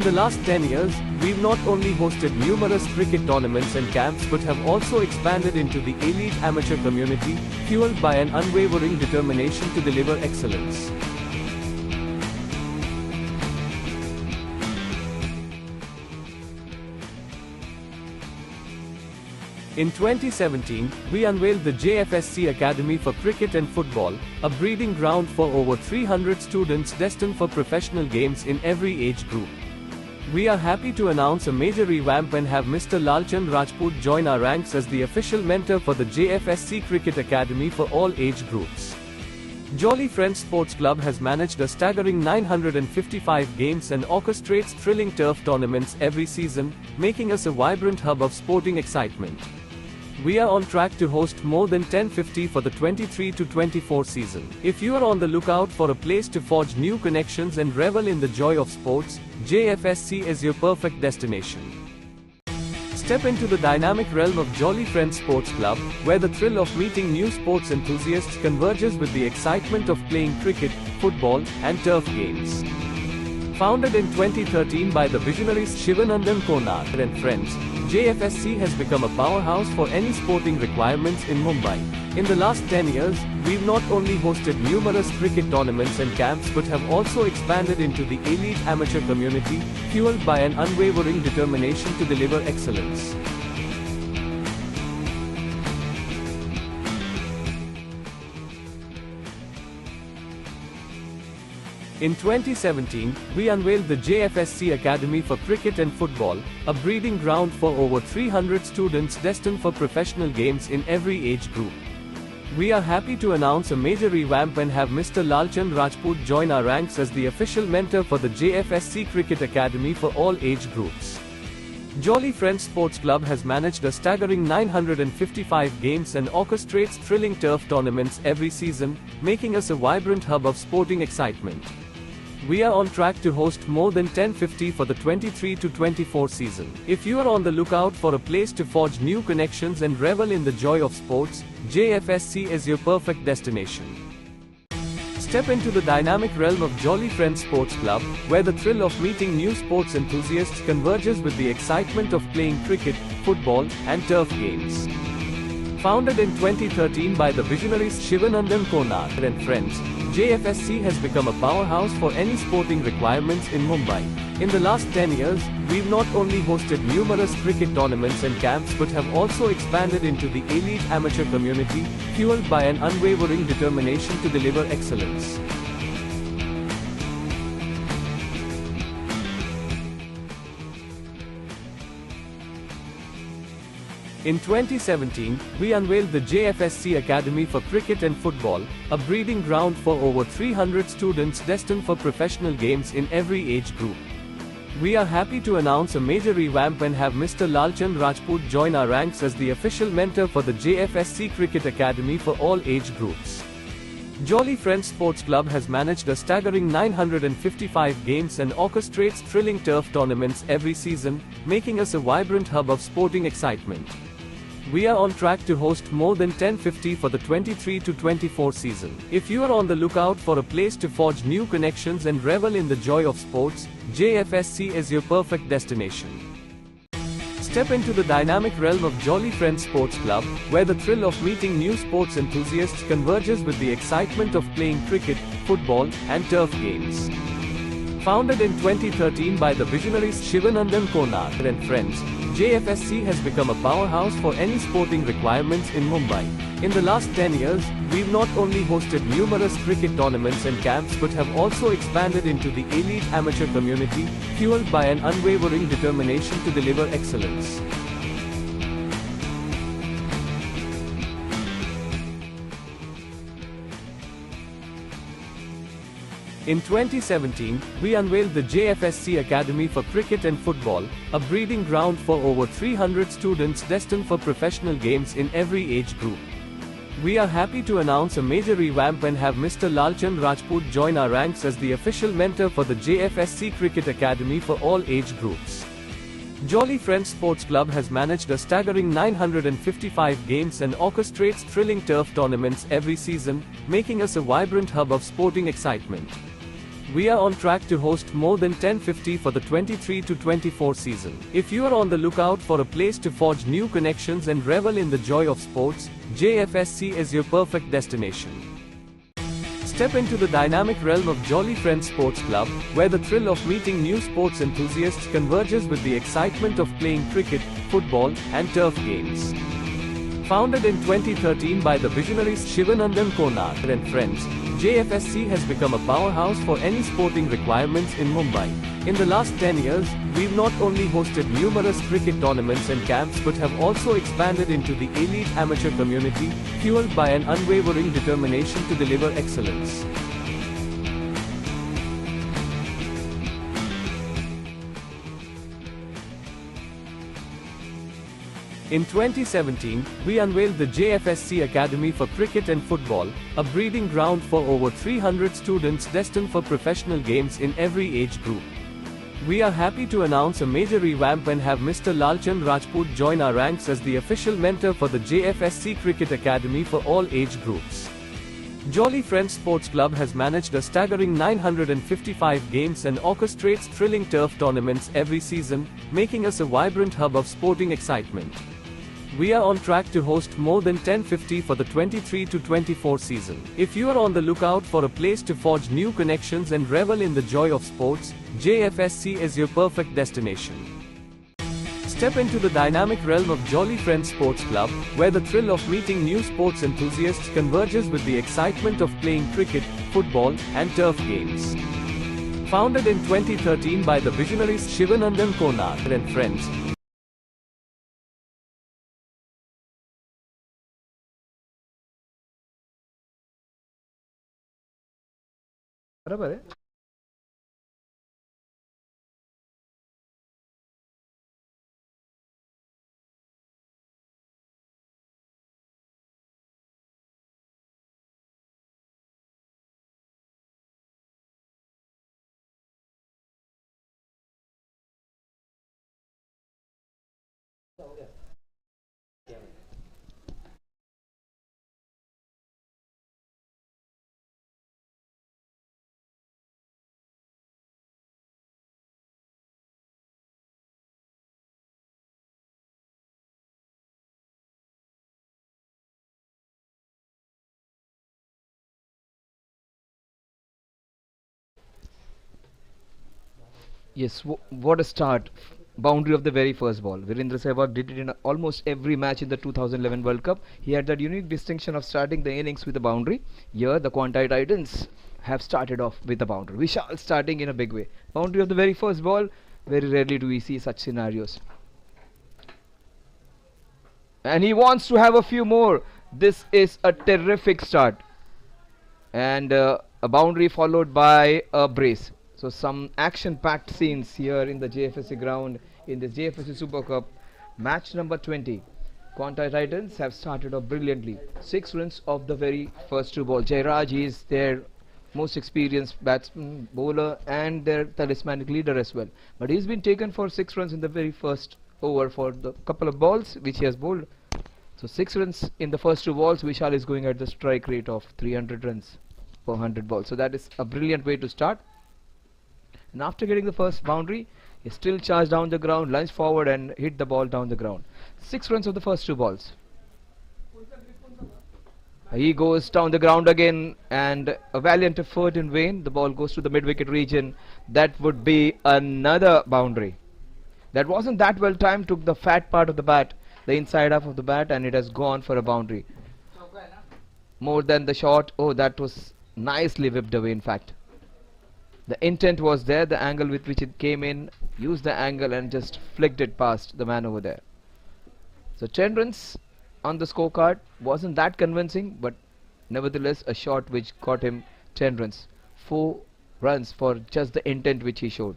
In the last 10 years, we've not only hosted numerous cricket tournaments and camps but have also expanded into the elite amateur community, fueled by an unwavering determination to deliver excellence. In 2017, we unveiled the Jfsc Academy for Cricket and Football, a breeding ground for over 300 students destined for professional games in every age group. We are happy to announce a major revamp and have Mr. Lalchand Rajput join our ranks as the official mentor for the Jfsc Cricket Academy for all age groups. Jolly Friends Sports Club has managed a staggering 955 games and orchestrates thrilling turf tournaments every season, making us a vibrant hub of sporting excitement. We are on track to host more than 1050 for the 23-24 season. If you are on the lookout for a place to forge new connections and revel in the joy of sports, Jfsc is your perfect destination. Step into the dynamic realm of Jolly Friends Sports Club, where the thrill of meeting new sports enthusiasts converges with the excitement of playing cricket, football, and turf games. Founded in 2013 by the visionaries Shivanandan Konar and friends, Jfsc has become a powerhouse for any sporting requirements in Mumbai. In the last 10 years, we've not only hosted numerous cricket tournaments and camps but have also expanded into the elite amateur community, fueled by an unwavering determination to deliver excellence. In 2017, we unveiled the Jfsc Academy for Cricket and Football, a breeding ground for over 300 students destined for professional games in every age group. We are happy to announce a major revamp and have Mr. Lalchand Rajput join our ranks as the official mentor for the Jfsc Cricket Academy for all age groups. Jolly Friends Sports Club has managed a staggering 955 games and orchestrates thrilling turf tournaments every season, making us a vibrant hub of sporting excitement. We are on track to host more than 1050 for the 23-24 season. If you are on the lookout for a place to forge new connections and revel in the joy of sports, Jfsc is your perfect destination. Step into the dynamic realm of Jolly Friends Sports Club, where the thrill of meeting new sports enthusiasts converges with the excitement of playing cricket, football, and turf games. Founded in 2013 by the visionaries Shivanandan Konar and friends, Jfsc has become a powerhouse for any sporting requirements in Mumbai. In the last 10 years, we've not only hosted numerous cricket tournaments and camps but have also expanded into the elite amateur community, fueled by an unwavering determination to deliver excellence. In 2017, we unveiled the Jfsc Academy for Cricket and Football, a breeding ground for over 300 students destined for professional games in every age group. We are happy to announce a major revamp and have Mr. Lalchand Rajput join our ranks as the official mentor for the Jfsc Cricket Academy for all age groups. Jolly Friends Sports Club has managed a staggering 955 games and orchestrates thrilling turf tournaments every season, making us a vibrant hub of sporting excitement. We are on track to host more than 1050 for the 23-24 season. If you are on the lookout for a place to forge new connections and revel in the joy of sports, Jfsc is your perfect destination. Step into the dynamic realm of Jolly Friends Sports Club, where the thrill of meeting new sports enthusiasts converges with the excitement of playing cricket, football, and turf games. Founded in 2013 by the visionaries Shivanandan Konar and friends, Jfsc has become a powerhouse for any sporting requirements in Mumbai. In the last 10 years, we've not only hosted numerous cricket tournaments and camps but have also expanded into the elite amateur community, fueled by an unwavering determination to deliver excellence. In 2017, we unveiled the Jfsc Academy for Cricket and Football, a breeding ground for over 300 students destined for professional games in every age group. We are happy to announce a major revamp and have Mr. Lalchand Rajput join our ranks as the official mentor for the Jfsc Cricket Academy for all age groups. Jolly Friends Sports Club has managed a staggering 955 games and orchestrates thrilling turf tournaments every season, making us a vibrant hub of sporting excitement. We are on track to host more than 1050 for the 23 to 24 season. If you are on the lookout for a place to forge new connections and revel in the joy of sports, Jfsc is your perfect destination. Step into the dynamic realm of Jolly Friends Sports Club, where the thrill of meeting new sports enthusiasts converges with the excitement of playing cricket, football, and turf games. Founded in 2013 by the visionaries Shivanandan Konar and friends, Jfsc has become a powerhouse for any sporting requirements in Mumbai. In the last 10 years, we've not only hosted numerous cricket tournaments and camps but have also expanded into the elite amateur community, fueled by an unwavering determination to deliver excellence. In 2017, we unveiled the Jfsc Academy for Cricket and Football, a breeding ground for over 300 students destined for professional games in every age group. We are happy to announce a major revamp and have Mr. Lalchand Rajput join our ranks as the official mentor for the Jfsc Cricket Academy for all age groups. Jolly Friends Sports Club has managed a staggering 955 games and orchestrates thrilling turf tournaments every season, making us a vibrant hub of sporting excitement. We are on track to host more than 1050 for the 23 to 24 season. If you are on the lookout for a place to forge new connections and revel in the joy of sports, Jfsc is your perfect destination. Step into the dynamic realm of Jolly Friends Sports Club, where the thrill of meeting new sports enthusiasts converges with the excitement of playing cricket, football, and turf games. Founded in 2013 by the visionaries Shivanandan Konar and friends, बराबर है. Yes, what a start. Boundary of the very first ball. Virendra Sehwag did it in almost every match in the 2011 World Cup. He had that unique distinction of starting the innings with a boundary. Here, the Quantei Titans have started off with a boundary. Vishal starting in a big way. Boundary of the very first ball. Very rarely do we see such scenarios. And he wants to have a few more. This is a terrific start. And a boundary followed by a brace. So some action-packed scenes here in the JFSC ground in this JFSC Super Cup match number 20. Quantei Titans have started off brilliantly. 6 runs of the very first 2 balls. Jairaj is their most experienced batsman, bowler, and their talismanic leader as well. But he's been taken for 6 runs in the very first over for the couple of balls which he has bowled. So 6 runs in the first 2 balls. Vishal is going at the strike rate of 300 runs per 100 balls. So that is a brilliant way to start. And after getting the first boundary, he still charged down the ground, lunged forward and hit the ball down the ground. 6 runs of the first 2 balls. He goes down the ground again, and a valiant effort in vain. The ball goes to the mid-wicket region. That would be another boundary. That wasn't that well timed, took the fat part of the bat, the inside half of the bat, and it has gone for a boundary. More than the shot. Oh, that was nicely whipped away, in fact. The intent was there, the angle with which it came in, used the angle and just flicked it past the man over there. So 10 runs on the scorecard. Wasn't that convincing, but nevertheless a shot which got him 10 runs. 4 runs for just the intent which he showed.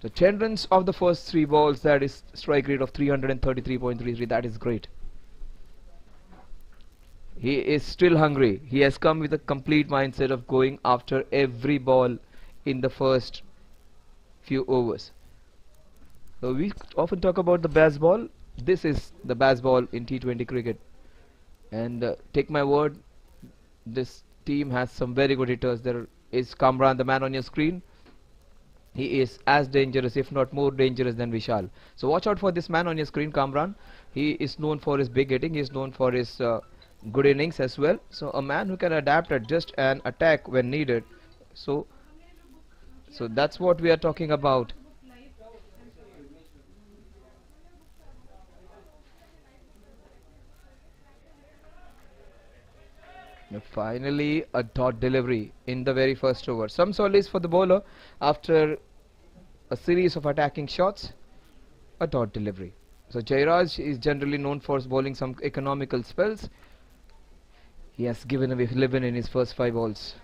So 10 runs of the first 3 balls, that is strike rate of 333.33. That is great. He is still hungry. He has come with a complete mindset of going after every ball in the first few overs. So we often talk about the best ball. This is the best ball in T20 cricket. And take my word, this team has some very good hitters. There is Kamran, the man on your screen. He is as dangerous, if not more dangerous than Vishal. So watch out for this man on your screen, Kamran. He is known for his big hitting. He is known for his good innings as well. So a man who can adapt, adjust, and attack when needed. So, so that's what we are talking about. Finally, a dot delivery in the very first over. Some solace for the bowler after a series of attacking shots. A dot delivery. So Jairaj is generally known for bowling some economical spells. He has given away 11 in his first 5 balls.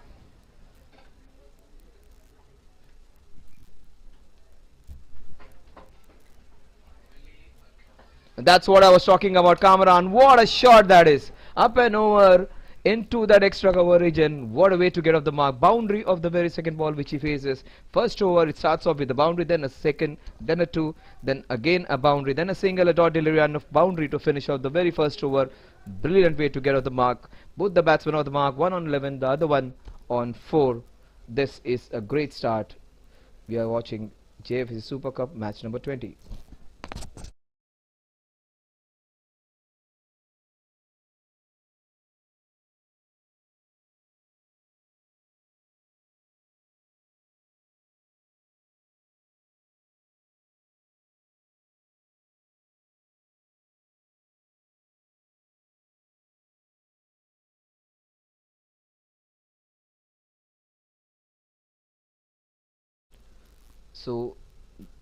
That's what I was talking about, Kamran. What a shot that is! Up and over into that extra cover region. What a way to get off the mark. Boundary of the very second ball which he faces. First over, it starts off with a boundary, then a second, then a two, then again a boundary, then a single, a dot delivery, and a boundary to finish off the very first over. Brilliant way to get off the mark. Both the batsmen off the mark, one on 11, the other one on 4. This is a great start. We are watching Jfsc Super Cup match number 20. So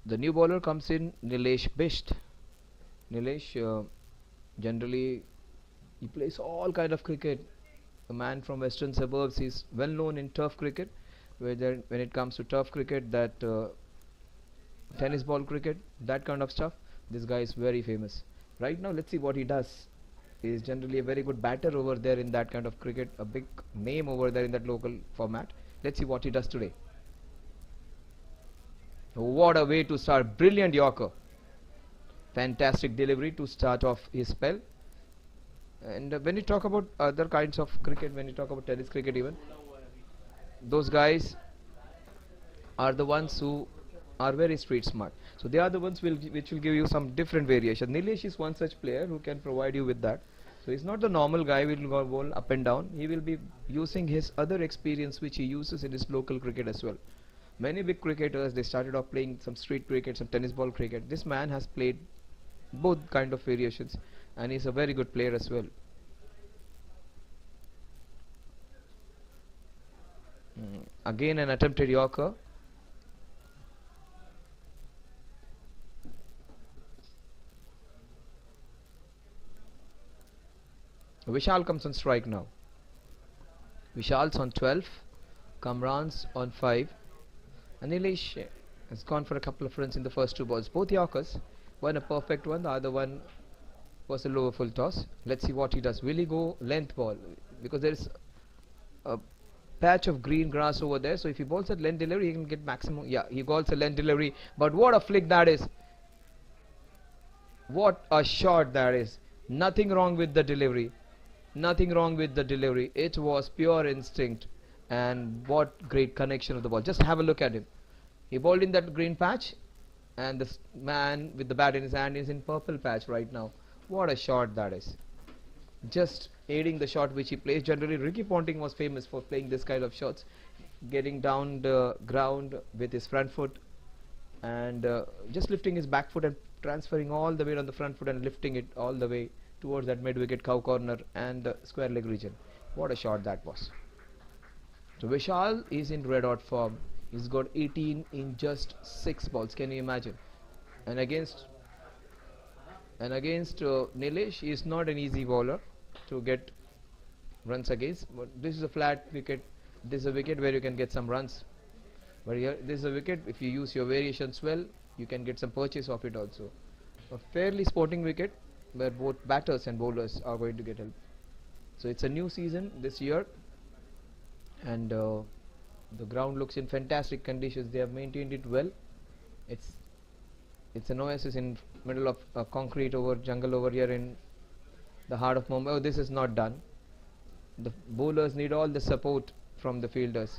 the new bowler comes in, Nilesh Bisht. Nilesh generally he plays all kind of cricket. A man from western suburbs. He's well known in turf cricket. Whether when it comes to turf cricket, that tennis ball cricket, that kind of stuff, this guy is very famous. Right now, let's see what he does. He is generally a very good batter over there in that kind of cricket, a big name over there in that local format. Let's see what he does today. What a way to start! Brilliant Yorker. Fantastic delivery to start off his spell. And when you talk about other kinds of cricket, when you talk about tennis cricket even, those guys are the ones who are very street smart. So they are the ones which will give you some different variation. Nilesh is one such player who can provide you with that. So he's not the normal guy who will go ball up and down. He will be using his other experience which he uses in his local cricket as well. Many big cricketers, they started off playing some street cricket, some tennis ball cricket. This man has played both kind of variations, and he's a very good player as well. Again an attempted Yorker. Vishal comes on strike now. Vishal's on 12, Kamran's on 5, and Nilesh has gone for a couple of runs in the first 2 balls. Both Yorkers, one a perfect one, the other one was a lower full toss. Let's see what he does. Will he go length ball? Because there is a patch of green grass over there, so if he bowls at length delivery, he can get maximum. Yeah, he bowls a length delivery, but what a flick that is! What a shot that is! Nothing wrong with the delivery. Nothing wrong with the delivery. It was pure instinct, and what great connection of the ball. Just have a look at him. He bowled in that green patch, and this man with the bat in his hand is in purple patch right now. What a shot that is! Just aiding the shot which he plays. Generally, Ricky Ponting was famous for playing this kind of shots, getting down the ground with his front foot and just lifting his back foot and transferring all the weight on the front foot and lifting it all the way towards that mid-wicket cow corner and the square leg region. What a shot that was. So Vishal is in red hot form. He's got 18 in just 6 balls. Can you imagine? And against Nilesh, he is not an easy bowler to get runs against. But this is a flat wicket. This is a wicket where you can get some runs. But here, this is a wicket. If you use your variations well, you can get some purchase of it also. A fairly sporting wicket where both batters and bowlers are going to get help. So it's a new season this year, and the ground looks in fantastic conditions. They have maintained it well. It's an oasis in middle of concrete over jungle over here in the heart of Mumbai. Oh, this is not done. The bowlers need all the support from the fielders.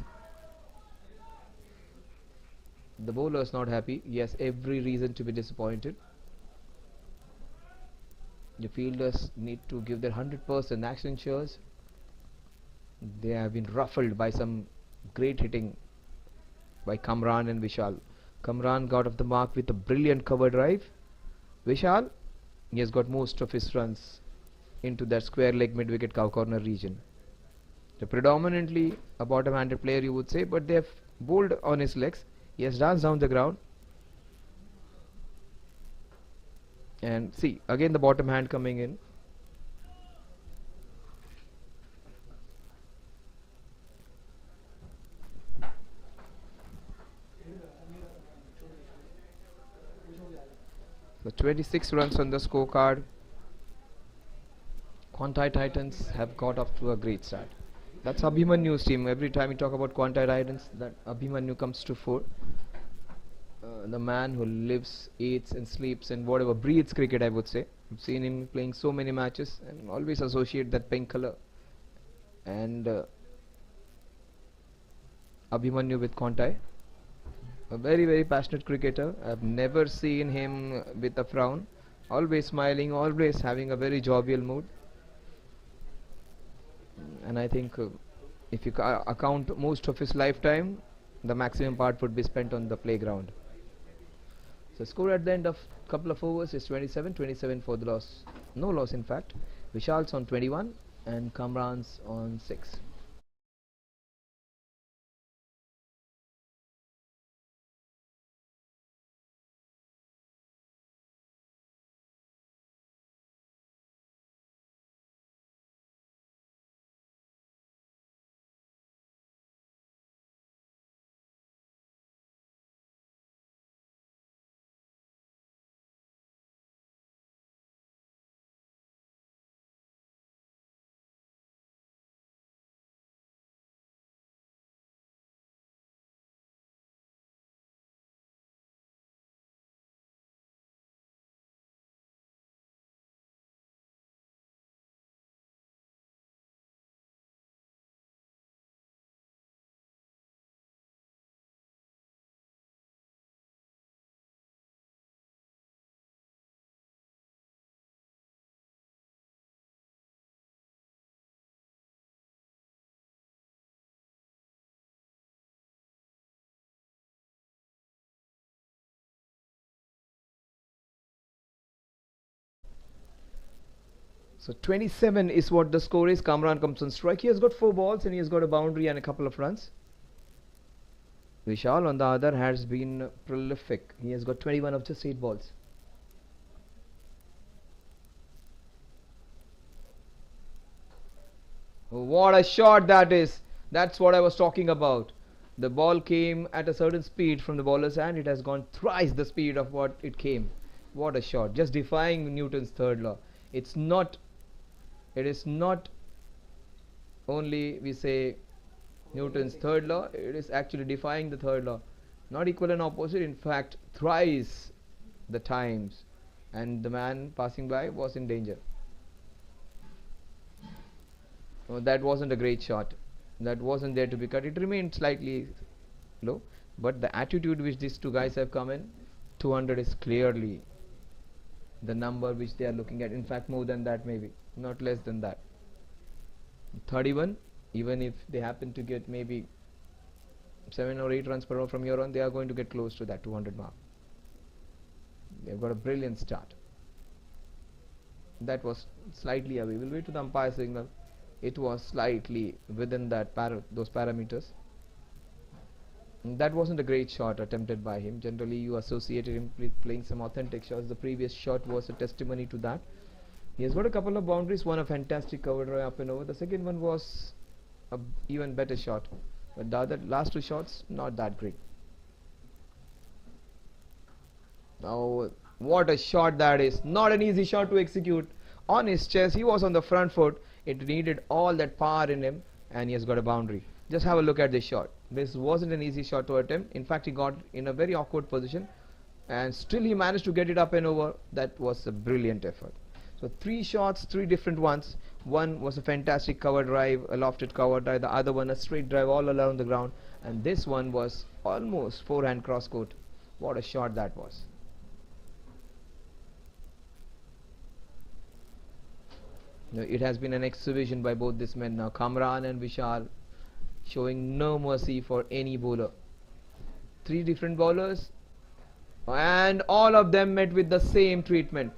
The bowler is not happy. He has every reason to be disappointed. The fielders need to give their 100%. Accenture, they have been ruffled by some great hitting by Kamran and Vishal. Kamran got off the mark with a brilliant cover drive. Vishal, he has got most of his runs into that square leg mid-wicket cow corner region. So predominantly a bottom-handed player, you would say, but they have bowled on his legs. He has danced down the ground. And see, again the bottom hand coming in. So 26 runs on the scorecard. Quantei Titans have got off to a great start. That's Abhimanyu's team. Every time we talk about Quantei Titans, that Abhimanyu comes to fore. The man who lives, eats and sleeps and whatever, breathes cricket, I would say. I've seen him playing so many matches and always associate that pink color. And Abhimanyu with Quantei. A very, very passionate cricketer. I've never seen him with a frown. Always smiling, always having a very jovial mood. And I think if you account most of his lifetime, the maximum part would be spent on the playground. So score at the end of couple of overs is 27 for the loss. No loss in fact. Vishal's on 21 and Kamran's on 6. So 27 is what the score is. Kamran comes on strike. He has got 4 balls and he has got a boundary and a couple of runs. Vishal on the other has been prolific. He has got 21 of just 8 balls. What a shot that is. That's what I was talking about. The ball came at a certain speed from the bowler's hand. It has gone thrice the speed of what it came. What a shot. Just defying Newton's third law. It is not only we say Newton's third law, it is actually defying the third law. Not equal and opposite, in fact thrice the times, and the man passing by was in danger. That wasn't a great shot. That wasn't there to be cut. It remained slightly low, but the attitude which these two guys have come in, 200 is clearly the number which they are looking at. In fact, more than that, maybe not less than that. 31, even if they happen to get maybe 7 or 8 runs per over from here on, they are going to get close to that 200 mark. They've got a brilliant start. That was slightly away. We'll wait to the umpire signal. It was slightly within that those parameters. That wasn't a great shot attempted by him. Generally you associated him with playing some authentic shots. The previous shot was a testimony to that. He has got a couple of boundaries. One a fantastic cover drive up and over. The second one was a even better shot, but the other last 2 shots not that great. Now what a shot that is. Not an easy shot to execute. On his chest, he was on the front foot. It needed all that power in him, and he has got a boundary. Just have a look at this shot. This wasn't an easy shot to attempt. In fact, he got in a very awkward position, and still he managed to get it up and over. That was a brilliant effort. So 3 shots, 3 different ones. One was a fantastic cover drive, a lofted cover drive. The other one a straight drive all around the ground. And this one was almost forehand cross court. What a shot that was. Now, it has been an exhibition by both these men now. Kamran and Vishal showing no mercy for any bowler. 3 different bowlers and all of them met with the same treatment.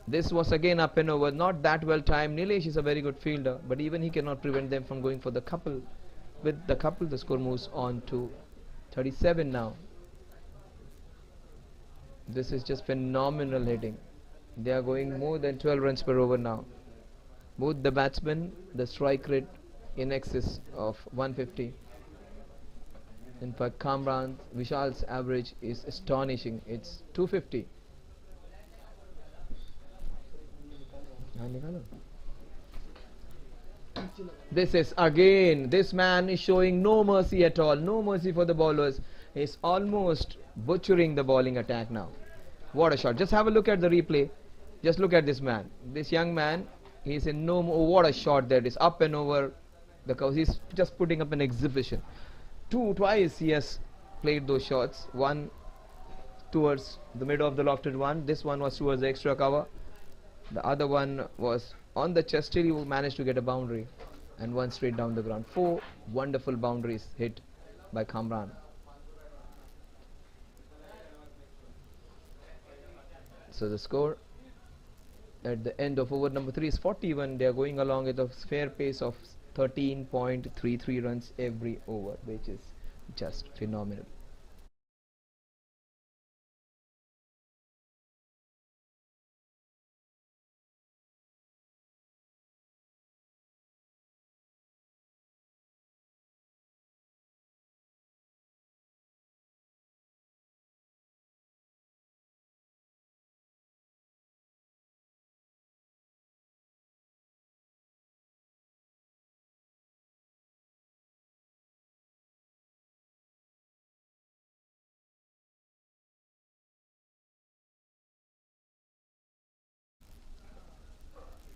This was again up and over, not that well timed. Nilesh is a very good fielder, but even he cannot prevent them from going for the couple. With the couple, the score moves on to 37 now. This is just phenomenal hitting. They are going more than 12 runs per over now. Both the batsmen, the strike rate in excess of 150. In fact, Kamran, Vishal's average is astonishing. It's 250. This is again, this man is showing no mercy at all. No mercy for the bowlers. He's almost butchering the bowling attack now. What a shot. Just have a look at the replay. Just look at this man. This young man, he's in no more. Oh, what a shot there. It's up and over the course. He's just putting up an exhibition. Twice he has played those shots. One towards the middle of the lofted one. This one was towards the extra cover. The other one was on the chest. Still he managed to get a boundary. And one straight down the ground. 4 wonderful boundaries hit by Kamran. So the score at the end of over number 3 is 41. They are going along at a fair pace of 13.33 runs every over, which is just phenomenal.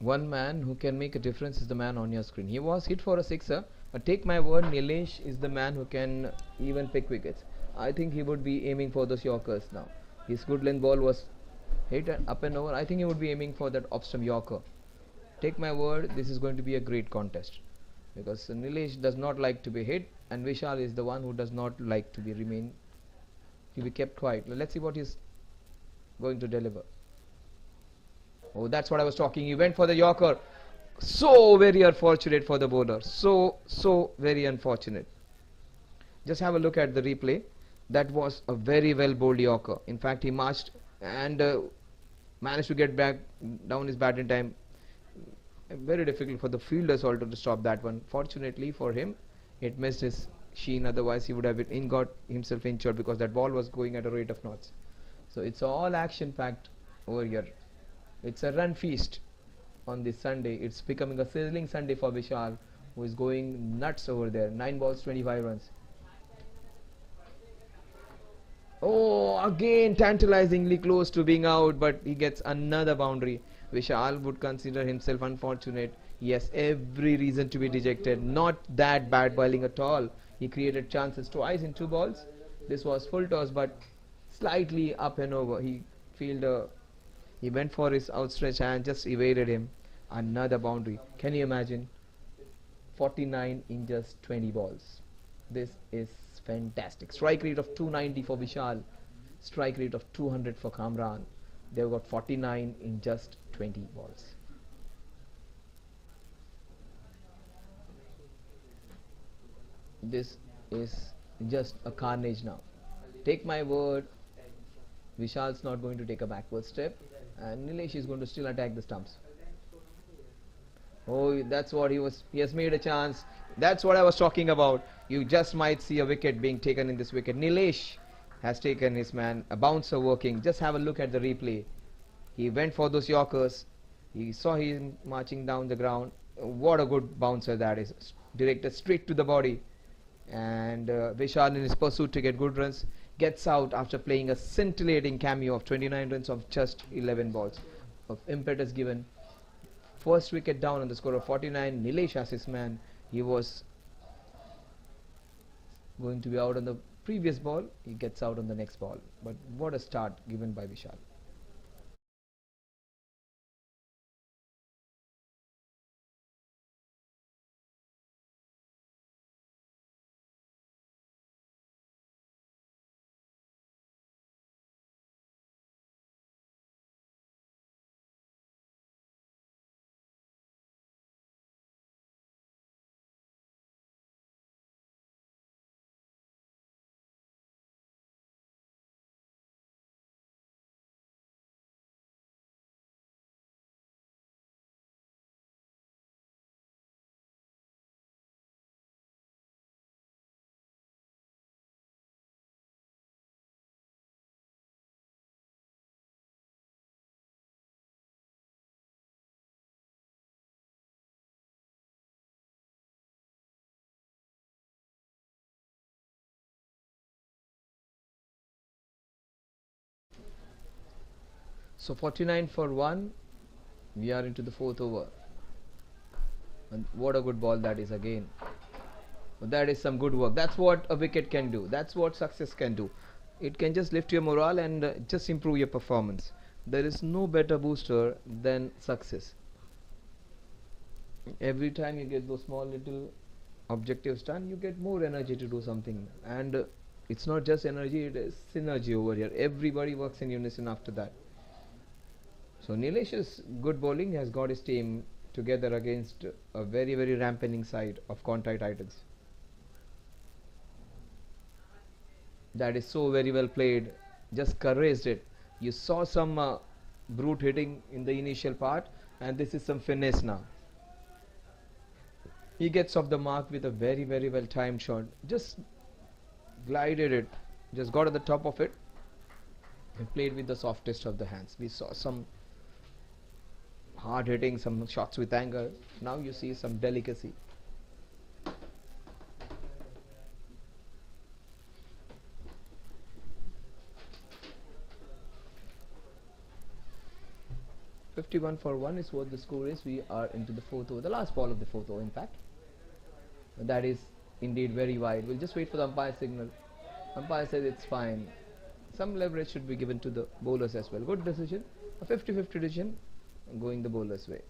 One man who can make a difference is the man on your screen. He was hit for a sixer, but take my word, Nilesh is the man who can even pick wickets. I think he would be aiming for those Yorkers now. His good length ball was hit and up and over. I think he would be aiming for that off-stump Yorker. Take my word, this is going to be a great contest, because Nilesh does not like to be hit, and Vishal is the one who does not like to be kept quiet. Let's see what he's going to deliver. Oh, that's what I was talking. He went for the Yorker. So very unfortunate for the bowler. So very unfortunate. Just have a look at the replay. That was a very well bowled Yorker. In fact, he marched and managed to get back down his bat in time. Very difficult for the fielders also to stop that one. Fortunately for him, it missed his sheen. Otherwise, he would have got himself injured, because that ball was going at a rate of knots. So it's all action packed over here. It's a run feast on this Sunday. It's becoming a sizzling Sunday for Vishal, who is going nuts over there. 9 balls, 25 runs. Oh, again tantalizingly close to being out, but he gets another boundary. Vishal would consider himself unfortunate. He has every reason to be dejected. Not that bad bowling at all. He created chances twice in 2 balls. This was full toss, but slightly up and over. He went for his outstretched hand, just evaded him. Another boundary. Can you imagine? 49 in just 20 balls. This is fantastic. Strike rate of 290 for Vishal. Strike rate of 200 for Kamran. They've got 49 in just 20 balls. This is just a carnage now. Take my word, Vishal's not going to take a backward step, and Nilesh is going to still attack the stumps. Oh, that's what he has made a chance. That's what I was talking about. You just might see a wicket being taken in this wicket. Nilesh has taken his man, a bouncer working. Just have a look at the replay. He went for those Yorkers. He saw him marching down the ground. What a good bouncer that is. Directed straight to the body. And Vishal, in his pursuit to get good runs, gets out after playing a scintillating cameo of 29 runs of just 11 balls. of impetus given. First wicket down on the score of 49. Nilesh as his man. He was going to be out on the previous ball. He gets out on the next ball. But what a start given by Vishal. So 49 for 1. We are into the fourth over. And what a good ball that is again. That is some good work. That's what a wicket can do. That's what success can do. It can just lift your morale and just improve your performance. There is no better booster than success. Every time you get those small little objectives done, you get more energy to do something. And it's not just energy, it is synergy over here. Everybody works in unison after that. So Nilesh's good bowling has got his team together against a very, very ramping side of Quantei Titans. That is so very well played. Just caressed it. You saw some brute hitting in the initial part, and this is some finesse now. He gets off the mark with a very, very well timed shot. Just glided it, just got at the top of it, and played with the softest of the hands. We saw some hard hitting, some shots with anger. Now you see some delicacy. "51 for 1" is what the score is. We are into the fourth over, the last ball of the fourth over, in fact. That is indeed very wide. We'll just wait for the umpire signal. Umpire says it's fine. Some leverage should be given to the bowlers as well. Good decision. A 50-50 decision going the bowler's way.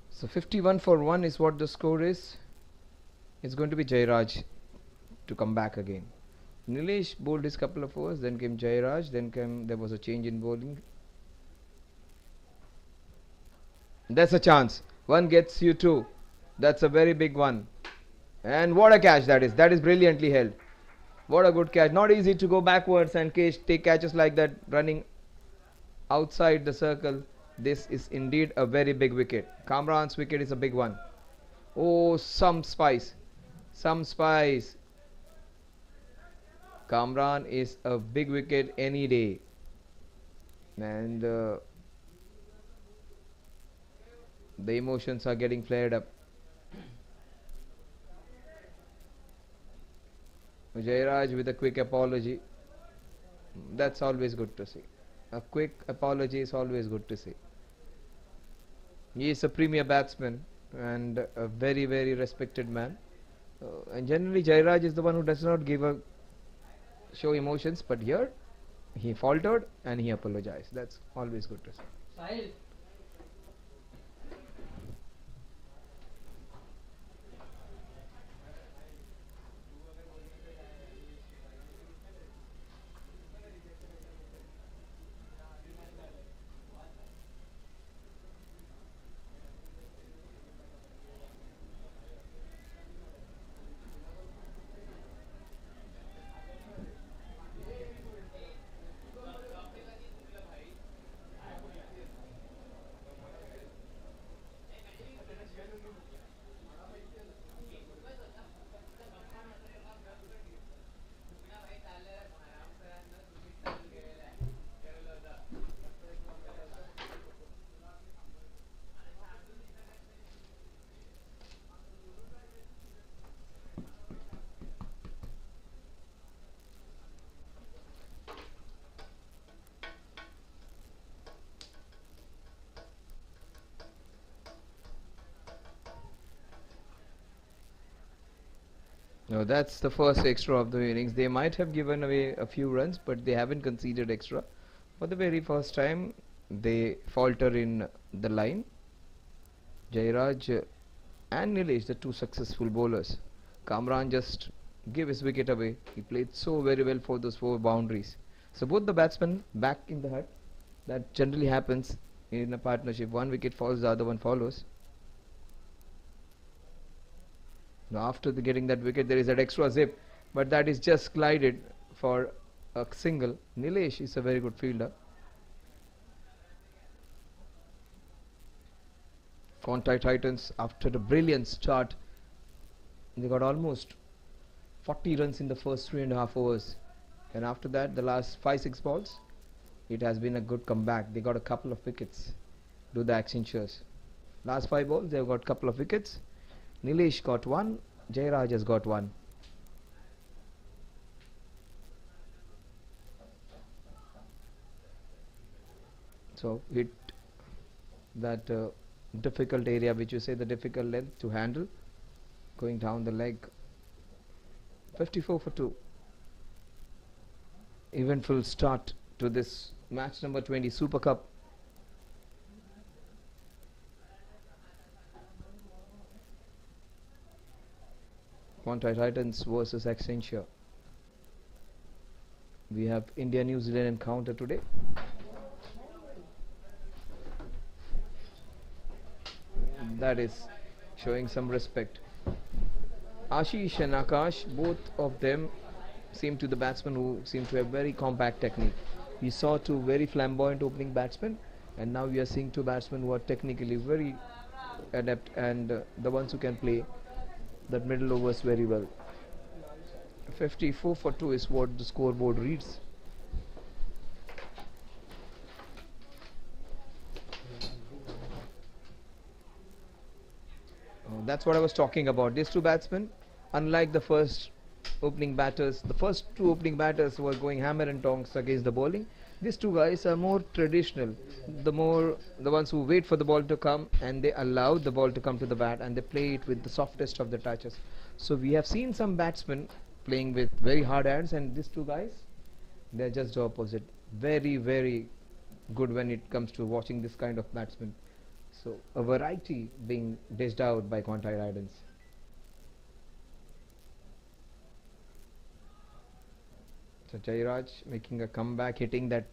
So 51 for 1 is what the score is. It's going to be Jairaj to come back again. Nilesh bowled his couple of overs, then came Jairaj, there was a change in bowling. That's a chance. One gets you two. That's a very big one. And what a catch that is. That is brilliantly held. What a good catch. Not easy to go backwards and take catches like that running outside the circle. This is indeed a very big wicket. Kamran's wicket is a big one. Oh, some spice. Some spice. Kamran is a big wicket any day. And the emotions are getting flared up. Jairaj with a quick apology. That's always good to see. A quick apology is always good to see. He is a premier batsman and a very, very respected man. And generally Jairaj is the one who does not show emotions, but here he faltered and he apologized. That's always good to see. No, that's the first extra of the innings. They might have given away a few runs, but they haven't conceded extra. For the very first time, they falter in the line. Jairaj and Nilesh, the two successful bowlers. Kamran just gave his wicket away. He played so very well for those four boundaries. So both the batsmen back in the hut. That generally happens in a partnership. One wicket falls, the other one follows. Now after getting that wicket, there is that extra zip, but that is just glided for a single. Nilesh is a very good fielder. Quantei Titans, after the brilliant start, they got almost 40 runs in the first 3.5 overs, and after that, the last 5-6 balls, it has been a good comeback. They got a couple of wickets to the Accentures. Last 5 balls, they've got a couple of wickets. Nilesh got one, Jairaj has got one. So hit that difficult area, which you say the difficult length to handle, going down the leg. 54 for 2. Eventful start to this match number 20 Super Cup. Quantei Titans versus Accenture. We have India-New Zealand encounter today. That is showing some respect. Ashish and Akash, both of them seem to the batsmen who seem to have very compact technique. We saw two very flamboyant opening batsmen, and now we are seeing two batsmen who are technically very adept, and the ones who can play that middle overs very well. 54 for 2 is what the scoreboard reads. That's what I was talking about. These two batsmen, unlike the first opening batters, the first two opening batters were going hammer and tongs against the bowling. These two guys are more traditional. The ones who wait for the ball to come and they allow the ball to come to the bat and they play it with the softest of the touches. So we have seen some batsmen playing with very hard hands, and these two guys, they're just the opposite. Very, very good when it comes to watching this kind of batsman. So a variety being dished out by Quantei Titans. So Jairaj making a comeback, hitting that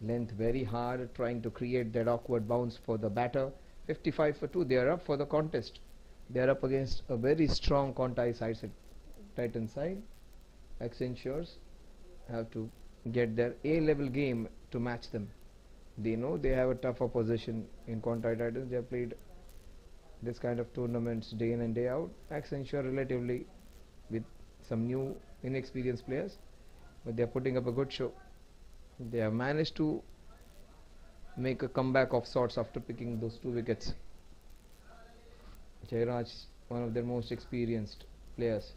length very hard, trying to create that awkward bounce for the batter. 55 for 2, they are up for the contest. They are up against a very strong Quantei side, Titan side. Accentures have to get their A-level game to match them. They know they have a tough opposition in Quantei Titans. They have played this kind of tournaments day in and day out. Accenture relatively with some new inexperienced players, but they are putting up a good show. They have managed to make a comeback of sorts after picking those 2 wickets. Jairaj, one of their most experienced players.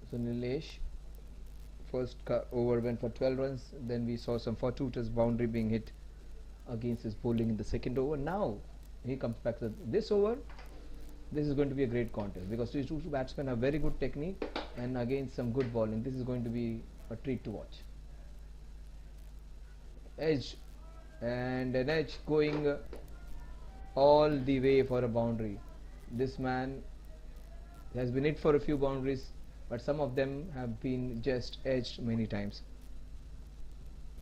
So Nilesh, first over went for 12 runs. Then we saw some fortuitous boundary being hit against his bowling in the second over. Now he comes back to this over. This is going to be a great contest because these two batsmen have very good technique and against some good bowling. This is going to be a treat to watch. Edge, and an edge going all the way for a boundary. This man has been hit for a few boundaries, but some of them have been just edged many times.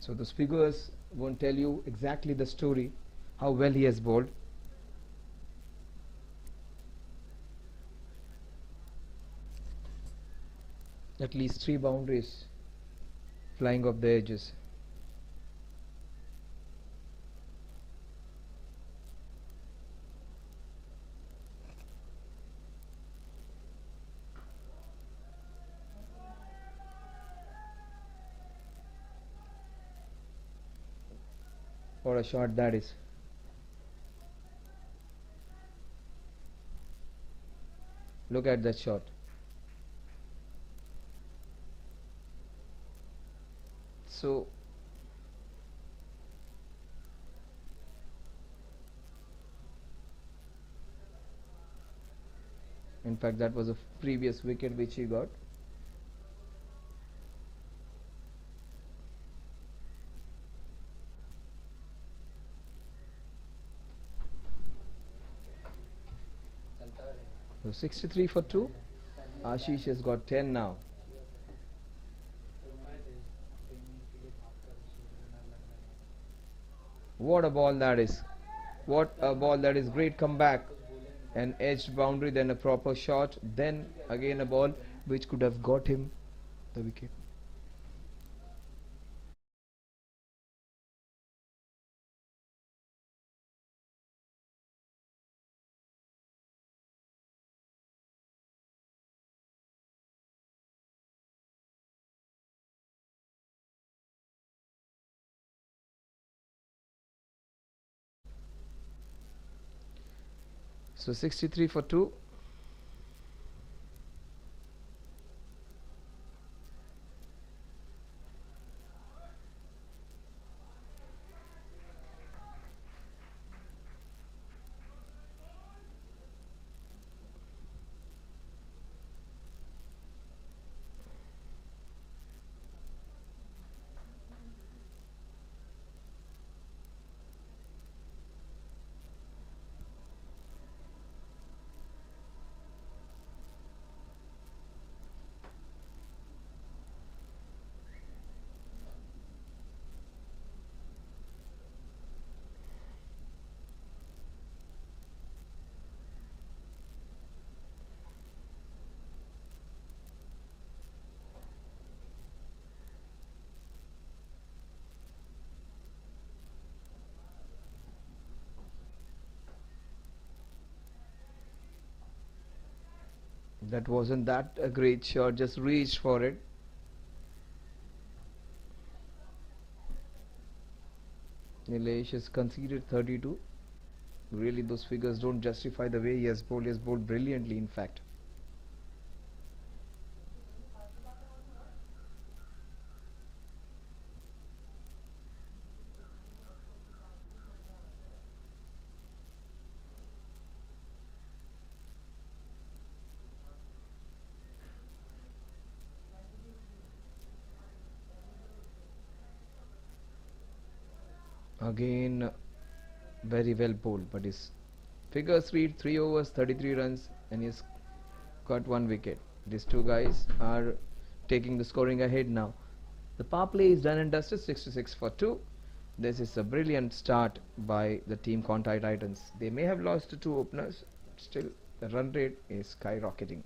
So those figures won't tell you exactly the story, how well he has bowled. At least 3 boundaries flying off the edges. What a shot that is. Look at that shot. So in fact that was a previous wicket which he got. So 63 for 2. Ashish has got 10 now. What a ball that is. What a ball that is. Great comeback. An edged boundary, then a proper shot, then again a ball which could have got him the wicket. So 63 for 2. That wasn't that a great shot, just reached for it. Nilesh has conceded 32. Really, those figures don't justify the way he has bowled. He has bowled brilliantly, in fact. Again, very well bowled, but his figures read 3 overs, 33 runs, and he's got 1 wicket. These two guys are taking the scoring ahead now. The power play is done and dusted, 66 for 2. This is a brilliant start by the team Quantei Titans. They may have lost to 2 openers, still the run rate is skyrocketing.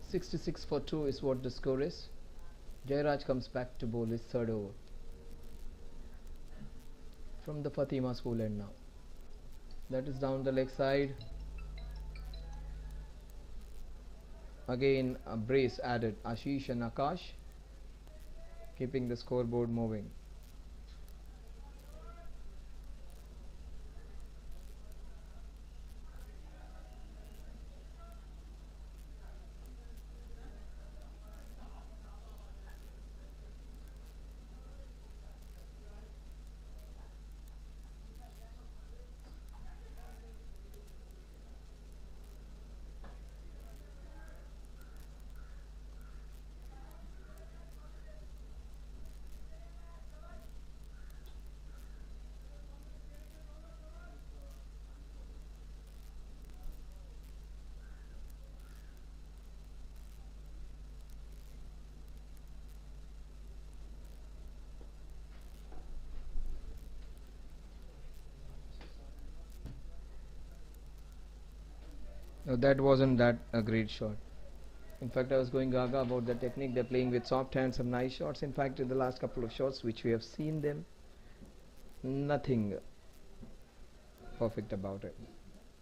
66 for 2 is what the score is. Jairaj comes back to bowl his third over from the Fatima school end now. That is down the leg side. Again a brace added, Ashish and Akash, keeping the scoreboard moving. No, that wasn't that a great shot. In fact, I was going gaga about the technique. They're playing with soft hands, some nice shots. In fact, in the last couple of shots which we have seen them, nothing perfect about it.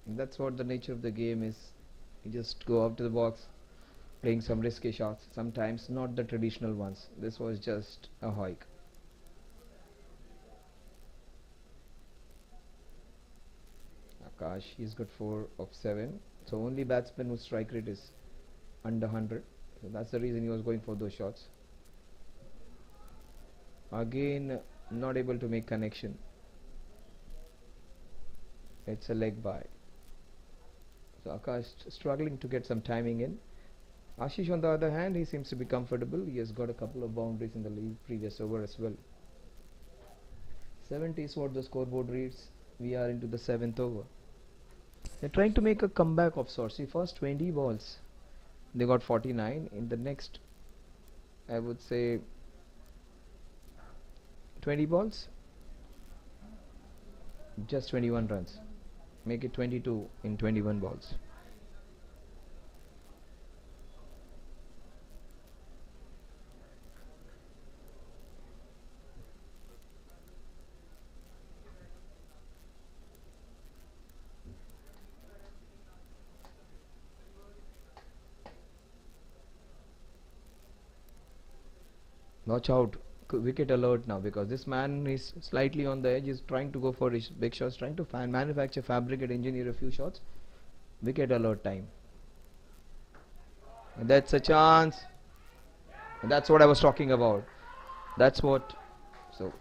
That's what the nature of the game is. You just go out to the box, playing some risky shots, sometimes not the traditional ones. This was just a hike. Akash, he's got 4 of 7. So only batsman whose strike rate is under 100. So that's the reason he was going for those shots. Again, not able to make connection. It's a leg by. So Akash struggling to get some timing in. Ashish on the other hand, he seems to be comfortable. He has got a couple of boundaries in the previous over as well. 70 is what the scoreboard reads. We are into the 7th over. They're trying to make a comeback of sorts. See, first 20 balls, they got 49. In the next, I would say, 20 balls, just 21 runs. Make it 22 in 21 balls. Watch out, wicket alert now, because this man is slightly on the edge, is trying to go for his big shots, trying to manufacture, fabricate, engineer a few shots. Wicket alert time. And that's a chance. And that's what I was talking about. That's what. So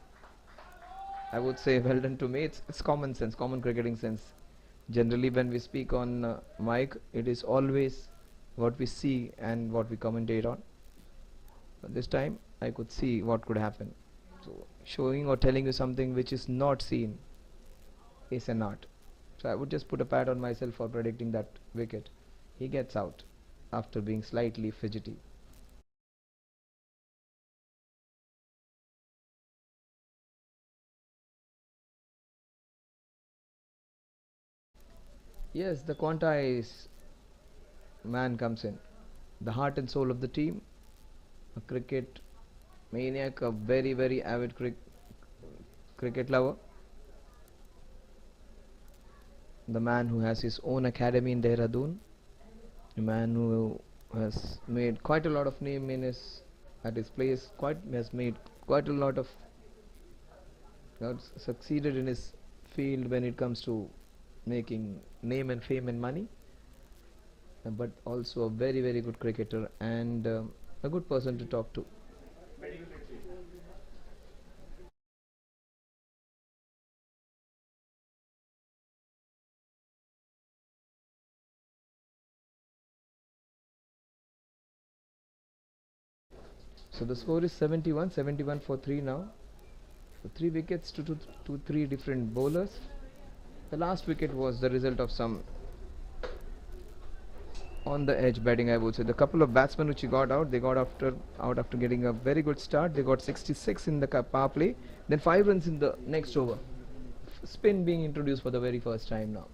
I would say well done to me. It's common sense, common cricketing sense. Generally when we speak on mic, it is always what we see and what we commentate on. But this time I could see what could happen. So showing or telling you something which is not seen is an art. So I would just put a pat on myself for predicting that wicket. He gets out after being slightly fidgety. Yes, the Quantei man comes in. The heart and soul of the team. A cricket maniac, a very, very avid cricket lover. The man who has his own academy in Dehradun. A man who has made quite a lot of name in at his place. Has made quite a lot of succeeded in his field when it comes to making name and fame and money. But also a very, very good cricketer and a good person to talk to. So the score is 71 for 3 now. So 3 wickets to 3 different bowlers. The last wicket was the result of some on the edge batting, I would say. The couple of batsmen which he got out, they got out after getting a very good start. They got 66 in the power play, then 5 runs in the next over. Spin being introduced for the very first time now.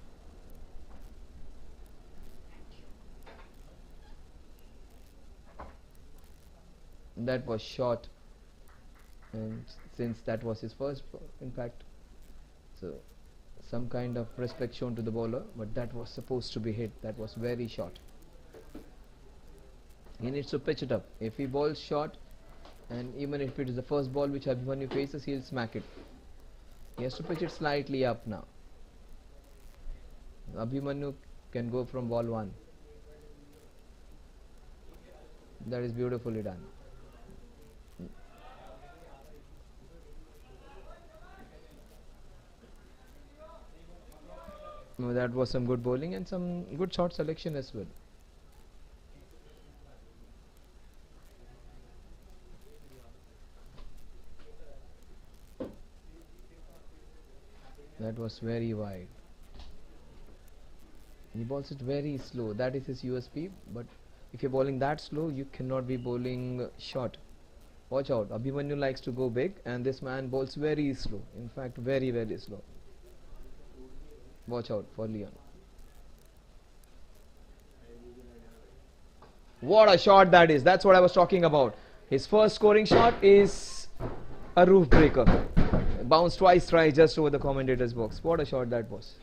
That was short, and since that was his first impact, so some kind of respect shown to the bowler, but that was supposed to be hit. That was very short. He needs to pitch it up. If he bowls short, and even if it is the first ball which Abhimanyu faces, he'll smack it. He has to pitch it slightly up now. Abhimanyu can go from ball 1. That is beautifully done. That was some good bowling and some good shot selection as well. That was very wide. He bowls it very slow. That is his USP. But if you're bowling that slow, you cannot be bowling short. Watch out. Abhimanyu likes to go big, and this man bowls very slow. In fact, very, very slow. Watch out for Leon. What a shot that is. That's what I was talking about. His first scoring shot is a roof breaker. Bounced twice just over the commentator's box. What a shot that was.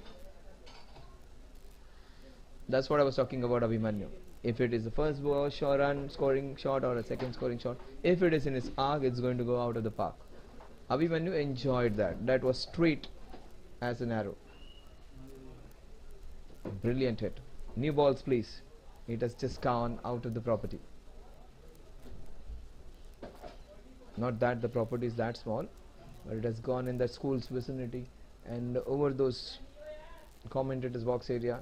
That's what I was talking about Abhimanyu. If it is the first ball run scoring shot or a second scoring shot, if it is in his arc, it's going to go out of the park. Abhimanyu enjoyed that. That was straight as an arrow. Brilliant hit. New balls please. It has just gone out of the property. Not that the property is that small, but it has gone in the school's vicinity and over those commentators box area.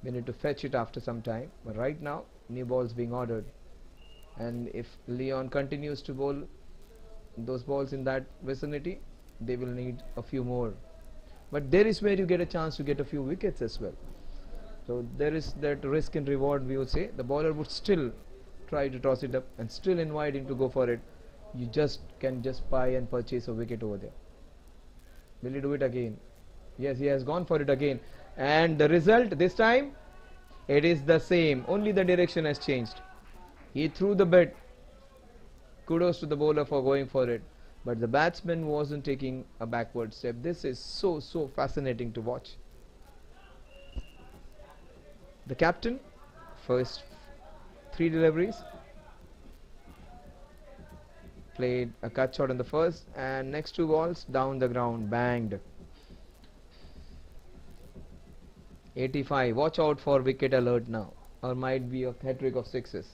We need to fetch it after some time, but right now new balls being ordered, and if Leon continues to bowl those balls in that vicinity, they will need a few more. But there is where you get a chance to get a few wickets as well. So there is that risk and reward, we would say. The bowler would still try to toss it up and still invite him to go for it. You can buy and purchase a wicket over there. Will he do it again? Yes, he has gone for it again. And the result this time, it is the same. Only the direction has changed. He threw the bit. Kudos to the bowler for going for it. But the batsman wasn't taking a backward step. This is so fascinating to watch. The captain, first 3 deliveries. Played a cut shot on the first, and next 2 balls down the ground, banged. 85. Watch out for wicket alert now, or might be a hat-trick of 6s.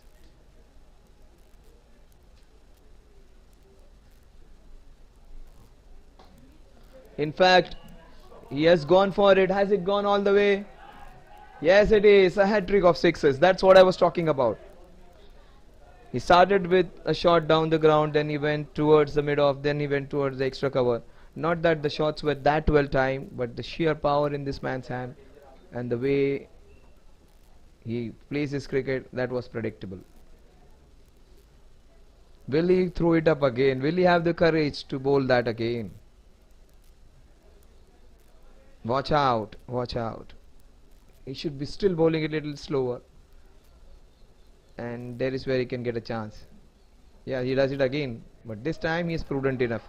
In fact, he has gone for it. Has it gone all the way? Yes, it is a hat-trick of 6s. That's what I was talking about. He started with a shot down the ground, then he went towards the mid-off, then he went towards the extra cover. Not that the shots were that well timed, but the sheer power in this man's hand and the way he plays his cricket, that was predictable. Will he throw it up again? Will he have the courage to bowl that again? Watch out, watch out. He should be still bowling a little slower, and there is where he can get a chance. Yeah, he does it again, but this time he is prudent enough.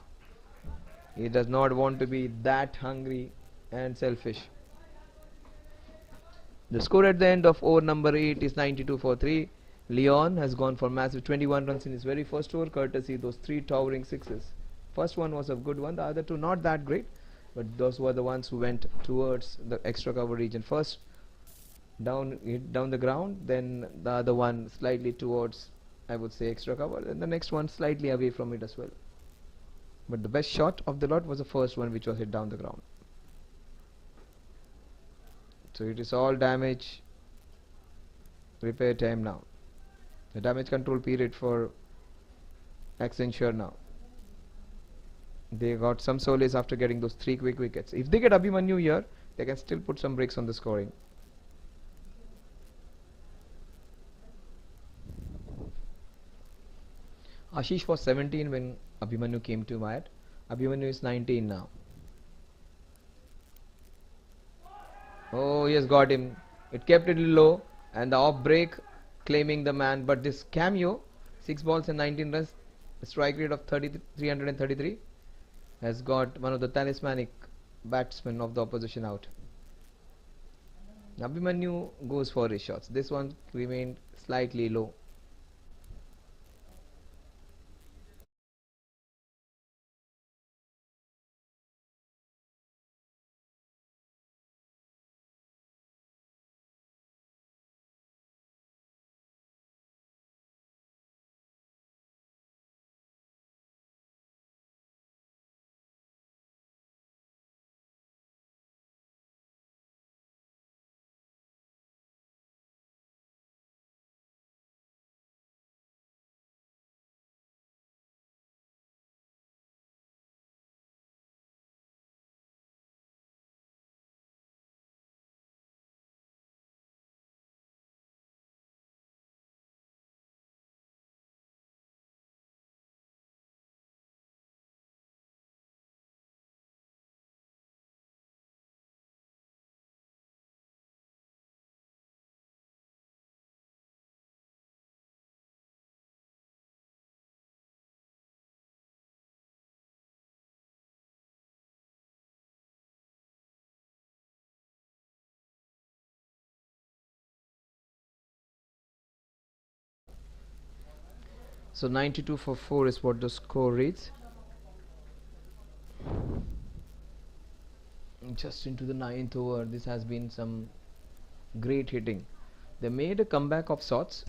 He does not want to be that hungry and selfish. The score at the end of over number 8 is 92 for 3. Leon has gone for massive 21 runs in his very first over, courtesy those 3 towering 6s. First one was a good one, the other 2 not that great, but those were the ones who went towards the extra cover region. First down the ground, then the other one slightly towards, I would say, extra cover, and the next one slightly away from it as well. But the best shot of the lot was the first one, which was hit down the ground. So it is all damage repair time now. The damage control period for Accenture now. They got some solace after getting those 3 quick wickets. If they get Abhimanyu here, they can still put some breaks on the scoring. Ashish was 17 when Abhimanyu came to bat. Abhimanyu is 19 now. Oh, he has got him. It kept it low, and the off break claiming the man, but this cameo 6 balls and 19 runs, strike rate of 333, has got one of the talismanic batsmen of the opposition out. Abhimanyu goes for his shots. This one remained slightly low. So 92 for 4 is what the score reads. Just into the 9th over, this has been some great hitting. They made a comeback of sorts.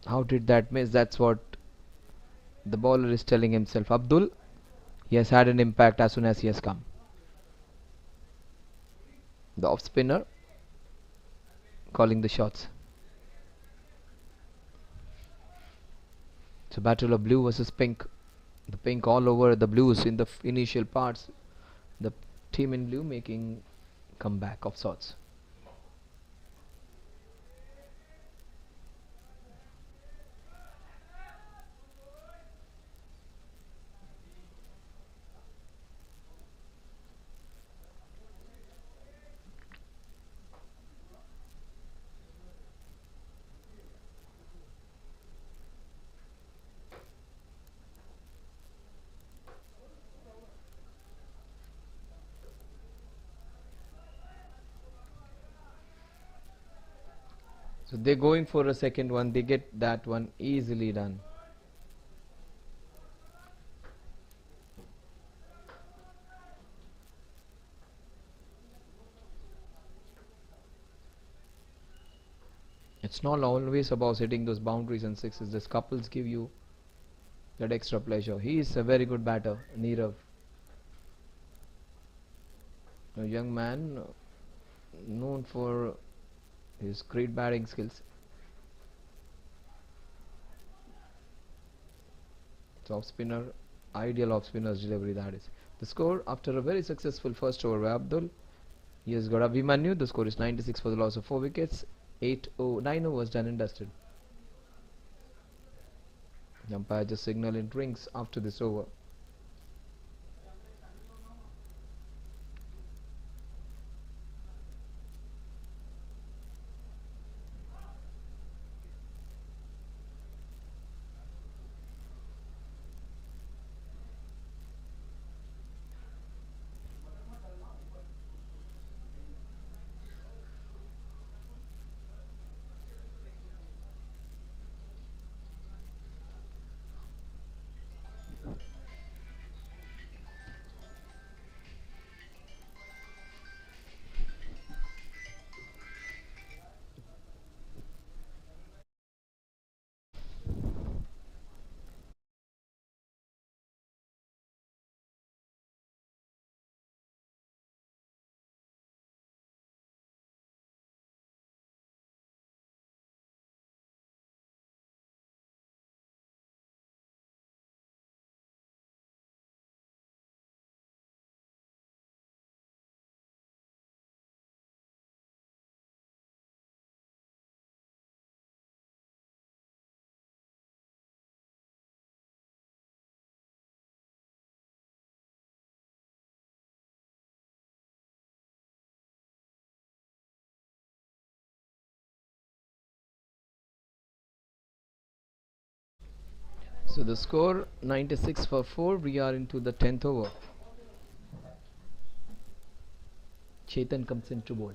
How did that miss? That's what the bowler is telling himself. Abdul, he has had an impact as soon as he has come. The off spinner calling the shots. It's a battle of blue versus pink. The pink all over the blues in the initial parts. The team in blue making comeback of sorts. So they're going for a second one. They get that one easily done. It's not always about hitting those boundaries and sixes. These couples give you that extra pleasure. He is a very good batter, Neerav. A young man known for his great batting skills. Off spinner, ideal off spinner's delivery, that is. The score after a very successful first over by Abdul. He has got Abhimanyu. The score is 96 for the loss of 4 wickets. 9 overs done and dusted. The umpire just signal in rings after this over. So the score 96 for 4. We are into the 10th over. Chetan comes into bowl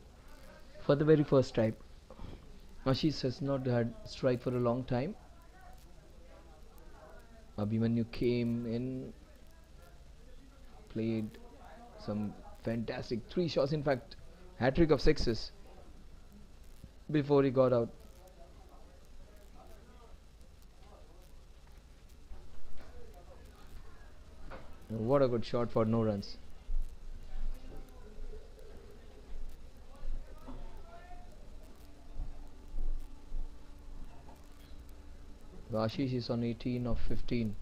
for the very first time. Ashish has not had strike for a long time. Abhimanyu came in, played some fantastic 3 shots, in fact hat-trick of sixes before he got out. What a good shot for no runs. Ashish is on 18 of 15.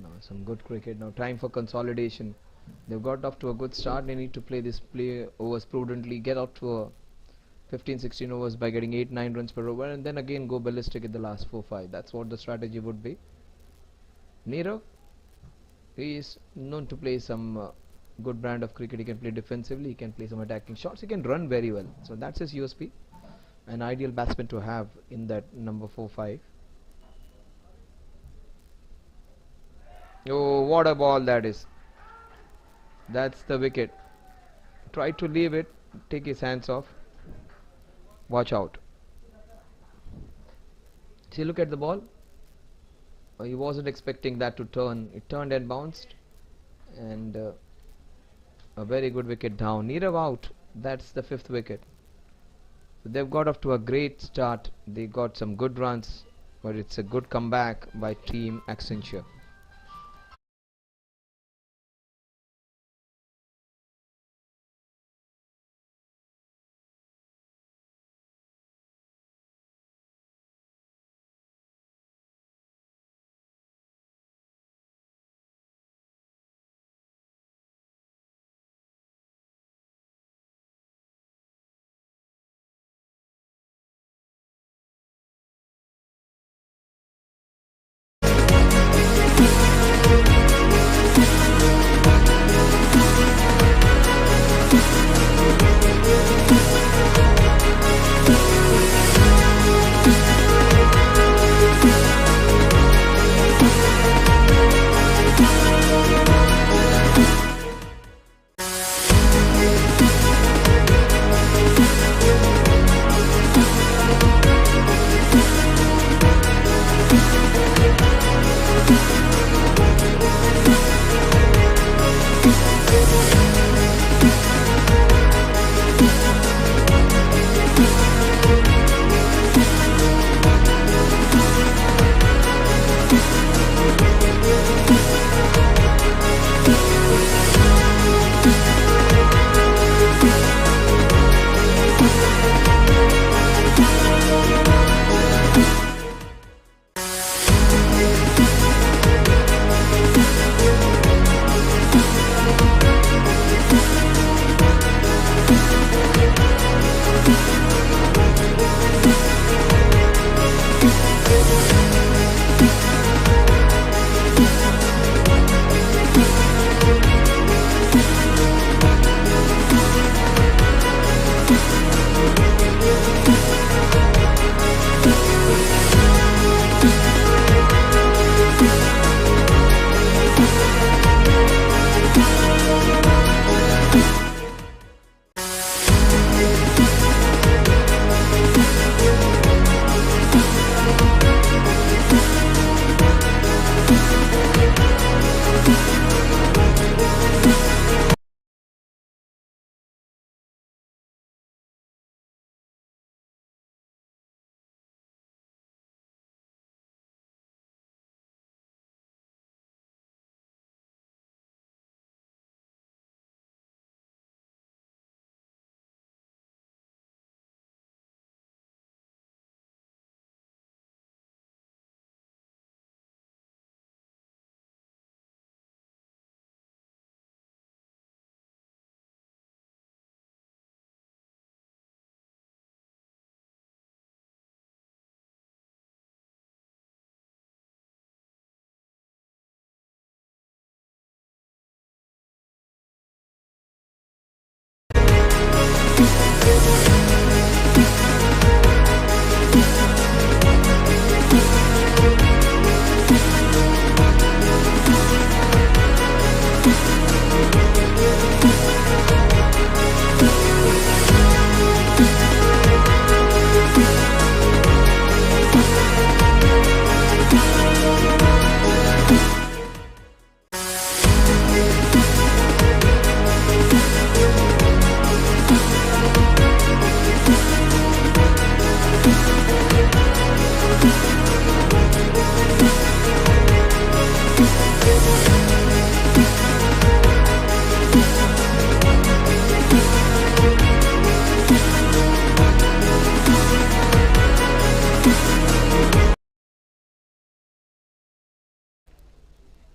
Now some good cricket. Now time for consolidation. They've got off to a good start. They need to play overs prudently, get out to a 15-16 overs by getting 8-9 runs per over, and then again go ballistic in the last 4-5. That's what the strategy would be. Nirav, he is known to play some good brand of cricket. He can play defensively, he can play some attacking shots, he can run very well. So that's his USP. An ideal batsman to have in that number 4-5. Oh, what a ball that is. That's the wicket. Try to leave it, take his hands off. Watch out. See, look at the ball. He wasn't expecting that to turn. It turned and bounced. And a very good wicket down. Nirav out. That's the 5th wicket. So they've got off to a great start. They got some good runs, but it's a good comeback by team Accenture.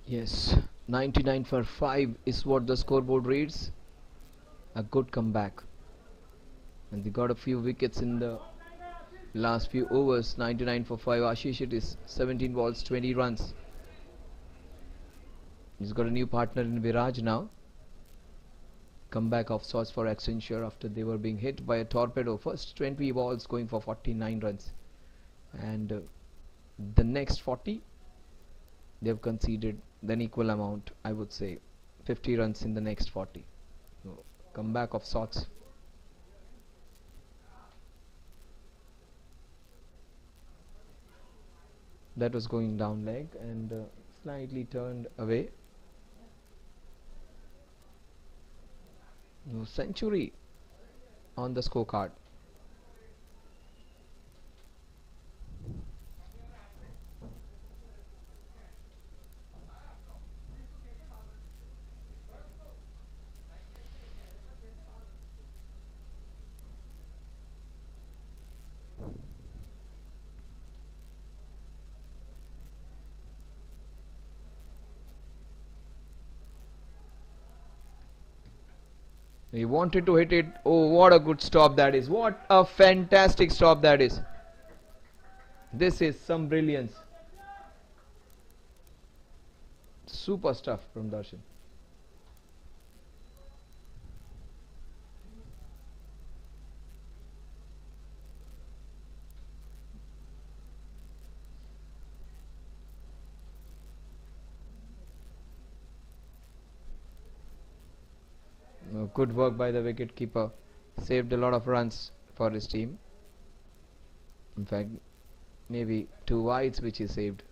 Yes, 99 for 5 is what the scoreboard reads. A good comeback. And they got a few wickets in the last few overs. 99 for 5. Ashish, it is 17 balls, 20 runs. He's got a new partner in Viraj now. Comeback of sorts for Accenture after they were being hit by a torpedo. First 20 balls going for 49 runs. And the next 40, they've conceded an equal amount, I would say. 50 runs in the next 40. So, comeback of sorts. That was going down leg and slightly turned away. No century on the scorecard. He wanted to hit it. Oh, what a good stop that is. What a fantastic stop that is. This is some brilliance. Super stuff from Darshan. Good work by the wicket keeper. Saved a lot of runs for his team. In fact, maybe 2 wides which he saved.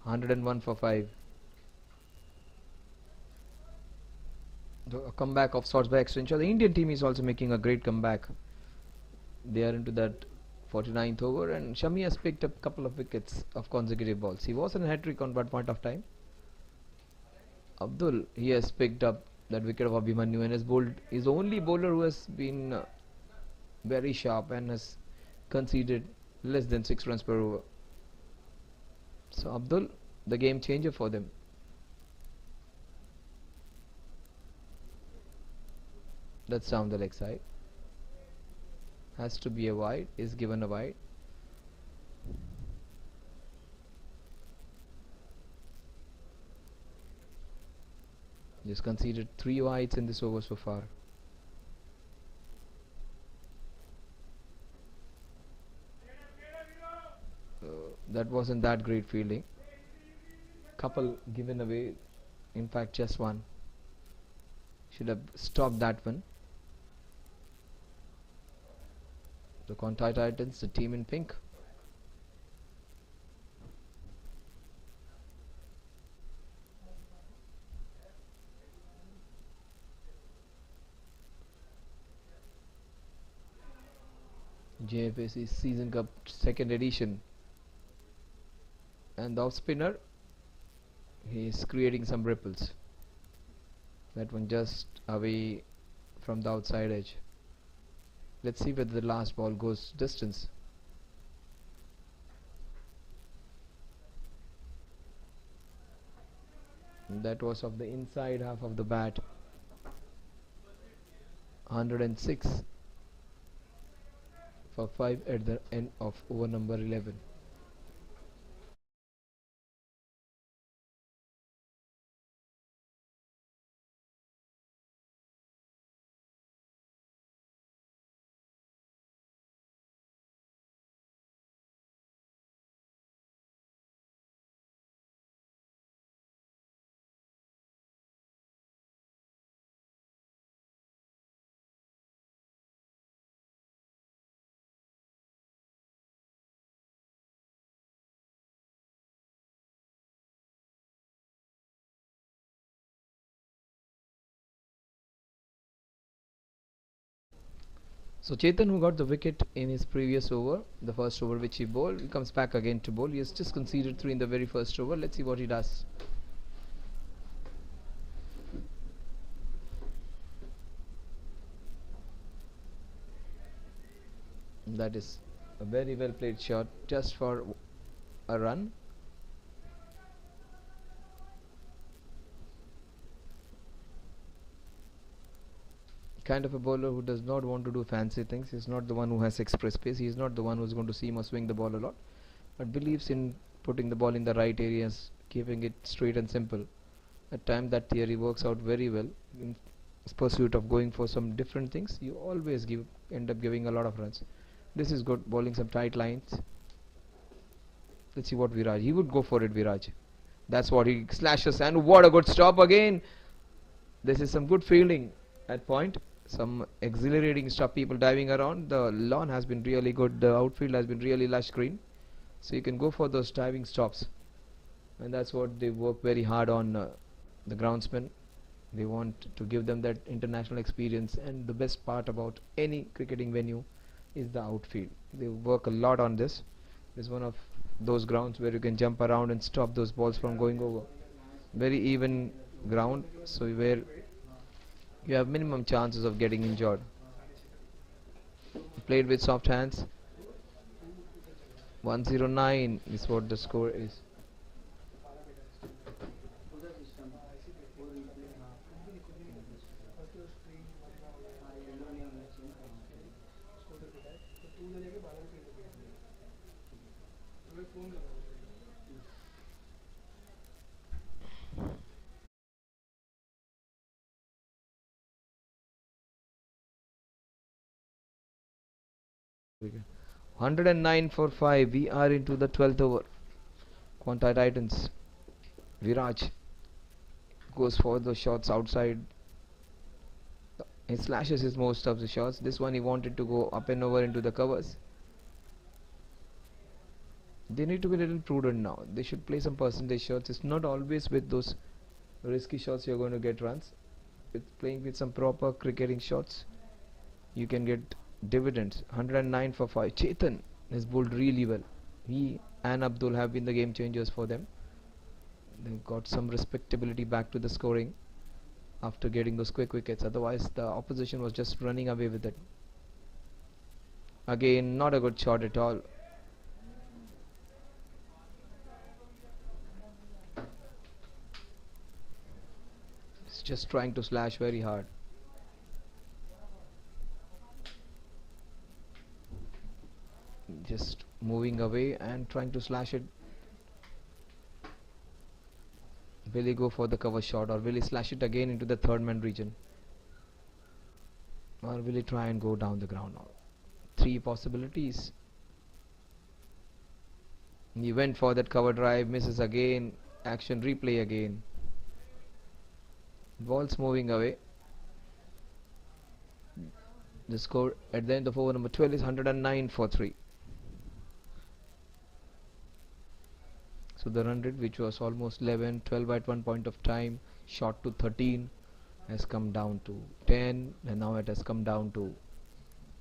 101 for 5. So a comeback of sorts by Accenture. The Indian team is also making a great comeback. They are into that 49th over, and Shami has picked up a couple of wickets of consecutive balls. He was in a hat-trick on that point of time. Abdul, he has picked up that wicket of Abhimanyu and has bowled. He's the only bowler who has been very sharp and has conceded less than 6 runs per over. So Abdul, the game changer for them. That's down the leg side. Has to be a wide. Is given a wide. Just conceded 3 wides in this over so far. That wasn't that great fielding. Couple given away. In fact, just one. Should have stopped that one. The Quantei Titans, the team in pink. Jfsc Season Cup second edition. And the off spinner, he is creating some ripples. That one just away from the outside edge. Let's see whether the last ball goes distance. That was of the inside half of the bat. 106 for 5 at the end of over number 11. So Chetan, who got the wicket in his previous over, the first over which he bowled, he comes back again to bowl. He has just conceded 3 in the very first over. Let's see what he does. That is a very well played shot, just for a run. kind of a bowler who does not want to do fancy things. He's not the one who has express pace. He's not the one who's going to seam or swing the ball a lot, but believes in putting the ball in the right areas, keeping it straight and simple. At times that theory works out very well. In pursuit of going for some different things, you always end up giving a lot of runs. This is good, bowling some tight lines. Let's see what Viraj. He would go for it, Viraj. That's what he slashes, and what a good stop again. This is some good fielding at point. Some exhilarating stuff. People diving around. The lawn has been really good. The outfield has been really lush green. So you can go for those diving stops, and that's what they work very hard on. The groundsmen. They want to give them that international experience, and the best part about any cricketing venue is the outfield. They work a lot on this. It's one of those grounds where you can jump around and stop those balls from going over. Very even ground, so where you have minimum chances of getting injured. Played with soft hands. 109 is what the score is. Okay. 109 for 5. We are into the 12th over. Quantei Titans. Viraj goes for the shots outside. He slashes his most of the shots. This one he wanted to go up and over into the covers. They need to be a little prudent now. They should play some percentage shots. It's not always with those risky shots you're going to get runs. With playing with some proper cricketing shots, you can get dividends. 109 for 5. Chetan has bowled really well. He and Abdul have been the game changers for them. They've got some respectability back to the scoring after getting those quick wickets. Otherwise the opposition was just running away with it. Again, not a good shot at all. It's just trying to slash very hard. Just moving away and trying to slash it. Will he go for the cover shot, or will he slash it again into the third man region, or will he try and go down the ground now? Three possibilities. He went for that cover drive, misses again. Action replay again. Ball's moving away. The score at the end of over number 12 is 109 for 3. So the run rate, which was almost 11, 12 at one point of time, shot to 13, has come down to 10, and now it has come down to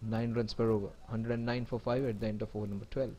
9 runs per over. 109 for 5 at the end of over number 12.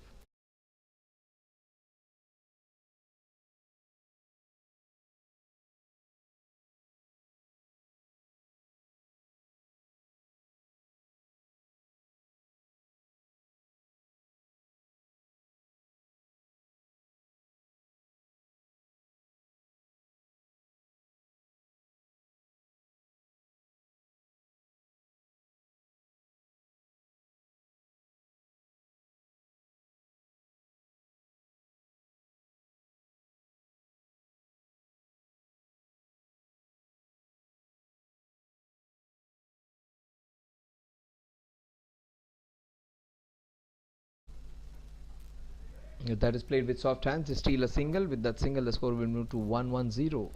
That is played with soft hands. They steal a single. With that single, the score will move to 110.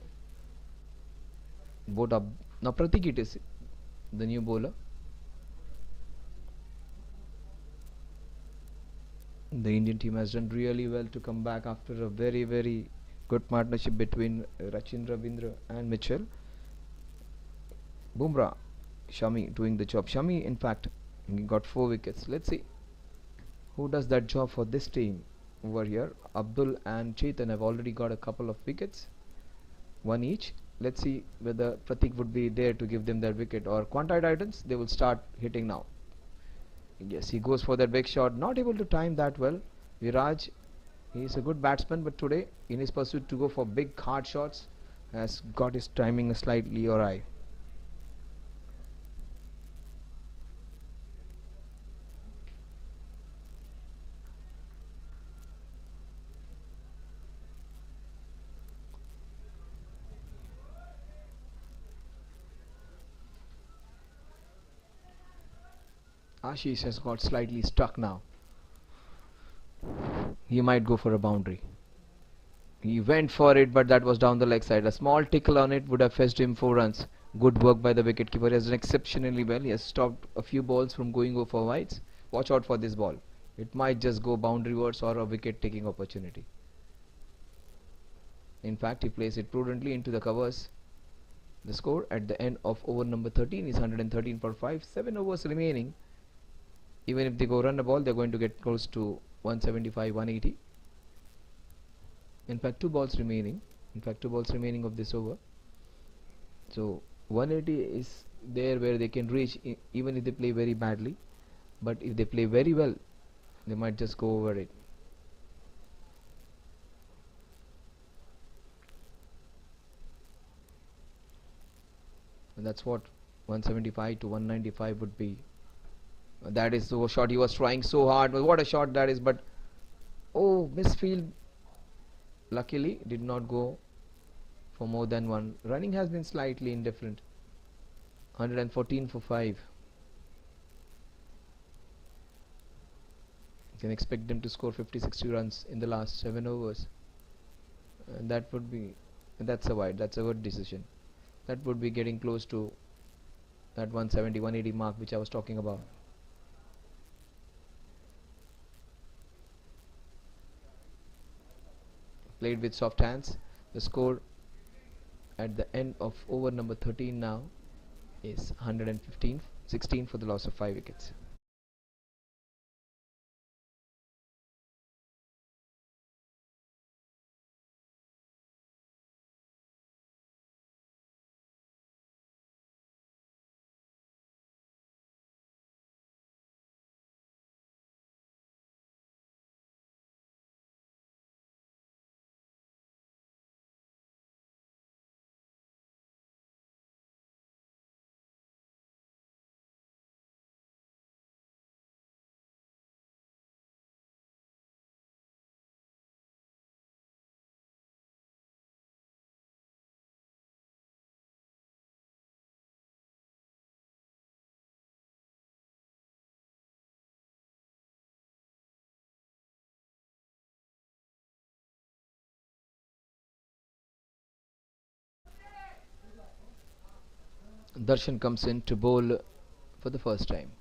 Both up. Now Pratik it is the new bowler. The Indian team has done really well to come back after a very good partnership between Rachin Ravindra and Mitchell. Bumrah, Shami doing the job. Shami, in fact, he got 4 wickets. Let's see who does that job for this team over here. Abdul and Chetan have already got a couple of wickets, one each. Let's see whether Pratik would be there to give them that wicket, or Quantei Titans, they will start hitting now. Yes, he goes for that big shot. Not able to time that well. Viraj, he is a good batsman, but today in his pursuit to go for big hard shots has got his timing slightly awry. Ashish has got slightly stuck now. He might go for a boundary. He went for it, but that was down the leg side. A small tickle on it would have fetched him 4 runs. Good work by the wicketkeeper. He has done exceptionally well. He has stopped a few balls from going over wides. Watch out for this ball. It might just go boundarywards or a wicket taking opportunity. In fact, he plays it prudently into the covers. The score at the end of over number 13 is 113 for 5. 7 overs remaining. Even if they go run a ball, they're going to get close to 175, 180. In fact, 2 balls remaining of this over. So 180 is there where they can reach even if they play very badly. But if they play very well, they might just go over it. And that's what 175 to 195 would be. That is the shot he was trying so hard. What a shot that is, but oh, misfield. Luckily, did not go for more than one. Running has been slightly indifferent. 114 for 5. You can expect them to score 50-60 runs in the last 7 overs. And that's a wide. That's a good decision. That would be getting close to that 170, 180 mark which I was talking about. Played with soft hands. The score at the end of over number 13 now is 115, 16 for the loss of 5 wickets. Darshan comes in to bowl for the first time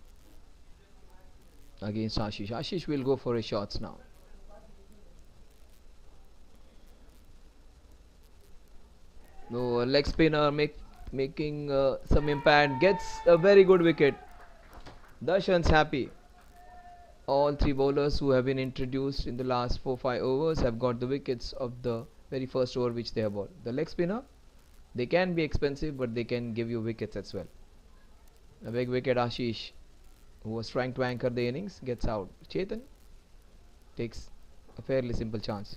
against Ashish. Ashish will go for his shots now. No, leg spinner making some impact, gets a very good wicket. Darshan's happy. All 3 bowlers who have been introduced in the last 4-5 overs have got the wickets of the very first over which they have bowled. The leg spinner, they can be expensive, but they can give you wickets as well. A big wicket. Ashish, who was trying to anchor the innings, gets out. Chetan takes a fairly simple chance.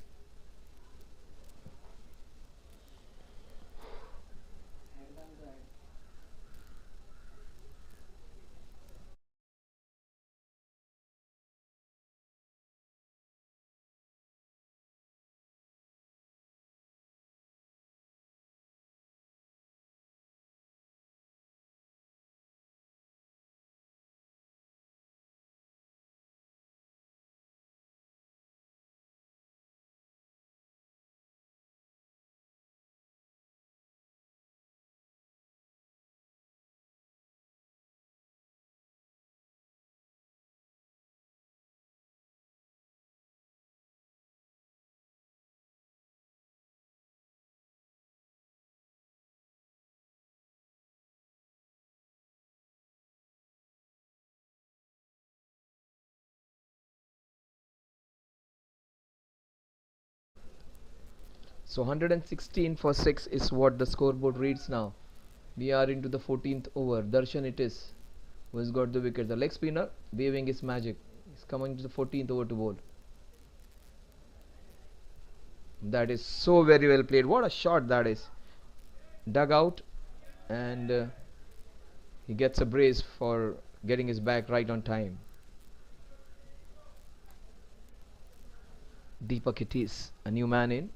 So 116 for 6 is what the scoreboard reads now. We are into the 14th over. Darshan it is who has got the wicket. The leg spinner waving his magic. He's coming to the 14th over to bowl. That is so very well played. What a shot that is. Dug out, and he gets a brace for getting his back right on time. Deepak it is, a new man in.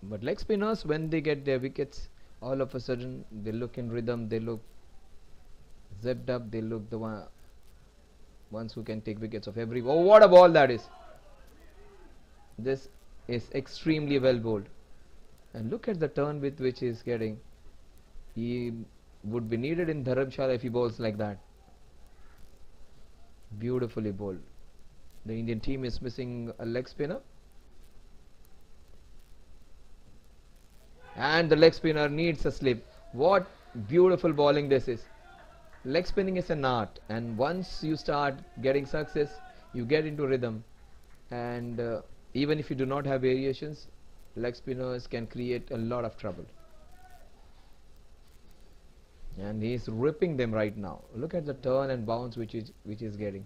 But leg spinners, when they get their wickets, all of a sudden they look in rhythm, they look zipped up, they look the one ones who can take wickets of every. Oh, what a ball that is! This is extremely well bowled, and look at the turn with which he is getting. He would be needed in Dharamshala if he bowls like that. Beautifully bowled. The Indian team is missing a leg spinner, and the leg spinner needs a slip. What beautiful bowling this is! Leg spinning is an art, and once you start getting success, you get into rhythm, and even if you do not have variations, leg spinners can create a lot of trouble. And he is ripping them right now. Look at the turn and bounce which is getting.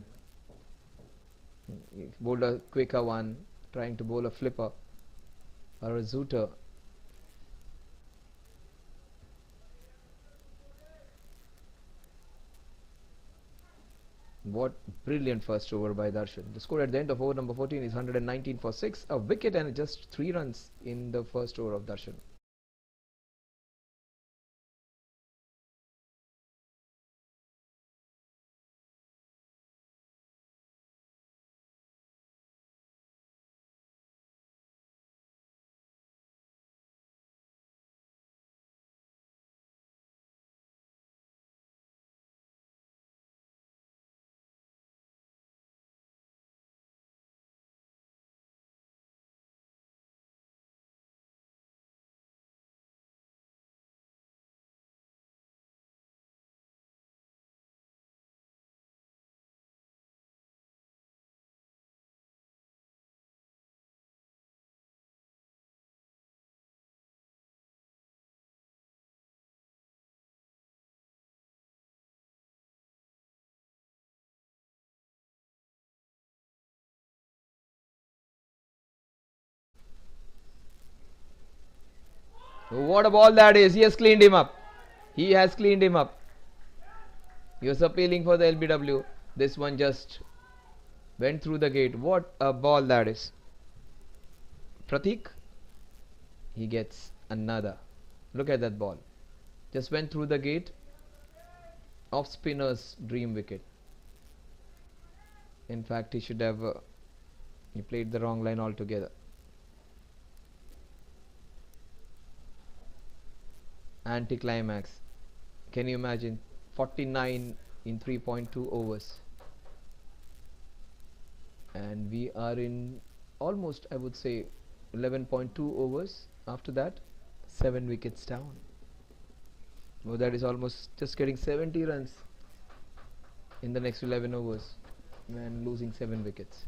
He bowled a quicker one, trying to bowl a flipper or a zooter. What brilliant first over by Darshan. The score at the end of over number 14 is 119 for 6, a wicket and just 3 runs in the first over of Darshan. What a ball that is! He has cleaned him up. He has cleaned him up. He was appealing for the LBW. This one just went through the gate. What a ball that is! Pratik, he gets another. Look at that ball. Just went through the gate. Off spinner's dream wicket. In fact, he should have. He played the wrong line altogether. Anticlimax. Can you imagine? 49 in 3.2 overs. And we are in almost, I would say, 11.2 overs. After that, 7 wickets down. Oh, that is almost just getting 70 runs in the next 11 overs and losing 7 wickets.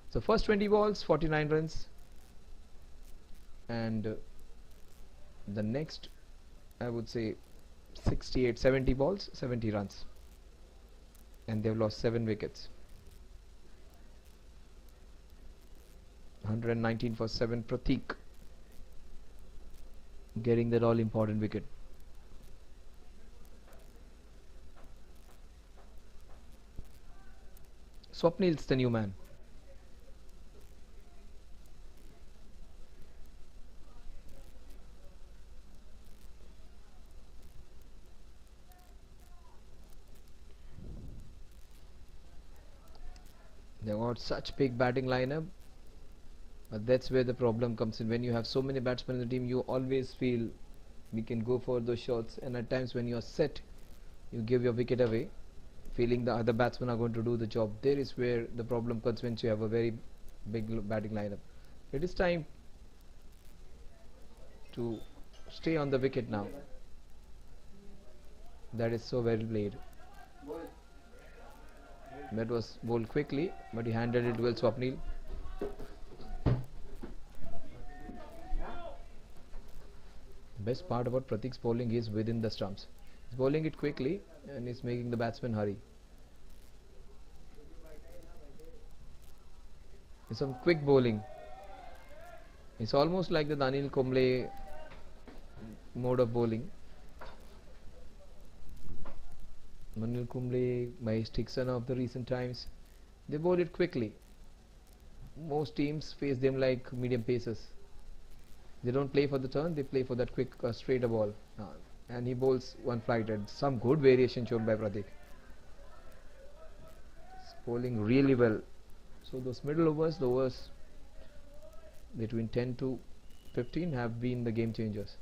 So first 20 balls, 49 runs, and the next, I would say, 68, 70 balls, 70 runs, and they've lost 7 wickets. 119 for 7. Pratik getting that all important wicket. Swapnil's the new man. They got such big batting lineup, but that's where the problem comes in. When you have so many batsmen in the team, you always feel we can go for those shots, and at times when you are set, you give your wicket away, feeling the other batsmen are going to do the job. There is where the problem comes when you have a very big batting lineup. It is time to stay on the wicket now. That is so well played. That was bowled quickly, but he handled it well, Swapnil. Best part about Pratik's bowling is within the stumps. He's bowling it quickly and is making the batsman hurry. It's some quick bowling. It's almost like the Daniel Kumble mode of bowling. Daniel Kumble, Mahesh Dixon of the recent times, they bowl it quickly. Most teams face them like medium pacers. They don't play for the turn, they play for that quick straighter ball. And he bowls one flighted. Some good variation shown by Pratik. bowling really well. So those middle overs, the overs between 10 to 15 have been the game changers.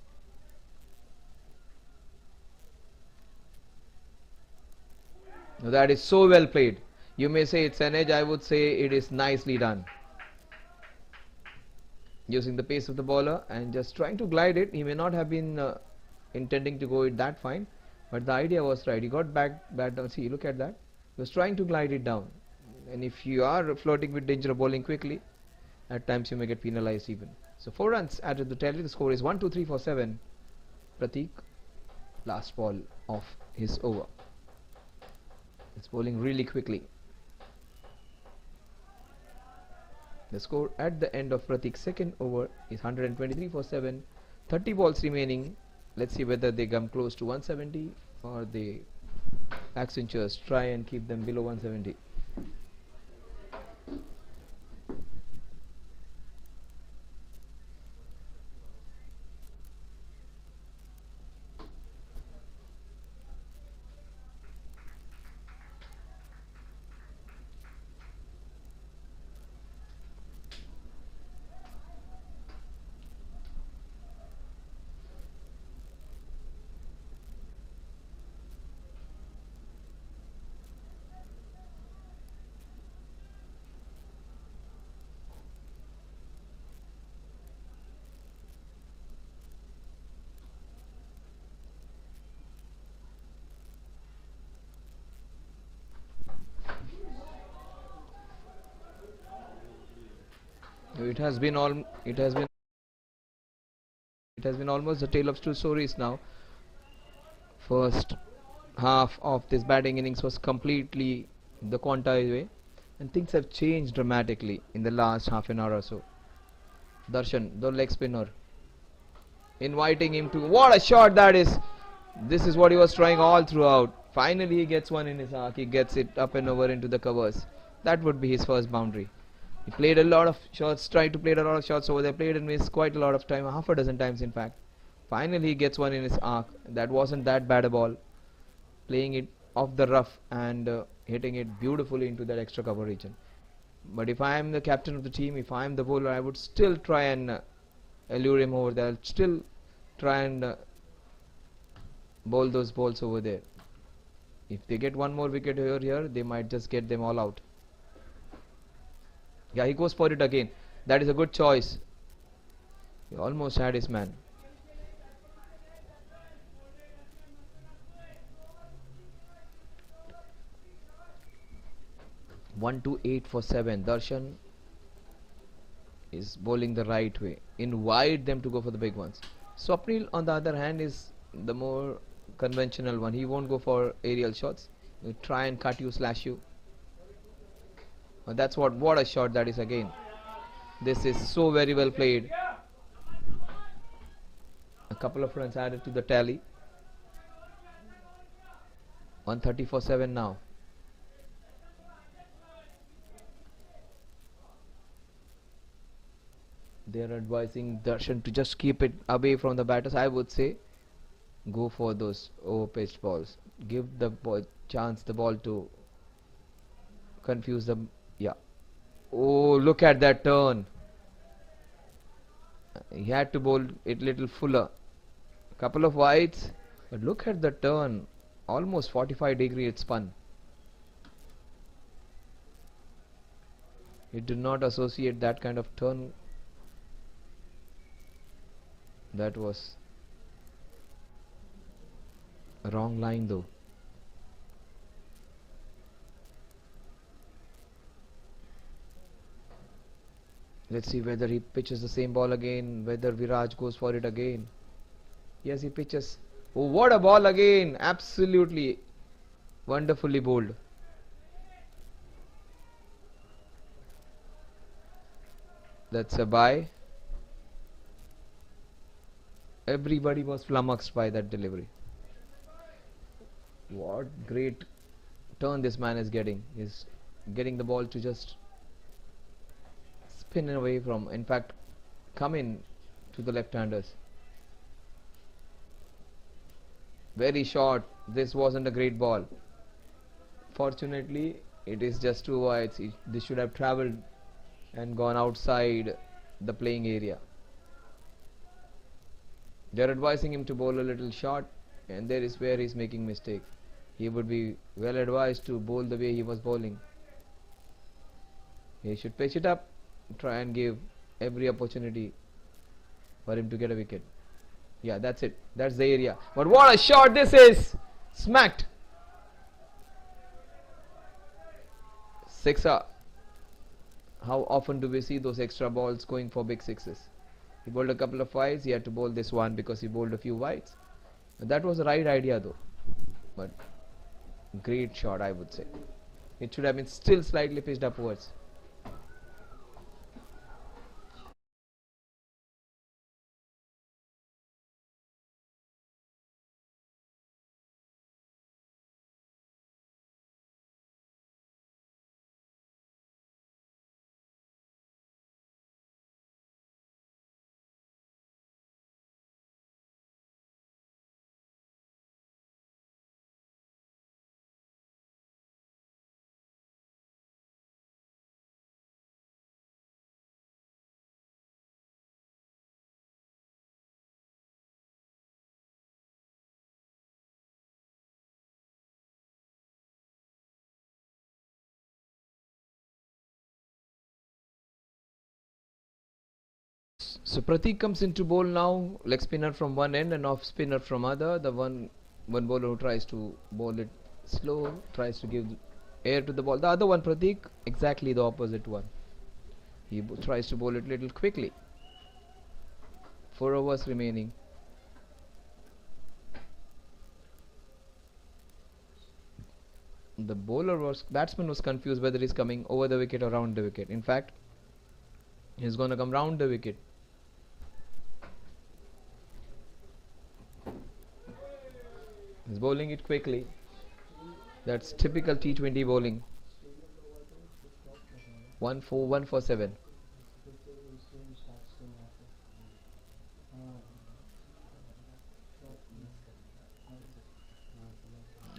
Now that is so well played. You may say it's an edge, I would say it is nicely done. Using the pace of the bowler and just trying to glide it. He may not have been intending to go it that fine, but the idea was right. He got back down. See, look at that. He was trying to glide it down. And if you are flirting with danger of bowling quickly, at times you may get penalized even. So 4 runs added to the tally. The score is 1, 2, 3 for 7. Pratik, last ball of his over. It's bowling really quickly. The score at the end of Pratik's second over is 123 for 7. 30 balls remaining. Let's see whether they come close to 170 or the Accentures try and keep them below 170. It has been almost a tale of two stories now. First half of this batting innings was completely the Quantei way, and things have changed dramatically in the last half an hour or so. Darshan, the leg spinner, inviting him to, what a shot that is. This is what he was trying all throughout. Finally he gets one in his arc. He gets it up and over into the covers. That would be his first boundary. He played a lot of shots, tried to play a lot of shots over there, played and missed quite a lot of time, half a dozen times in fact. Finally he gets one in his arc. That wasn't that bad a ball. Playing it off the rough and hitting it beautifully into that extra cover region. But if I am the captain of the team, if I am the bowler, I would still try and allure him over there. I'll still try and bowl those balls over there. If they get one more wicket here, they might just get them all out. Yeah, he goes for it again. That is a good choice. He almost had his man. One to 8 for 7. Darshan is bowling the right way. Invite them to go for the big ones. Swapnil, on the other hand, is the more conventional one. He won't go for aerial shots. He'll try and cut you, slash you. That's what a shot that is again. This is so very well played. A couple of runs added to the tally. 130 for 7 now. They are advising Darshan to just keep it away from the batters. I would say go for those over-pitched balls. Give the ball chance the ball to confuse them. Yeah. Oh, look at that turn. He had to bowl it little fuller. Couple of wides, but look at the turn. Almost 45-degree it spun. He did not associate that kind of turn. That was a wrong line though. Let's see whether he pitches the same ball again, whether Viraj goes for it again. Yes, he pitches. Oh, what a ball again! Absolutely wonderfully bowled. That's a bye. Everybody was flummoxed by that delivery. What great turn this man is getting. He's getting the ball to just spin away from, in fact, come in to the left-handers. Very short. This wasn't a great ball. Fortunately, It is just 2 wides. They should have travelled and gone outside the playing area. They're advising him to bowl a little short, and there is where he's making mistake. He would be well advised to bowl the way he was bowling. He should pitch it up, try and give every opportunity for him to get a wicket. Yeah, that's it. That's the area. But what a shot this is! Smacked. Sixer. How often do we see those extra balls going for big sixes? He bowled a couple of wides. He had to bowl this one because he bowled a few wides. That was the right idea though. But great shot, I would say. It should have been still slightly pitched upwards. So Pratik comes into bowl now, leg spinner from one end and off spinner from other. The one bowler who tries to bowl it slow, tries to give air to the ball. The other one, Pratik, exactly the opposite one. He tries to bowl it little quickly. 4 overs remaining. The batsman was confused whether he's coming over the wicket or round the wicket. In fact, he's gonna come round the wicket. He's bowling it quickly. That's typical T20 bowling. 1 for 7.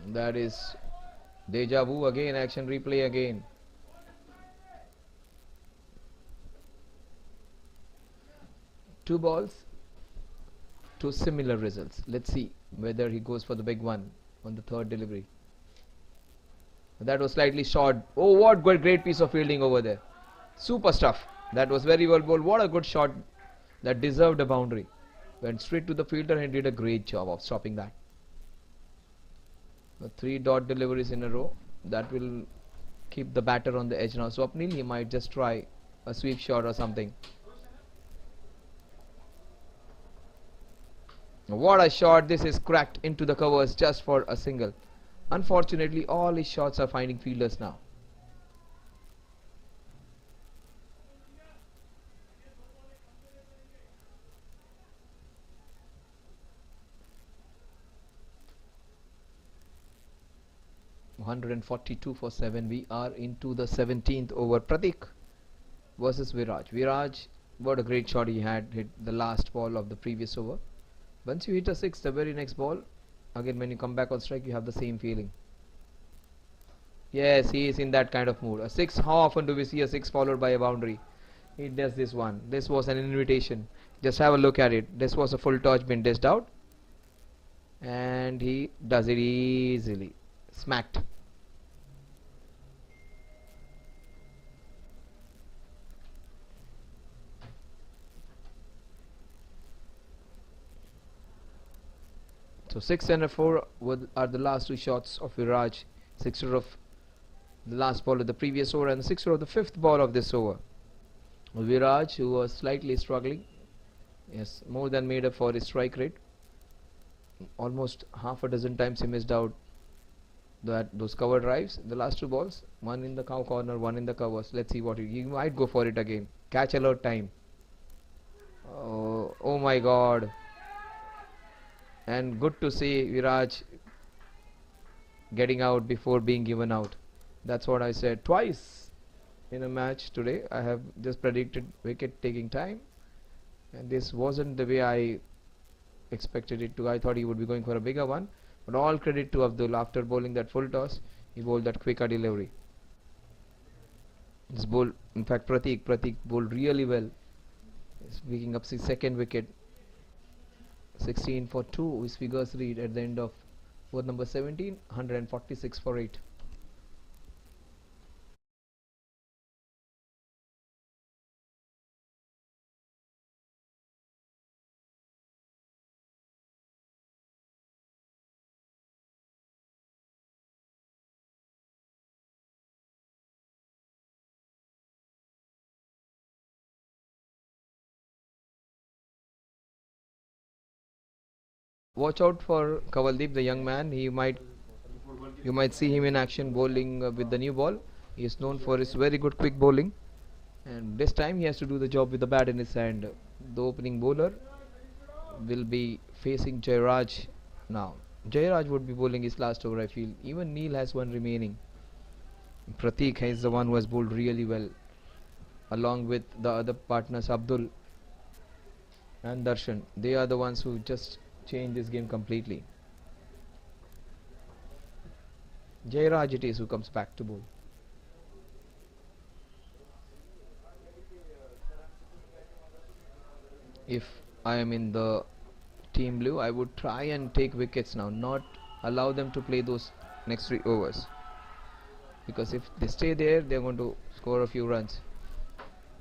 That is deja vu again, action replay again. Two balls, two similar results. Let's see whether he goes for the big one on the third delivery. That was slightly short. Oh, what great piece of fielding over there. Super stuff. That was very well bowled. What a good shot. That deserved a boundary. Went straight to the fielder and did a great job of stopping that. 3 dot deliveries in a row. That will keep the batter on the edge now. So Swapnil, he might just try a sweep shot or something. What a shot. This is cracked into the covers just for a single. Unfortunately, all his shots are finding fielders now. $142 for 7. We are into the 17th over. Pratik versus Viraj. Viraj, what a great shot he had. Hit the last ball of the previous over. Once you hit a 6, the very next ball, again when you come back on strike, you have the same feeling. Yes, he is in that kind of mood. A 6, how often do we see a 6 followed by a boundary? He does this one. This was an invitation. Just have a look at it. This was a full touch been dished out. And he does it easily. Smacked. So 6 and a 4 are the last 2 shots of Viraj. 6er of the last ball of the previous over and the 6er of the 5th ball of this over. Viraj, who was slightly struggling, yes, more than made up for his strike rate. Almost half a dozen times he missed out those cover drives. The last 2 balls, one in the cow corner, one in the covers. Let's see what he might go for it again. Catch alert time. Oh my God. And good to see Viraj getting out before being given out. That's what I said twice in a match today. I have just predicted wicket taking time, and this wasn't the way I expected it to. I thought he would be going for a bigger one, but all credit to Abdul. After bowling that full toss, he bowled that quicker delivery. This ball, in fact, Pratik bowled really well. He's picking up his second wicket. 16 for 2 his figures read at the end of over number 17, 146 for 8. Watch out for Kavaldeep, the young man. You might see him in action bowling with the new ball. He is known for his very good quick bowling, and this time he has to do the job with the bat in his hand. The opening bowler will be facing Jairaj now. Jairaj would be bowling his last over, I feel. Even Neil has one remaining. Pratik is the one who has bowled really well, along with the other partners Abdul and Darshan. They are the ones who just changed this game completely. Jairaj it is who comes back to bowl. If I am in the team blue, I would try and take wickets now, not allow them to play those next 3 overs, because if they stay there, they're going to score a few runs.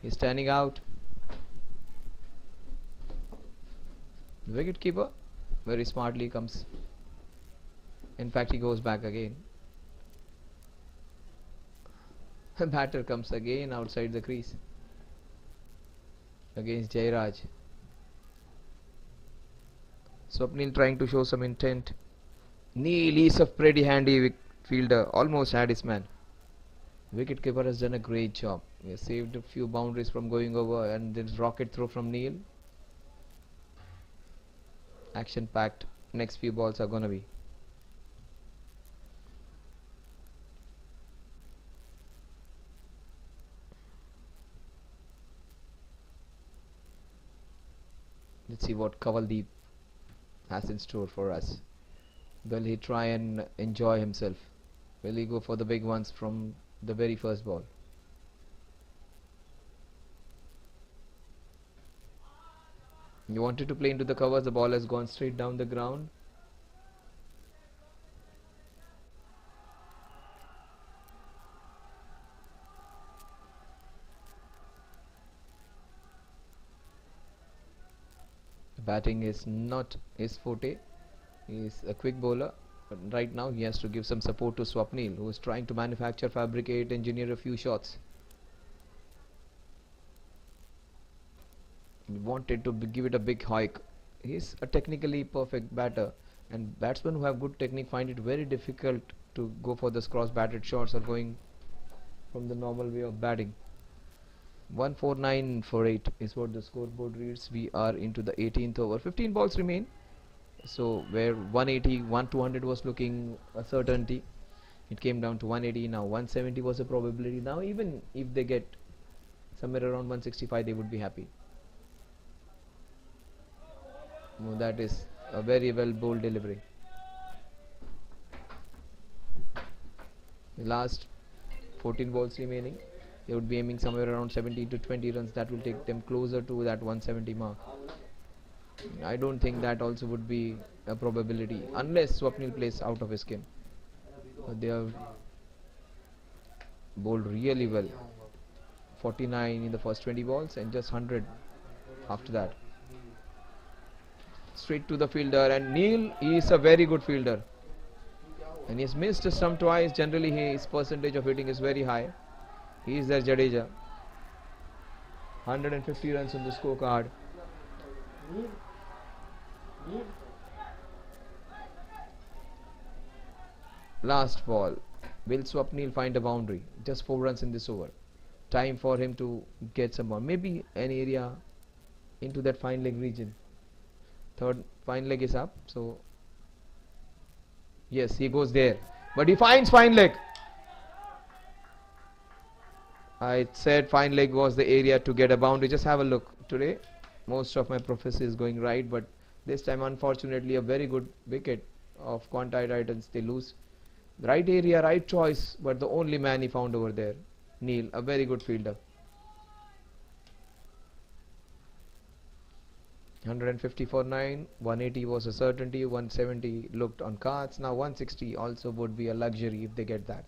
He's standing out. The wicket keeper very smartly comes. In fact, he goes back again. The batter comes again outside the crease against Jairaj. Swapnil trying to show some intent. Neil is a pretty handy fielder, almost had his man. Wicketkeeper has done a great job. He has saved a few boundaries from going over, and this rocket throw from Neil. Action packed. Next few balls are gonna be. Let's see what Kavaldeep has in store for us. Will he try and enjoy himself? Will he go for the big ones from the very first ball? You wanted to play into the covers, the ball has gone straight down the ground. Batting is not his forte. He is a quick bowler, but right now he has to give some support to Swapnil, who is trying to manufacture, fabricate, engineer a few shots. He wanted to give it a big hike. He is a technically perfect batter, and batsmen who have good technique find it very difficult to go for those cross batted shots or going from the normal way of batting. 149 for 8 is what the scoreboard reads. We are into the 18th over. 15 balls remain. So where 180, 200 was looking a certainty, it came down to 180. Now 170 was a probability. Now even if they get somewhere around 165, they would be happy. No, that is a very well bowled delivery. The last 14 balls remaining, they would be aiming somewhere around 17 to 20 runs. That will take them closer to that 170 mark. I don't think that also would be a probability unless Swapnil plays out of his skin. They have bowled really well. 49 in the first 20 balls and just 100 after that. Straight to the fielder, and Neil is a very good fielder, and he has missed a stump twice. Generally his percentage of hitting is very high. He is there, Jadeja. 150 runs on the scorecard. Last ball. Will Swapnil find a boundary? Just 4 runs in this over. Time for him to get some more. Maybe an area into that fine leg region. Third fine leg is up. So yes, he goes there. But he finds fine leg. I said fine leg was the area to get a boundary. Just have a look. Today most of my prophecy is going right, but this time unfortunately a very good wicket of Quantei Titans. They lose. Right area, right choice, but the only man he found over there. Neil, a very good fielder. 150 for 9, 180 was a certainty, 170 looked on cards. Now 160 also would be a luxury if they get that.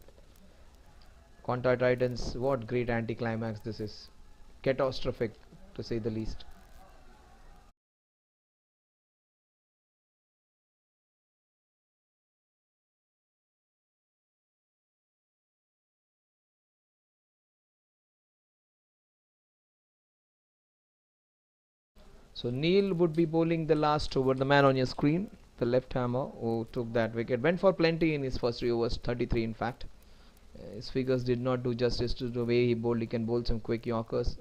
Quantei Titans, what great anticlimax this is. Catastrophic to say the least. So Neil would be bowling the last over, the man on your screen, the left hammer who took that wicket. Went for plenty in his first 3 overs, 33 in fact. His figures did not do justice to the way he bowled. He can bowl some quick Yorkers.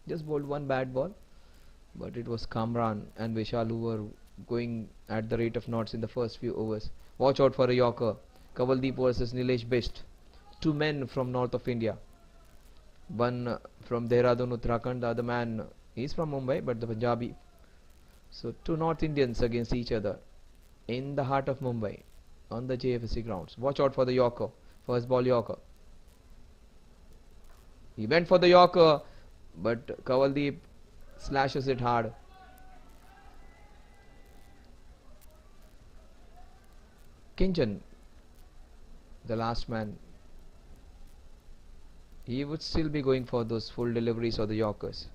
Just bowled one bad ball, but it was Kamran and Vishal who were going at the rate of knots in the first few overs. Watch out for a Yorker. Kavaldeep versus Nilesh Bisht. Two men from north of India. One from Dehradun, Uttarakhand. The other man, he's from Mumbai, but the Punjabi. So two North Indians against each other in the heart of Mumbai on the Jfsc grounds. Watch out for the Yorker. First ball Yorker. He went for the Yorker, but Kavaldeep slashes it hard. Kinjan, the last man, he would still be going for those full deliveries or the Yorkers.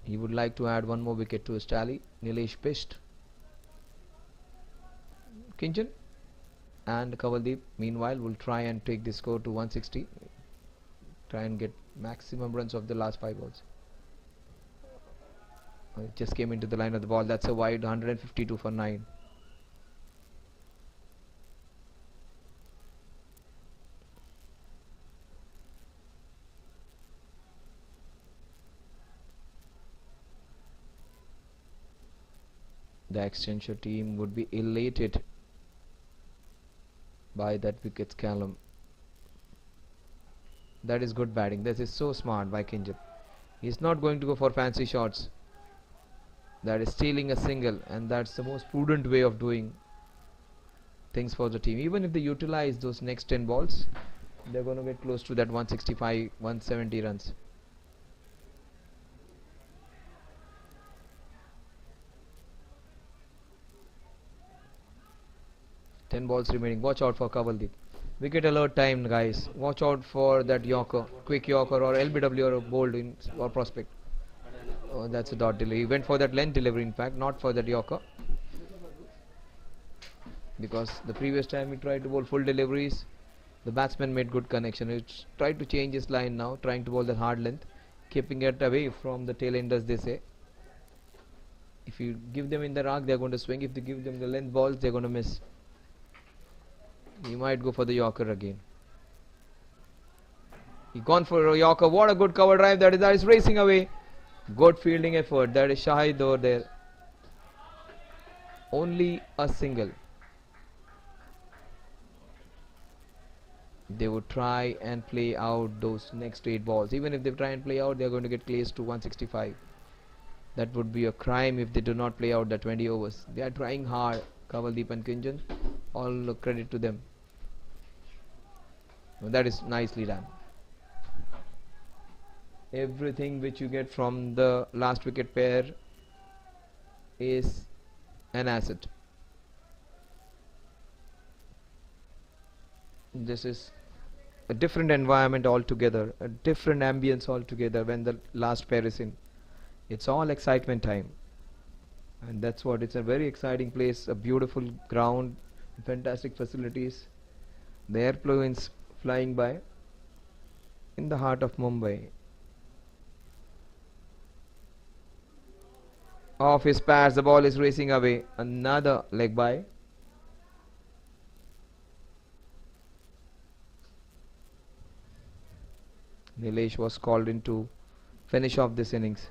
He would like to add one more wicket to his tally. Nilesh Bisht, Kinjan and Kavaldeep meanwhile will try and take the score to 160. Try and get maximum runs of the last 5 balls. It just came into the line of the ball. That's a wide, 152 for 9. The Accenture team would be elated by that wicket's column. That is good batting. This is so smart by Kinjan. He's not going to go for fancy shots. That is stealing a single, and that's the most prudent way of doing things for the team. Even if they utilize those next 10 balls, they're going to get close to that 165, 170 runs. Ten balls remaining. Watch out for Kavaldeep. Wicket alert time, guys. Watch out for that Yorker, quick Yorker or LBW or bowled in or prospect. Oh, that's a dot delivery. He went for that length delivery, in fact, not for that Yorker. Because the previous time he tried to bowl full deliveries, the batsman made good connection. He tried to change his line now, trying to bowl that hard length, keeping it away from the tail enders, they say. If you give them in the arc, they're going to swing. If you give them the length balls, they're going to miss. He might go for the Yorker again. He gone for a Yorker. What a good cover drive that is racing away. Good fielding effort. That is Shahid over there. Only a single. They would try and play out those next 8 balls. Even if they try and play out, they are going to get close to 165. That would be a crime if they do not play out the 20 overs. They are trying hard. Kavaldeep and Kinjan. All credit to them. That is nicely done. Everything which you get from the last wicket pair is an asset. This is a different environment altogether, a different ambience altogether when the last pair is in. It's all excitement time. And that's what, it's a very exciting place, a beautiful ground, fantastic facilities. The airplanes flying by in the heart of Mumbai. Off his pads, the ball is racing away. Another leg by. Nilesh was called in to finish off this innings.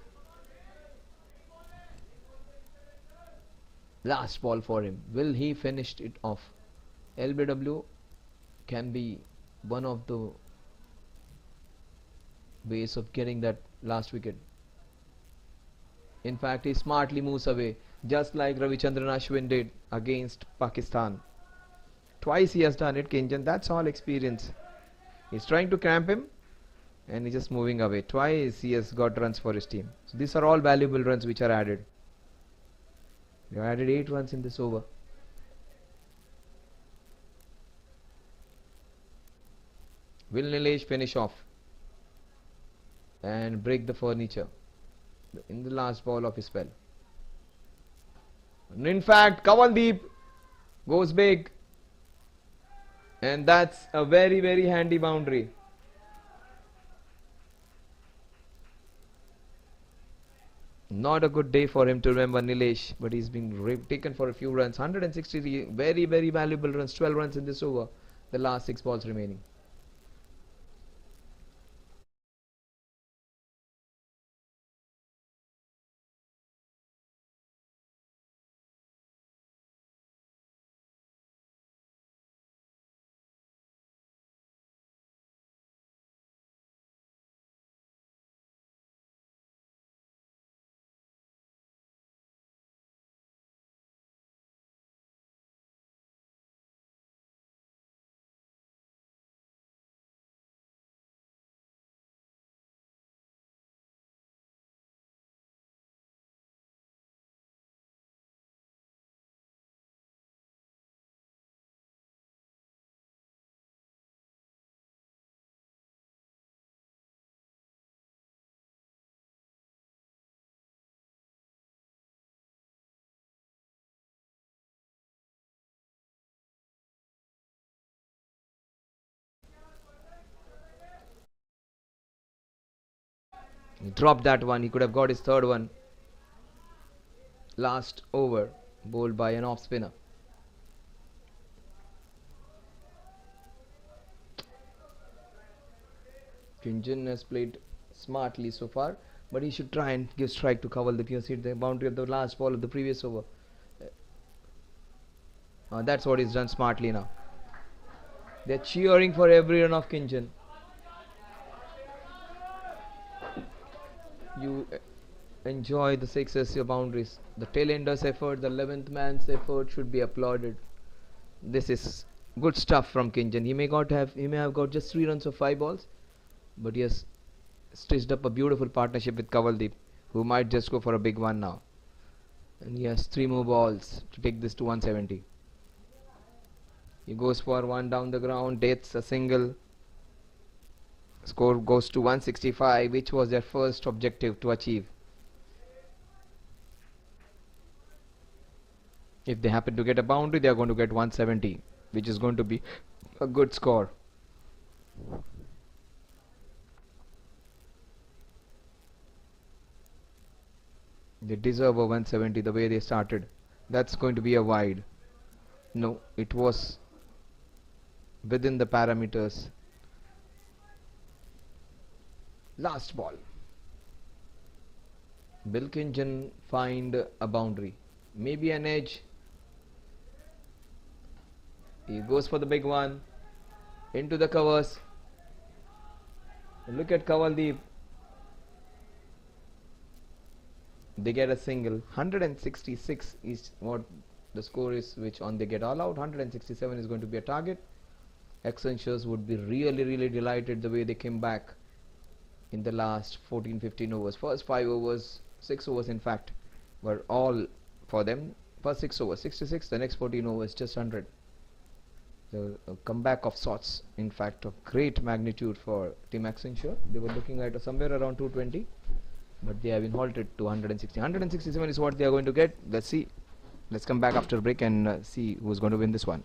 Last ball for him. Will he finish it off? LBW can be one of the ways of getting that last wicket. In fact, he smartly moves away, just like Ravichandran Ashwin did against Pakistan. Twice he has done it, Kinjan. That's all experience. He's trying to cramp him, and he's just moving away. Twice he has got runs for his team. So these are all valuable runs which are added. They added 8 runs in this over. Will Nilesh finish off and break the furniture in the last ball of his spell? And in fact, Kavaldeep goes big, and that's a very, very handy boundary. Not a good day for him to remember Nilesh, but he's been taken for a few runs. 163 very, very valuable runs, 12 runs in this over, the last 6 balls remaining. He dropped that one. He could have got his third one. Last over, bowled by an off spinner. Kinjan has played smartly so far, but he should try and give strike to Kavaldeep. He has hit the boundary of the last ball of the previous over. That's what he's done smartly now. They're cheering for every run of Kinjan. You enjoy the successive boundaries. The tail ender's effort, the 11th man's effort should be applauded. This is good stuff from Kinjan. He may have got just 3 runs of 5 balls, but he has stitched up a beautiful partnership with Kavaldeep, who might just go for a big one now. And he has 3 more balls to take this to 170. He goes for one down the ground, dates a single. Score goes to 165, which was their first objective to achieve. If they happen to get a boundary, they are going to get 170, which is going to be a good score. They deserve a 170 the way they started. That's going to be a wide. No, it was within the parameters. Last ball. Will Kinjan find a boundary? Maybe an edge. He goes for the big one. Into the covers. Look at Kavaldeep. They get a single. 166 is what the score is, which on they get all out. 167 is going to be a target. Accenture would be really, really delighted the way they came back in the last 14-15 overs. First 5 overs, 6 overs in fact, were all for them. First 6 overs 66, the next 14 overs just 100. So a comeback of sorts, in fact, of great magnitude for Team Accenture. They were looking at somewhere around 220, but they have been halted to 160. 167 is what they are going to get. Let's see. Let's come back after break and see who's going to win this one.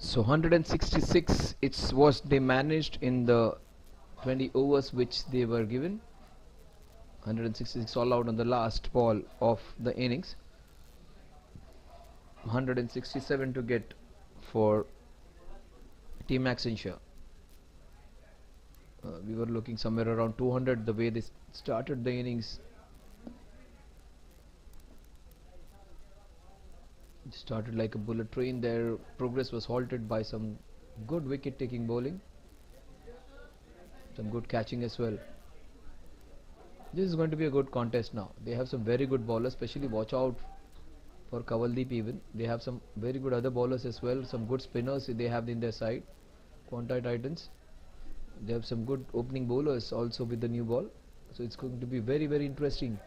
So 166 it was they managed in the 20 overs which they were given. 166 all out on the last ball of the innings. 167 to get for Team Accenture. We were looking somewhere around 200 the way they started the innings. It started like a bullet train. Their progress was halted by some good wicket taking bowling, some good catching as well. This is going to be a good contest now. They have some very good bowlers, especially watch out for Kavaldeep even. They have some very good other bowlers as well, some good spinners they have in their side. Quantei Titans. They have some good opening bowlers also with the new ball. So it's going to be very, very interesting.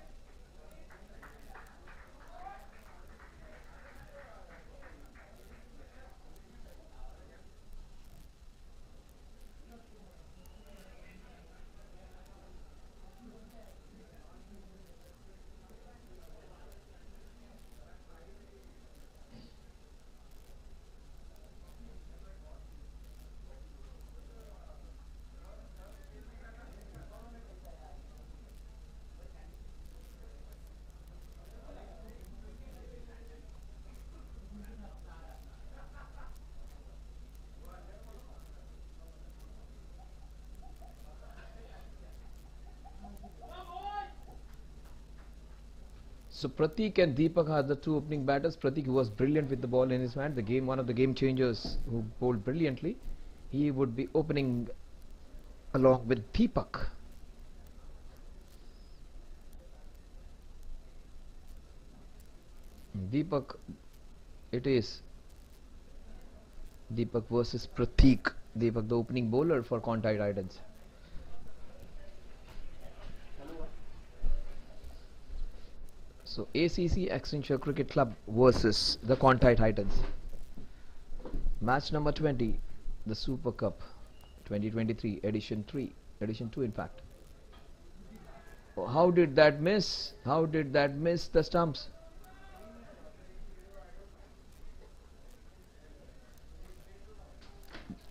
So Pratik and Deepak are the two opening batters. Pratik, who was brilliant with the ball in his hand, one of the game changers who bowled brilliantly, he would be opening along with Deepak. Deepak, it is Deepak versus Pratik. Deepak, the opening bowler for Quantei Titans. So ACC Accenture Cricket Club versus the Quantei Titans. Match number 20, the Super Cup 2023 edition 2 in fact. Oh, how did that miss? How did that miss the stumps?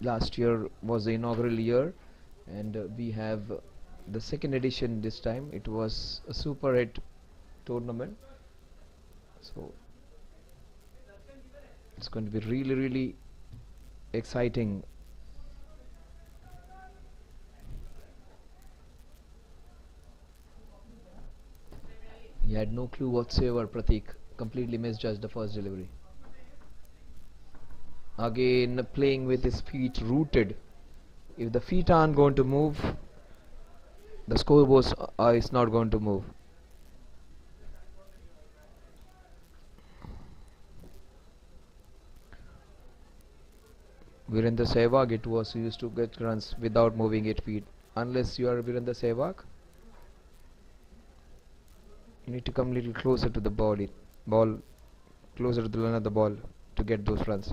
Last year was the inaugural year, and we have the second edition this time. It was a Super 8 tournament, so it's going to be really, really exciting. He had no clue whatsoever. Pratik completely misjudged the first delivery. Again playing with his feet rooted. If the feet aren't going to move, the scoreboard is not going to move. Virendra Sehwag, it was used to get runs without moving 8 feet. Unless you are Virendra Sehwag, you need to come a little closer to the ball, closer to the line of the ball to get those runs.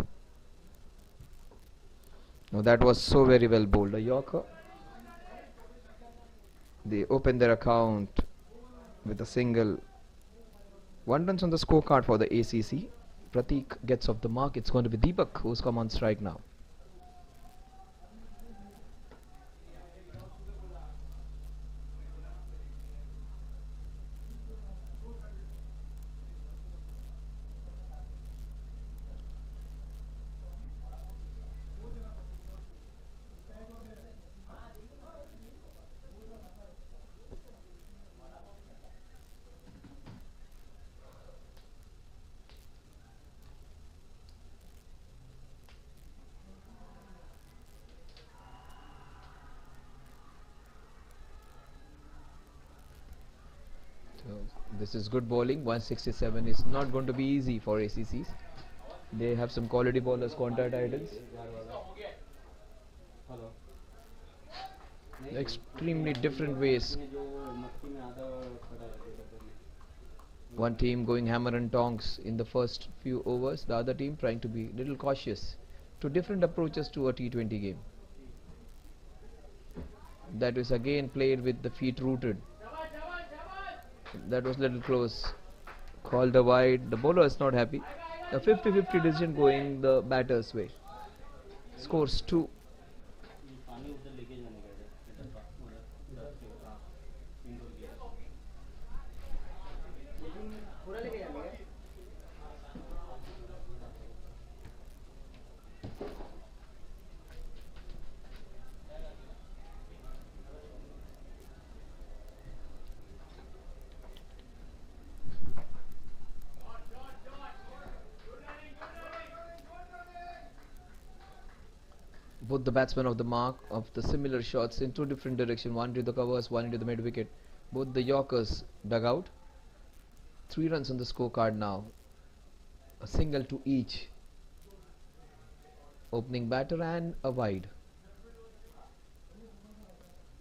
Now that was so very well bowled. A Yorker. They open their account with a single. 1 runs on the scorecard for the ACC. Pratik gets off the mark. It's going to be Deepak who's come on strike now. This is good bowling. 167 is not going to be easy for ACCs. They have some quality bowlers, Quantei Titans. Extremely different ways. One team going hammer and tongs in the first few overs, the other team trying to be little cautious. Two different approaches to a T20 game. That is again played with the feet rooted. That was little close. Called the wide. The bowler is not happy. A 50-50 decision going the batter's way. scores 2. Both the batsmen of the mark of the similar shots in two different directions, one into the covers, one into the mid wicket. Both the Yorkers dug out. 3 runs on the scorecard now, a single to each. Opening batter and a wide.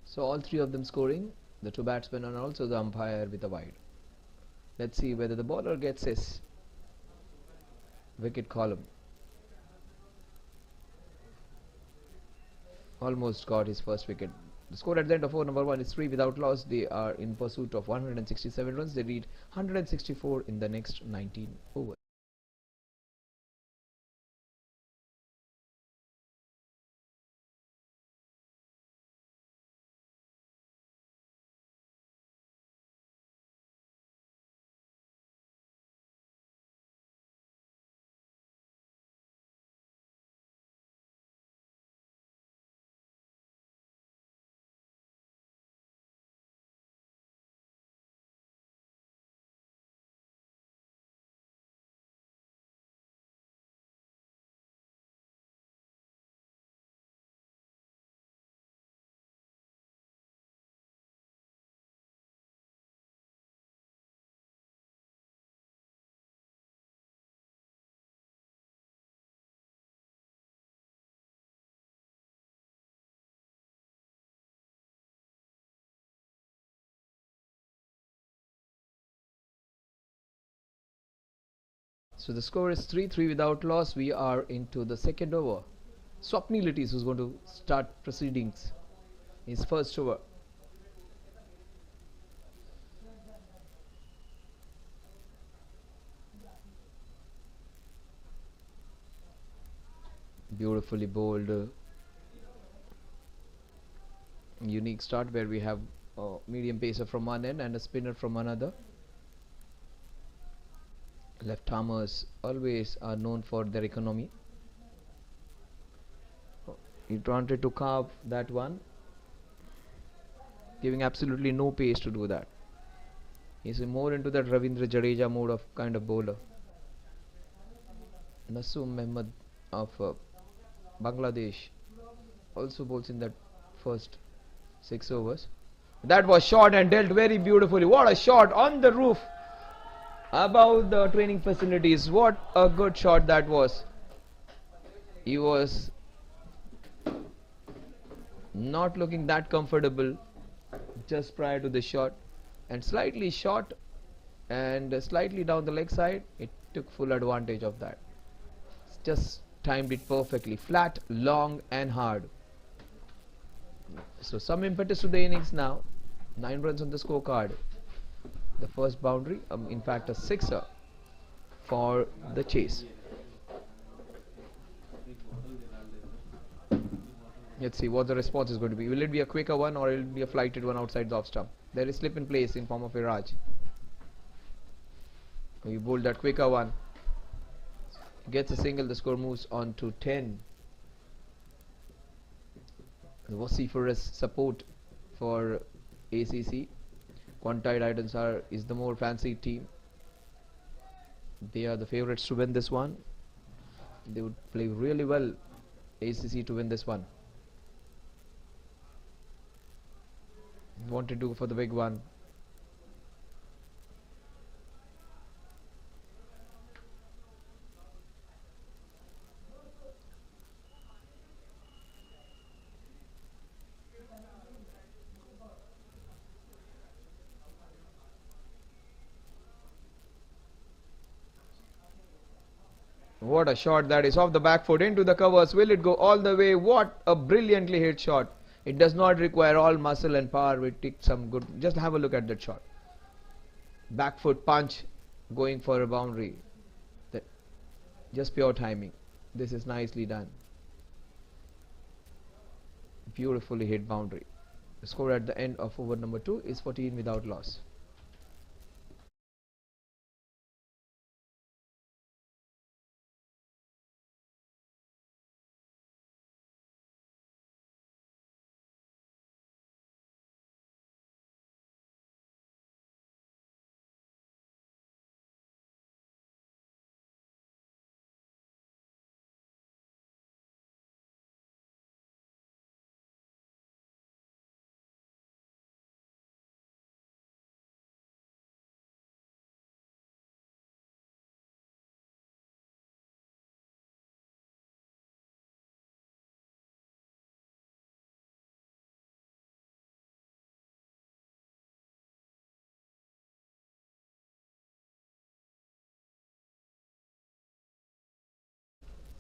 So all 3 of them scoring. The 2 batsmen and also the umpire with a wide. Let's see whether the bowler gets his wicket column. Almost got his first wicket. The score at the end of over number 1 is 3 without loss. They are in pursuit of 167 runs. They need 164 in the next 19 overs. So the score is 3-3 without loss. We are into the second over. Swapnil Littis who's going to start proceedings. His first over. Beautifully bowled. Unique start where we have a medium pacer from one end and a spinner from another. Left armers always are known for their economy. He wanted to carve that one, giving absolutely no pace to do that. He's more into that Ravindra Jadeja mode of kind of bowler. Nasoom Mehmed of Bangladesh also bowls in that first 6 overs. That was shot and dealt very beautifully. What a shot on the roof above the training facilities. What a good shot that was. He was not looking that comfortable just prior to the shot, and slightly short and slightly down the leg side. It took full advantage of that. Just timed it perfectly. Flat, long and hard. So some impetus to the innings now. 9 runs on the scorecard. The first boundary, in fact a sixer for the chase. Let's see what the response is going to be. Will it be a quicker one or will it be a flighted one outside the off stump? There is slip in place in form of a Raj. We bowled that quicker one. Gets a single, the score moves on to 10. Vociferous support for ACC. Quantei Titans is the more fancied team. They are the favourites to win this one. They would play really well, ACC, to win this one. Wanted to go for the big one. What a shot that is, off the back foot into the covers. Will it go all the way? What a brilliantly hit shot. It does not require all muscle and power. We take some good. Just have a look at that shot. Back foot punch going for a boundary. That just pure timing. This is nicely done. Beautifully hit boundary. The score at the end of over number 2 is 14 without loss.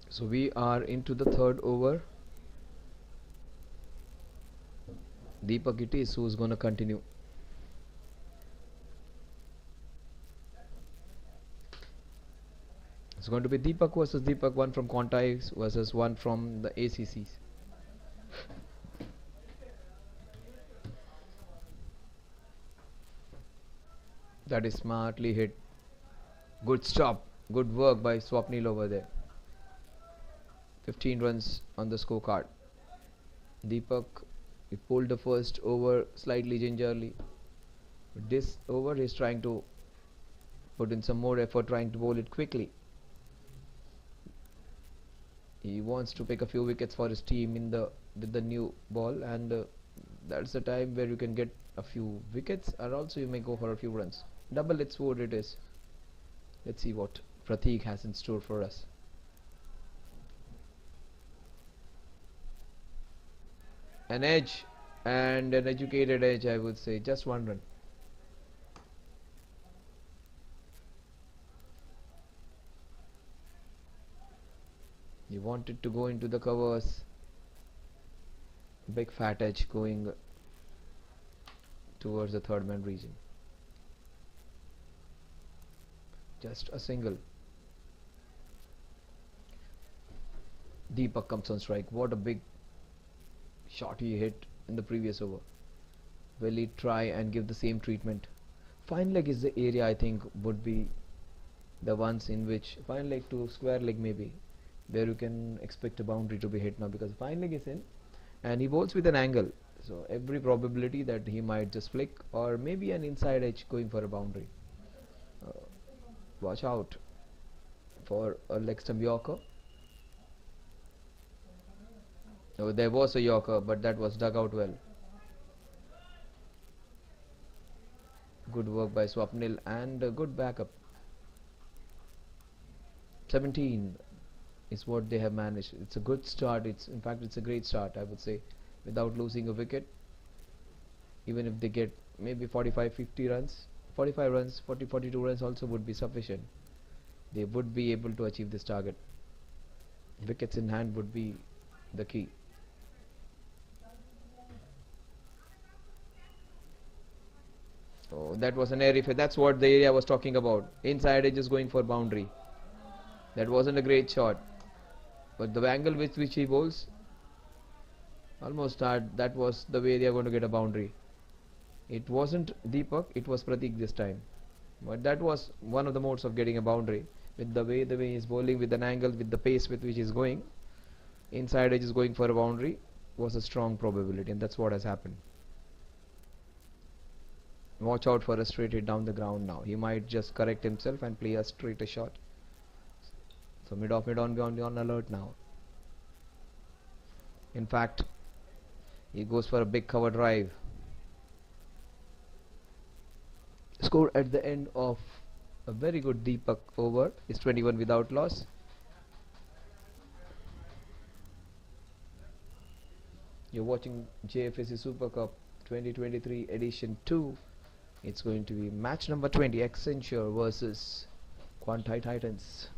So we are into the third over. Deepak it is who's gonna continue. It's going to be Deepak versus Deepak, one from Quantei versus one from the ACCs. That is smartly hit. Good stop. Good work by Swapnil over there. 15 runs on the scorecard. Deepak, he pulled the first over slightly gingerly. This over he's trying to put in some more effort, trying to bowl it quickly. He wants to pick a few wickets for his team in the with the new ball, and that's the time where you can get a few wickets, or also you may go for a few runs. Double it's what it is. Let's see what Prateek has in store for us. An edge, and an educated edge, I would say. Just one run. He wanted to go into the covers. Big fat edge going towards the third man region. Just a single. Deepak comes on strike. What a big shot he hit in the previous over. Will he try and give the same treatment? Fine leg is the area I think would be the ones in which fine leg to square leg maybe, where you can expect a boundary to be hit now, because fine leg is in and he bowls with an angle, so every probability that he might just flick or maybe an inside edge going for a boundary. uh, Watch out for a leg stump yorker. Oh, there was a yorker, but that was dug out well. Good work by Swapnil and a good backup. 17 is what they have managed. It's a good start. It's in fact it's a great start, I would say, without losing a wicket. Even if they get maybe 45-50 runs, 45 runs, 40-42 runs also would be sufficient. They would be able to achieve this target. Wickets in hand would be the key. Oh, that was an airy fair. That's what the area I was talking about. Inside edge is going for boundary. That wasn't a great shot, but the angle with which he bowls almost that was the way they are going to get a boundary. It wasn't Deepak, it was Prateek this time, but that was one of the modes of getting a boundary. With the way he's bowling, with an angle, with the pace with which he's going, inside edge is going for a boundary was a strong probability, and that's what has happened. Watch out for a straight hit down the ground now. He might just correct himself and play a straighter shot. So mid on, be on alert now. In fact, he goes for a big cover drive. Score at the end of a very good Deepak over is 21 without loss. You're watching Jfsc Super Cup 2023 edition 2. It's going to be match number 20, Accenture versus Quantei Titans.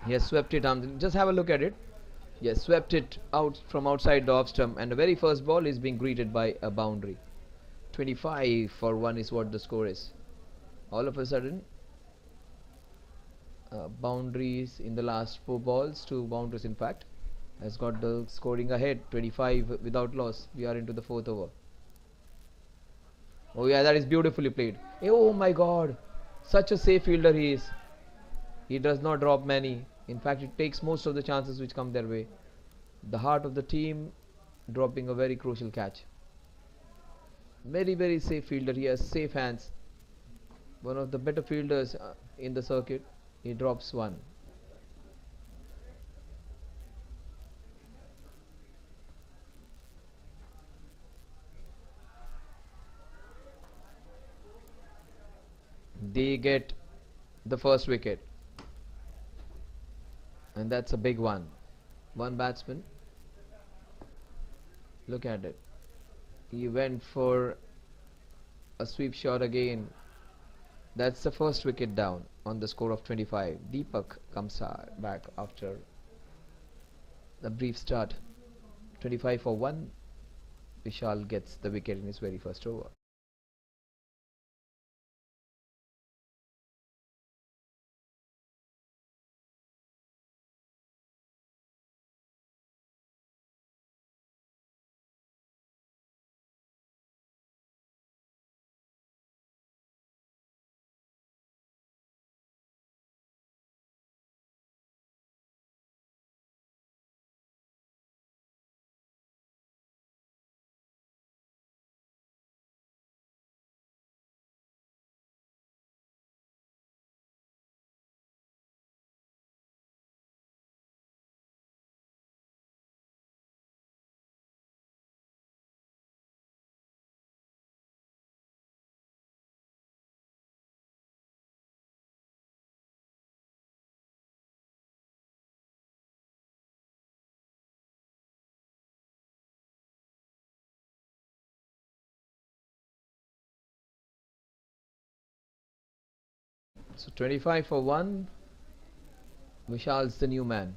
He has swept it. Just have a look at it. Yes, swept it out from outside the off stump, and the very first ball is being greeted by a boundary. 25 for 1 is what the score is. All of a sudden, boundaries in the last 4 balls, 2 boundaries in fact, has got the scoring ahead. 25 without loss. We are into the 4th over. Oh yeah, that is beautifully played. Oh my god, such a safe fielder he is. He does not drop many. In fact, it takes most of the chances which come their way. The heart of the team dropping a very crucial catch. Very, very safe fielder. He has safe hands. One of the better fielders in the circuit. He drops one. They get the first wicket. And that's a big one. One batsman. Look at it. He went for a sweep shot again. That's the first wicket down on the score of 25. Deepak comes back after the brief start. 25 for 1. Vishal gets the wicket in his very first over. So 25 for 1. Vishal's the new man.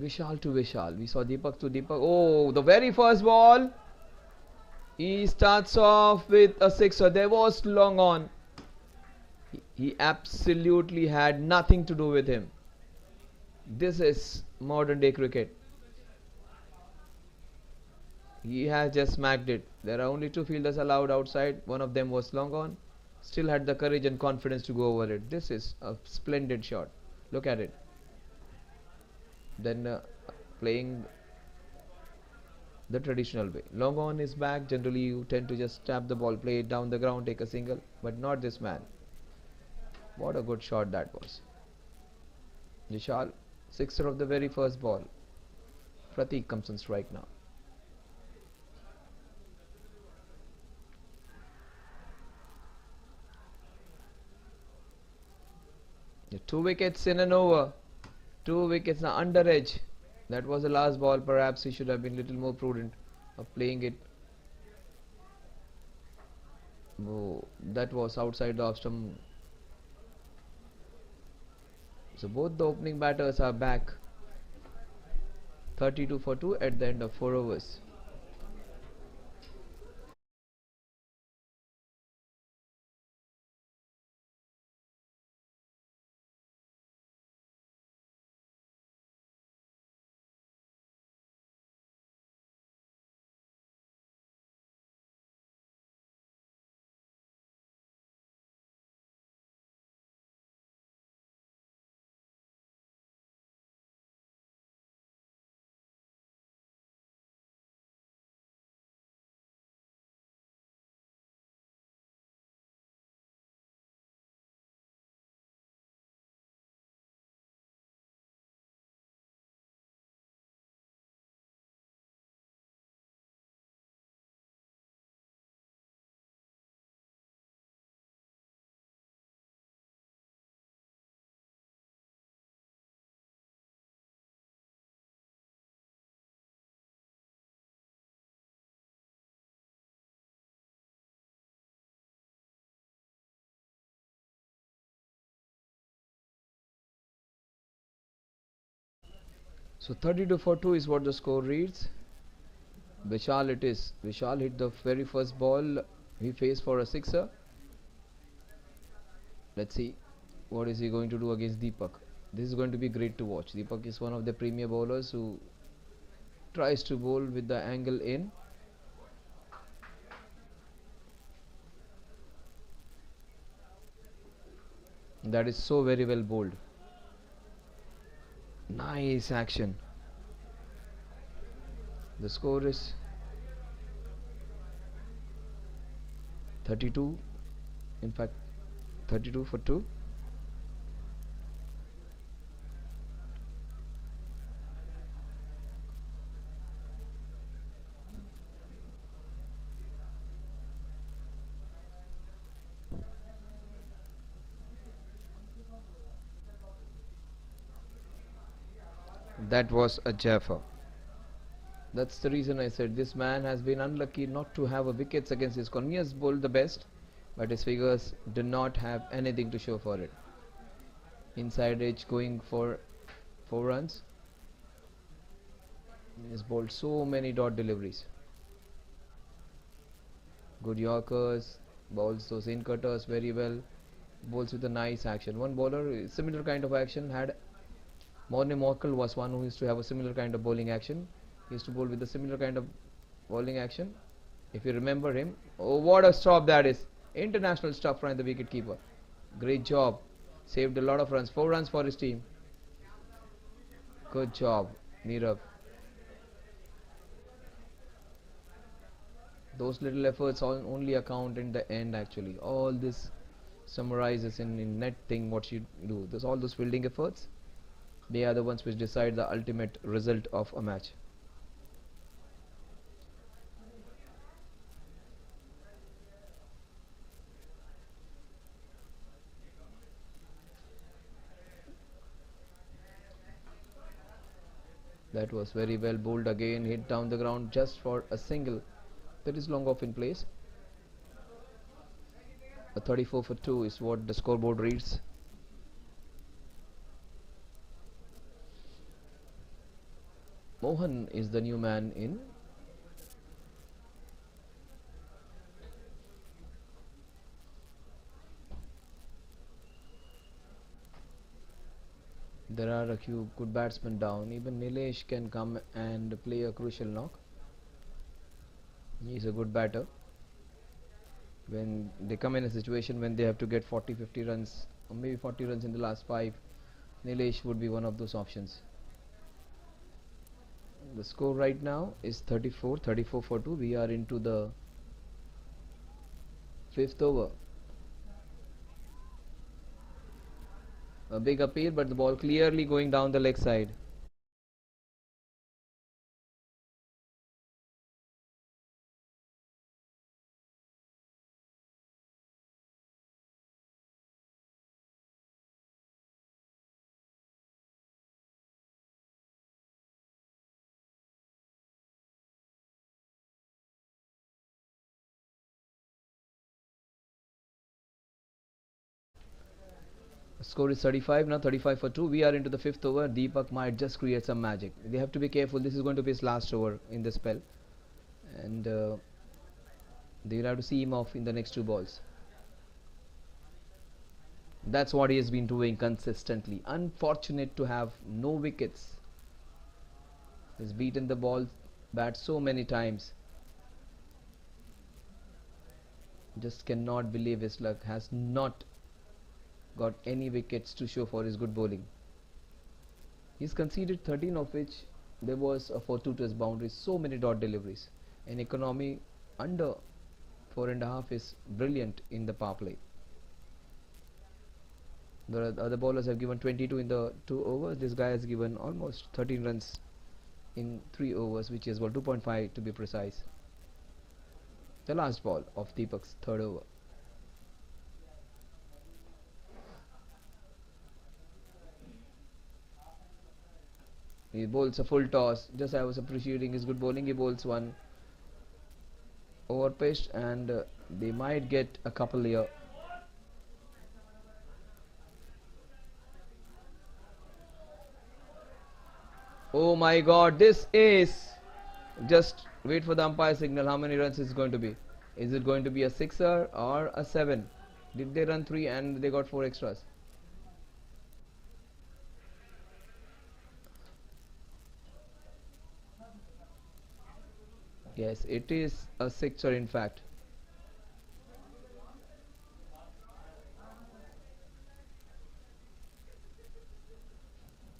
Vishal to Vishal. We saw Deepak to Deepak. Oh, the very first ball. He starts off with a sixer. There was long on. He absolutely had nothing to do with him. This is modern day cricket. He has just smacked it. There are only 2 fielders allowed outside. One of them was long on. Still had the courage and confidence to go over it. This is a splendid shot. Look at it. Then playing the traditional way. Long on is back. Generally, you tend to just tap the ball, play it down the ground, take a single. But not this man. What a good shot that was. Vishal, sixer of the very first ball. Pratik comes on strike now. The 2 wickets in an over. 2 wickets now under edge. That was the last ball. Perhaps he should have been a little more prudent of playing it. Oh, that was outside the off stump. So both the opening batters are back. 32 for 2 at the end of 4 overs. So 32 for 2 is what the score reads. Vishal it is. Vishal hit the very first ball he faced for a sixer. Let's see what is he going to do against Deepak. This is going to be great to watch. Deepak is one of the premier bowlers who tries to bowl with the angle in. That is so very well bowled. Nice action. The score is 32. In fact, 32 for 2. That was a Jaffa. That's the reason I said this man has been unlucky not to have a wickets against his corner. He has bowled the best, but his figures do not have anything to show for it. Inside edge going for 4 runs. He has bowled so many dot deliveries. Good Yorkers, bowls those in cutters very well, bowls with a nice action. One bowler, similar kind of action had. Morne Morkel was one who used to have a similar kind of bowling action. He used to bowl with a similar kind of bowling action. If you remember him, oh what a stop that is! International stop from the wicket keeper. Great job, saved a lot of runs. 4 runs for his team. Good job, Nirav. Those little efforts only account in the end actually. All this summarizes in net thing what you do. All those fielding efforts, they are the ones which decide the ultimate result of a match. That was very well bowled again, hit down the ground just for a single. That is long off in place. A 34 for 2 is what the scoreboard reads. Mohan is the new man in. There are a few good batsmen down. Even Nilesh can come and play a crucial knock. He is a good batter. When they come in a situation when they have to get 40-50 runs or maybe 40 runs in the last 5, Nilesh would be one of those options. The score right now is 34 for 2. We are into the 5th over. A big appeal, but the ball clearly going down the leg side. Score is 35 now, 35 for 2. We are into the 5th over. Deepak might just create some magic. They have to be careful. This is going to be his last over in this spell, and they will have to see him off in the next 2 balls. That's what he has been doing consistently. Unfortunate to have no wickets. He's beaten the ball bat so many times. Just cannot believe his luck. Has not got any wickets to show for his good bowling. He's conceded 13, of which there was a 4-2 to his boundaries. So many dot deliveries. An economy under 4.5 is brilliant in the power play. The other bowlers have given 22 in the 2 overs. This guy has given almost 13 runs in 3 overs, which is 2.5 to be precise. The last ball of Deepak's 3rd over. He bowls a full toss. Just I was appreciating his good bowling. He bowls one over pitched, and they might get a couple here. Oh my god, this is... Just wait for the umpire signal. How many runs is going to be? Is it going to be a sixer or a seven? Did they run three and they got four extras? Yes, it is a sixer in fact.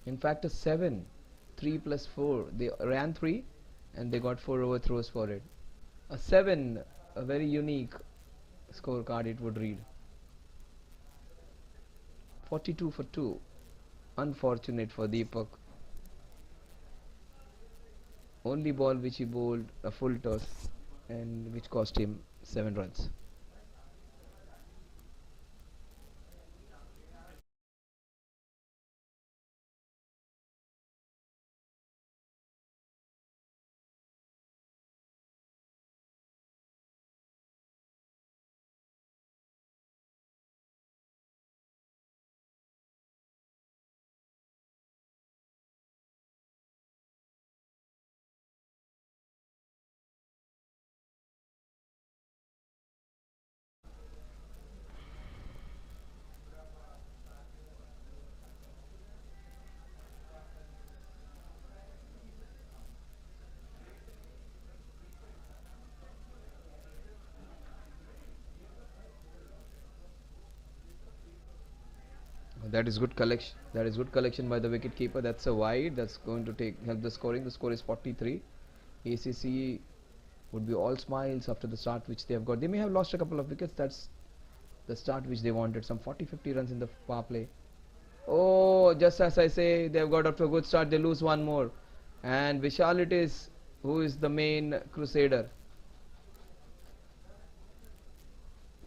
In fact, a 7. 3 plus 4. They ran 3 and they got 4 overthrows for it. A 7, a very unique scorecard it would read. 42 for 2. Unfortunate for Deepak. Only ball which he bowled a full toss and which cost him 7 runs. That is good collection. That is good collection by the wicket keeper. That's a wide. That's going to help the scoring. The score is 43. ACC would be all smiles after the start which they have got. They may have lost a couple of wickets. That's the start which they wanted. Some 40-50 runs in the power play. Oh, just as I say, they've got off to a good start. They lose one more. And Vishal it is who is the main crusader.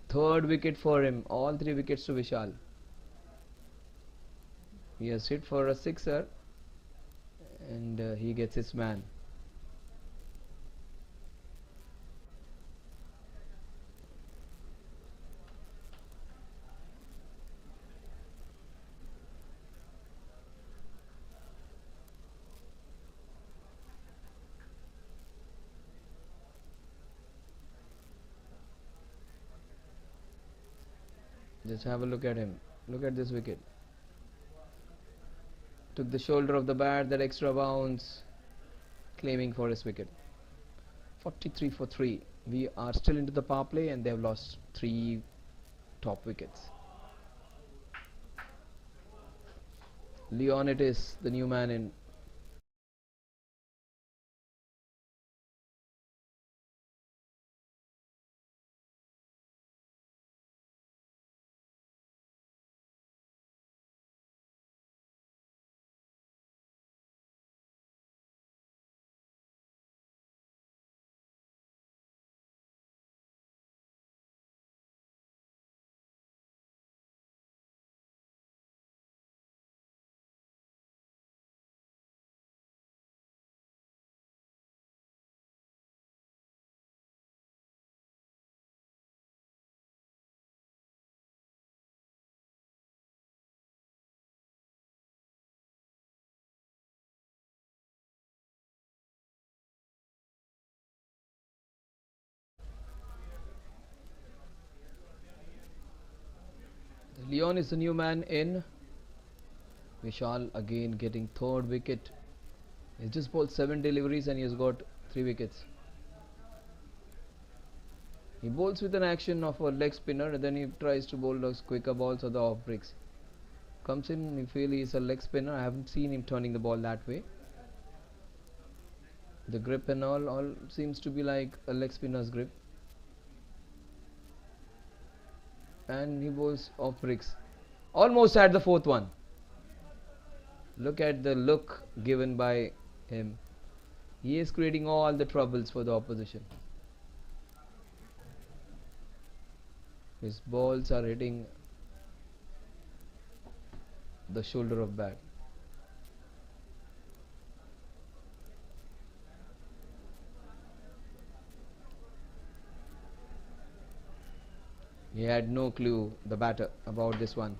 Third wicket for him. All 3 wickets to Vishal. He has hit for a sixer. And he gets his man. Just have a look at him. Look at this wicket. Took the shoulder of the bat, that extra bounce, claiming for his wicket. 43 for 3. We are still into the power play and they have lost 3 top wickets. Leon it is, the new man in. Leon is the new man in. Vishal again getting third wicket. He's just bowled 7 deliveries and he has got 3 wickets. He bowls with an action of a leg spinner and then he tries to bowl those quicker balls or the off breaks. Comes in, you feel he's a leg spinner. I haven't seen him turning the ball that way. The grip and all seems to be like a leg spinner's grip. And he bowls off breaks. Almost had the 4th one. Look at the look given by him. He is creating all the troubles for the opposition. His balls are hitting the shoulder of bat. He had no clue, the batter, about this one.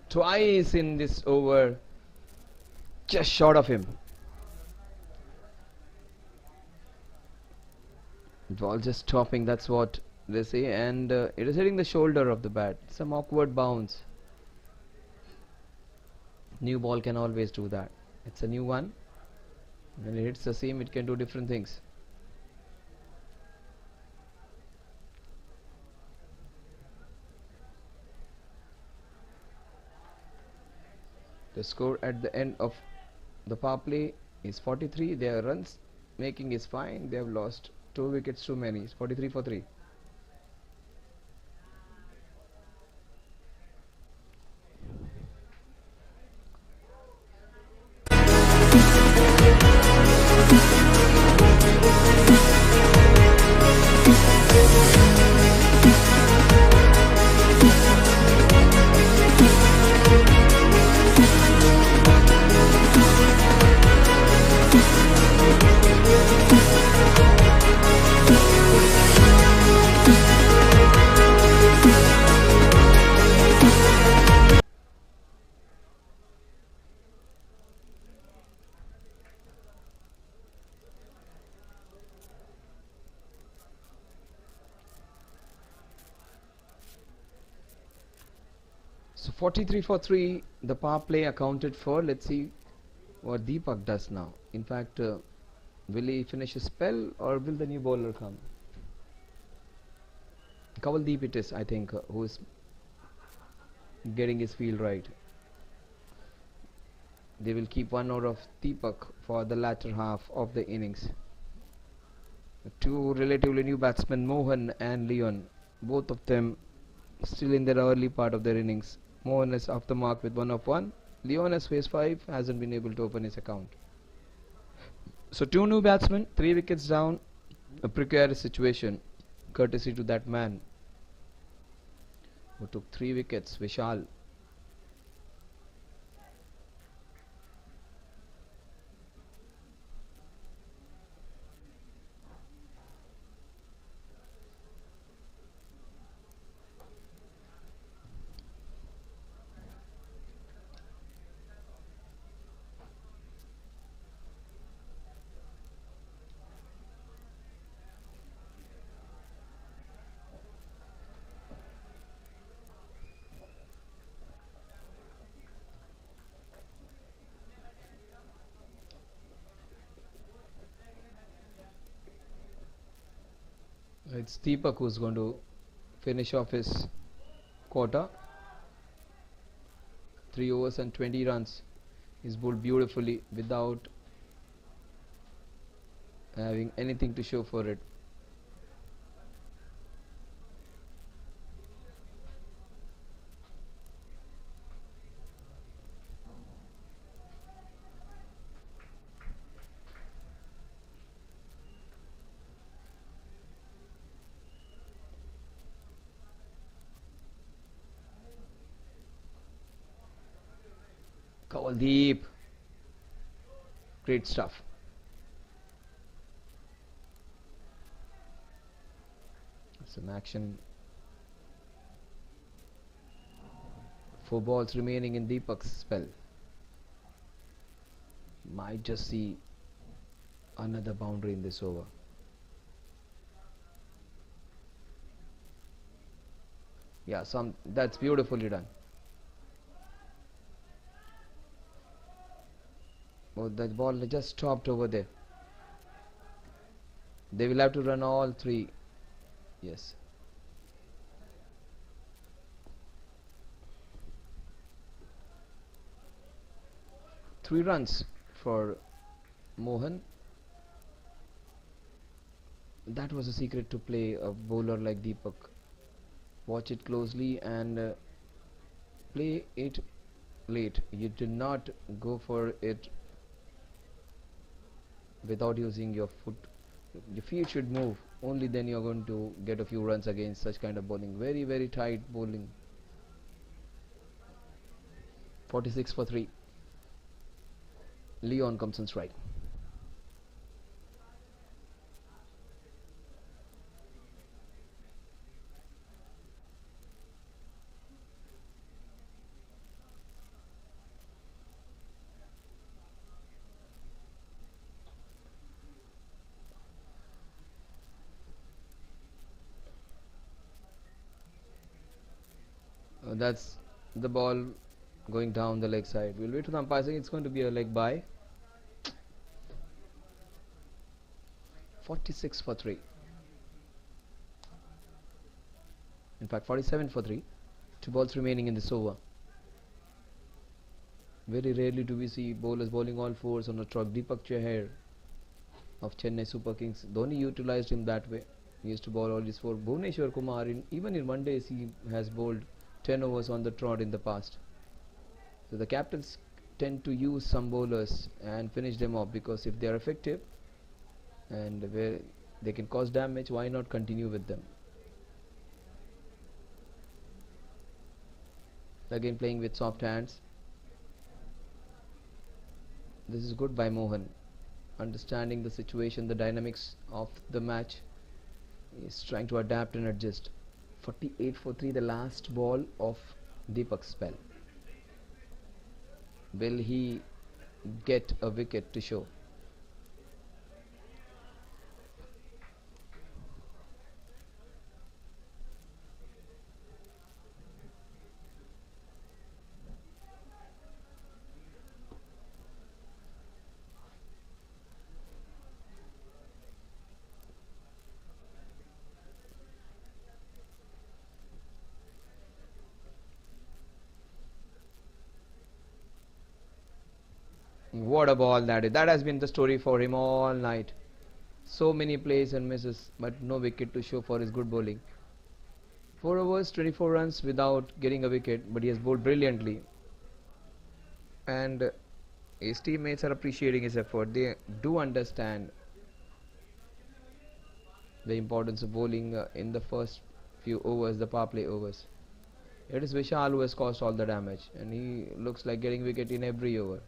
twice in this over, just short of him. Ball just stopping, that's what they say, and it is hitting the shoulder of the bat. Some awkward bounce. New ball can always do that. It's a new one. When it hits the seam, it can do different things. The score at the end of the power play is 43. Their runs making is fine. They have lost 2 wickets too many. It's 43 for 3. So 43 for 3, the power play accounted for. Let's see what Deepak does now. In fact, will he finish his spell or will the new bowler come? Kavaldeep it is, I think, who is getting his feel right. They will keep 1 over of Deepak for the latter half of the innings. Two relatively new batsmen, Mohan and Leon, both of them still in their early part of their innings. Mohan is off the mark with 1 of 1. Leon has faced 5, hasn't been able to open his account. So 2 new batsmen, 3 wickets down, a precarious situation, courtesy to that man who took 3 wickets, Vishal. It's Deepak who's going to finish off his quota. 3 overs and 20 runs. He's bowled beautifully without having anything to show for it. Kavaldeep, great stuff. Some action. 4 balls remaining in Deepak's spell. Might just see another boundary in this over. Yeah, that's beautifully done. Oh, that ball just stopped over there. They will have to run all 3. Yes. Three runs for Mohan. That was a secret to play a bowler like Deepak. Watch it closely and play it late. You do not go for it without using your foot. Your feet should move. Only then you're going to get a few runs against such kind of bowling. Very, very tight bowling. 46 for 3. Leon comes on strike. That's the ball going down the leg side. We'll wait for the umpire saying it's going to be a leg by. 46 for 3. In fact, 47 for 3. 2 balls remaining in this over. Very rarely do we see bowlers bowling all fours on a trot. Deepak Chahar of Chennai Super Kings, Dhoni utilized him that way. He used to bowl all his four. Bhuvneshwar Kumar, even in one day, he has bowled 10 overs on the trot in the past. So the captains tend to use some bowlers and finish them off, because if they are effective and where they can cause damage, why not continue with them? Again playing with soft hands. This is good by Mohan, understanding the situation, the dynamics of the match. He's trying to adapt and adjust. 48 for 3, the last ball of Deepak's spell. Will he get a wicket to show? What a ball that is. That has been the story for him all night. So many plays and misses, but no wicket to show for his good bowling. 4 overs, 24 runs without getting a wicket, but he has bowled brilliantly. And his teammates are appreciating his effort. They do understand the importance of bowling in the first few overs, the power play overs. It is Vishal who has caused all the damage, and he looks like getting wicket in every over.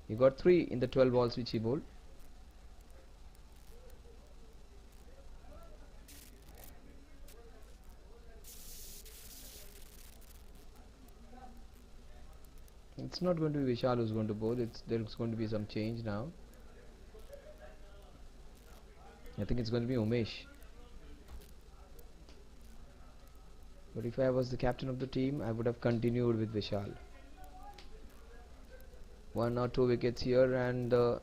He got 3 in the 12 balls which he bowled. It's not going to be Vishal who's going to bowl. There's going to be some change now. I think it's going to be Umesh. But if I was the captain of the team, I would have continued with Vishal. 1 or 2 wickets here and the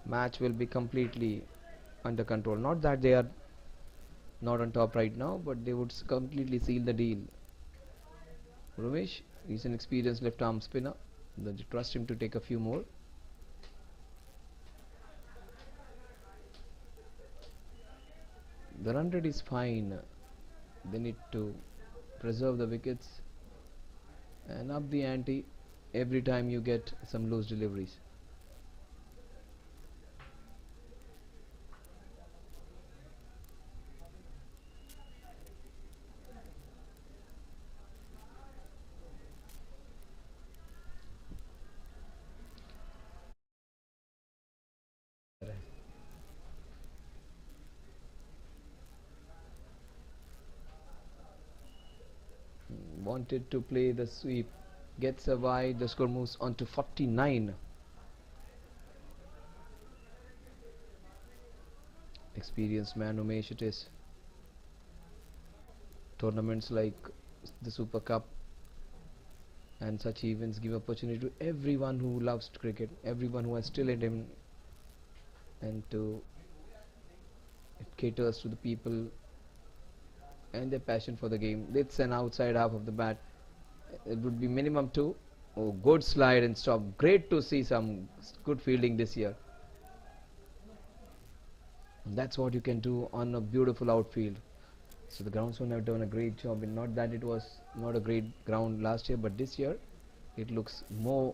match will be completely under control. Not that they are not on top right now, but they would completely seal the deal. Ramesh, he's an experienced left arm spinner. They trust him to take a few more. The run rate is fine. They need to preserve the wickets and up the ante every time you get some loose deliveries. Wanted to play the sweep, gets a wide, the score moves on to 49. Experienced man Umesh it is. Tournaments like the Super Cup and such events give opportunity to everyone who loves cricket, everyone who has still in him, and it caters to the people and their passion for the game. It's an outside half of the bat. It would be minimum 2. Oh, good slide and stop. Great to see some good fielding this year. And that's what you can do on a beautiful outfield. So the groundsmen have done a great job. And not that it was not a great ground last year, but this year it looks more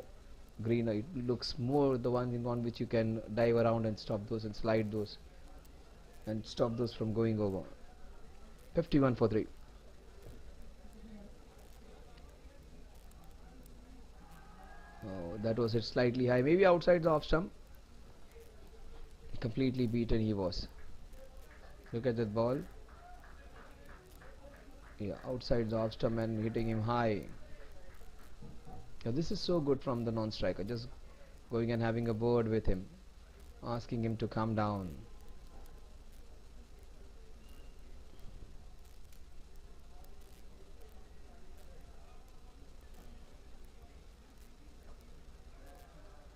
greener. It looks more the one on which you can dive around and stop those and slide those and stop those from going over. 51 for 3. Oh, that was it slightly high, maybe outside the off stump. Completely beaten he was. Look at that ball. Yeah, outside the off stump and hitting him high. Yeah, this is so good from the non-striker, just going and having a word with him, asking him to calm down.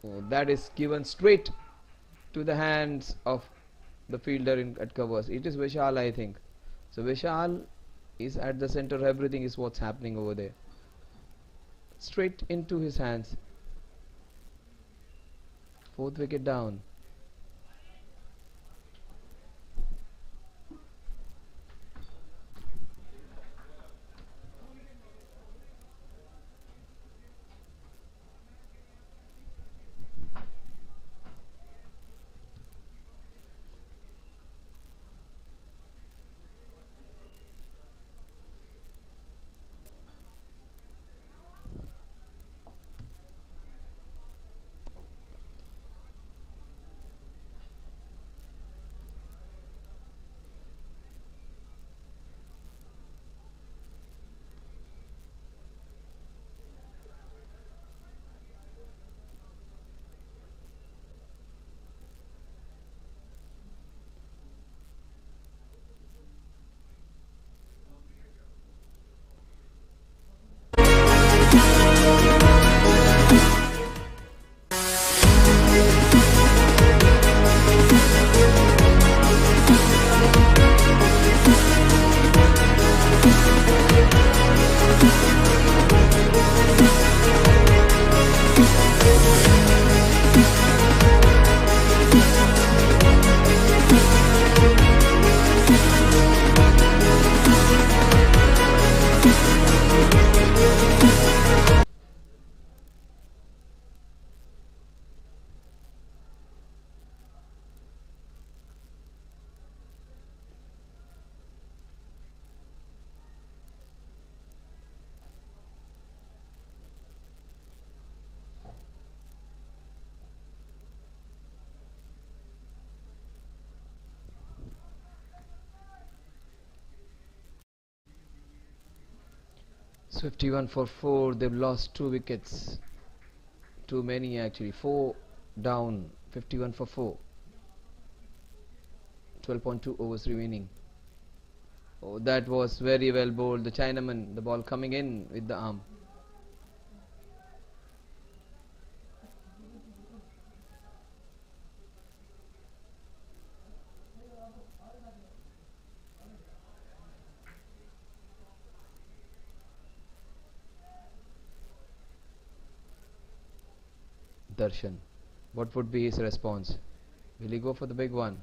Oh, that is given straight to the hands of the fielder at covers. It is Vishal, I think. So Vishal is at the center. Everything is what's happening over there. Straight into his hands. Fourth wicket down. So 51 for 4. They've lost 2 wickets. Too many actually. 4 down. 51 for 4. 12.2 overs remaining. Oh, that was very well bowled. The Chinaman, the ball coming in with the arm. Darshan. What would be his response? Will he go for the big one?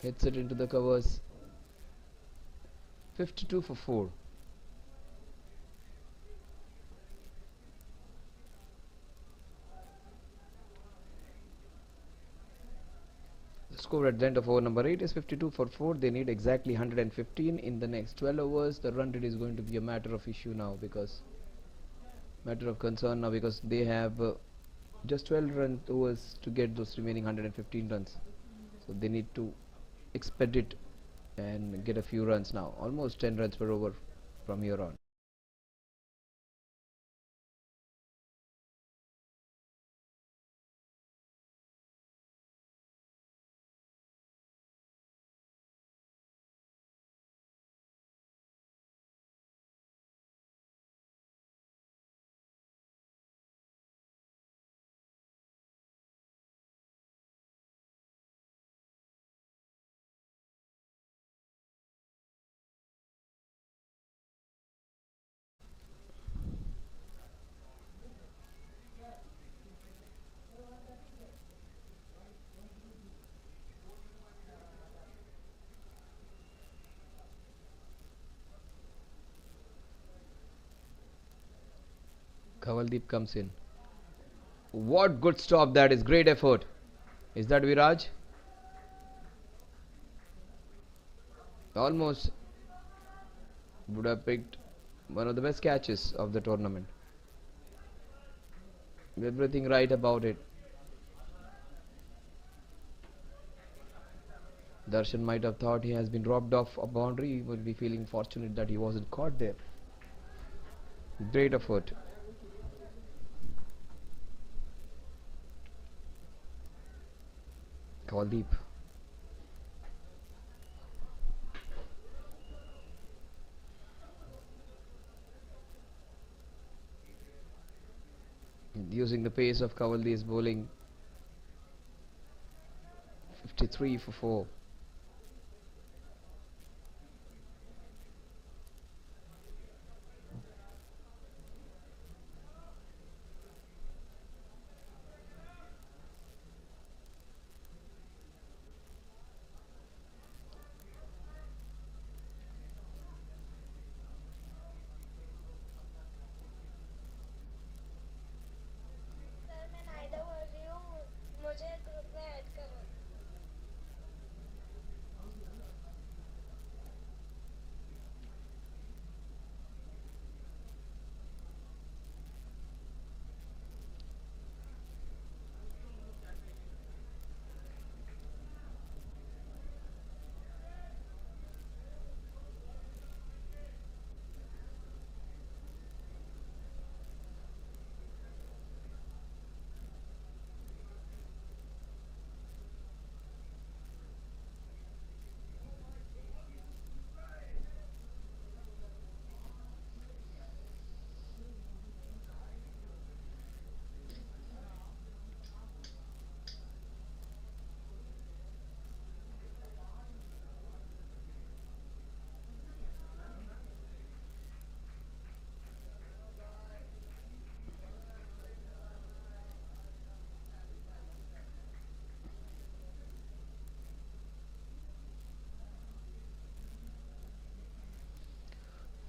Hits it into the covers. 52 for 4. The score at the end of over number 8 is 52 for 4. They need exactly 115 in the next 12 overs. The run rate is going to be a matter of issue now, because matter of concern now, because they have just 12 run overs to get those remaining 115 runs. So they need to expedite and get a few runs now. Almost 10 runs per over from here on. Kavaldeep comes in. What good stop that is. Great effort. Is that Viraj? Almost would have picked one of the best catches of the tournament. Everything right about it. Darshan might have thought he has been dropped off a boundary. He would be feeling fortunate that he wasn't caught there. Great effort. Kavaldeep. using the pace of Cavaldi's bowling. 53 for 4.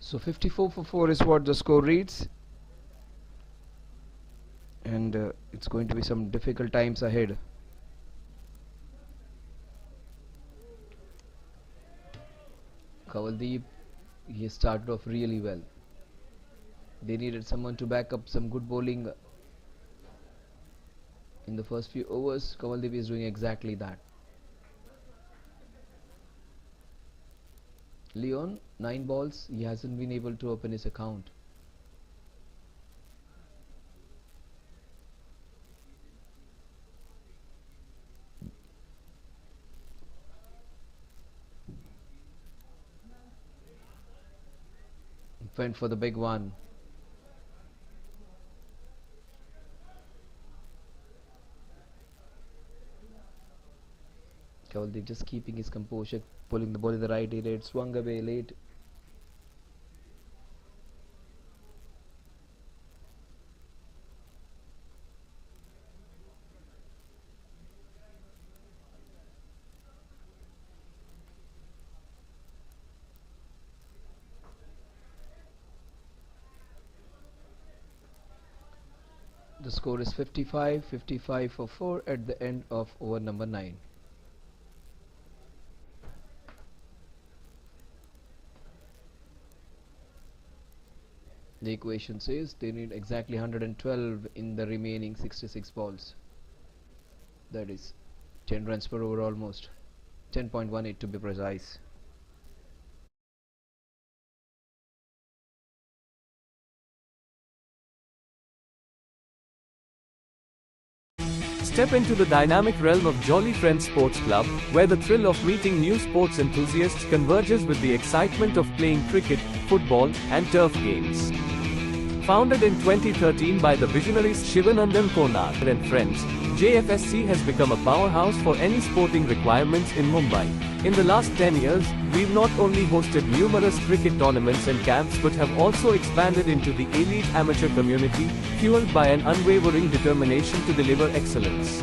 So 54 for 4 is what the score reads, and it's going to be some difficult times ahead. Kavaldeep, he started off really well. They needed someone to back up some good bowling in the first few overs. Kavaldeep is doing exactly that. Leon, 9 balls, he hasn't been able to open his account. Went for the big one. Kavaldeep just keeping his composure, pulling the ball in the right area. It swung away late. The score is 55 for 4 at the end of over number 9. The equation says they need exactly 112 in the remaining 66 balls. That is 10 runs per over almost. 10.18 to be precise. Step into the dynamic realm of Jolly Friends Sports Club, where the thrill of meeting new sports enthusiasts converges with the excitement of playing cricket, football, and turf games. Founded in 2013 by the visionaries Shivanandan Konar and friends, Jfsc has become a powerhouse for any sporting requirements in Mumbai. In the last 10 years, we've not only hosted numerous cricket tournaments and camps but have also expanded into the elite amateur community, fueled by an unwavering determination to deliver excellence.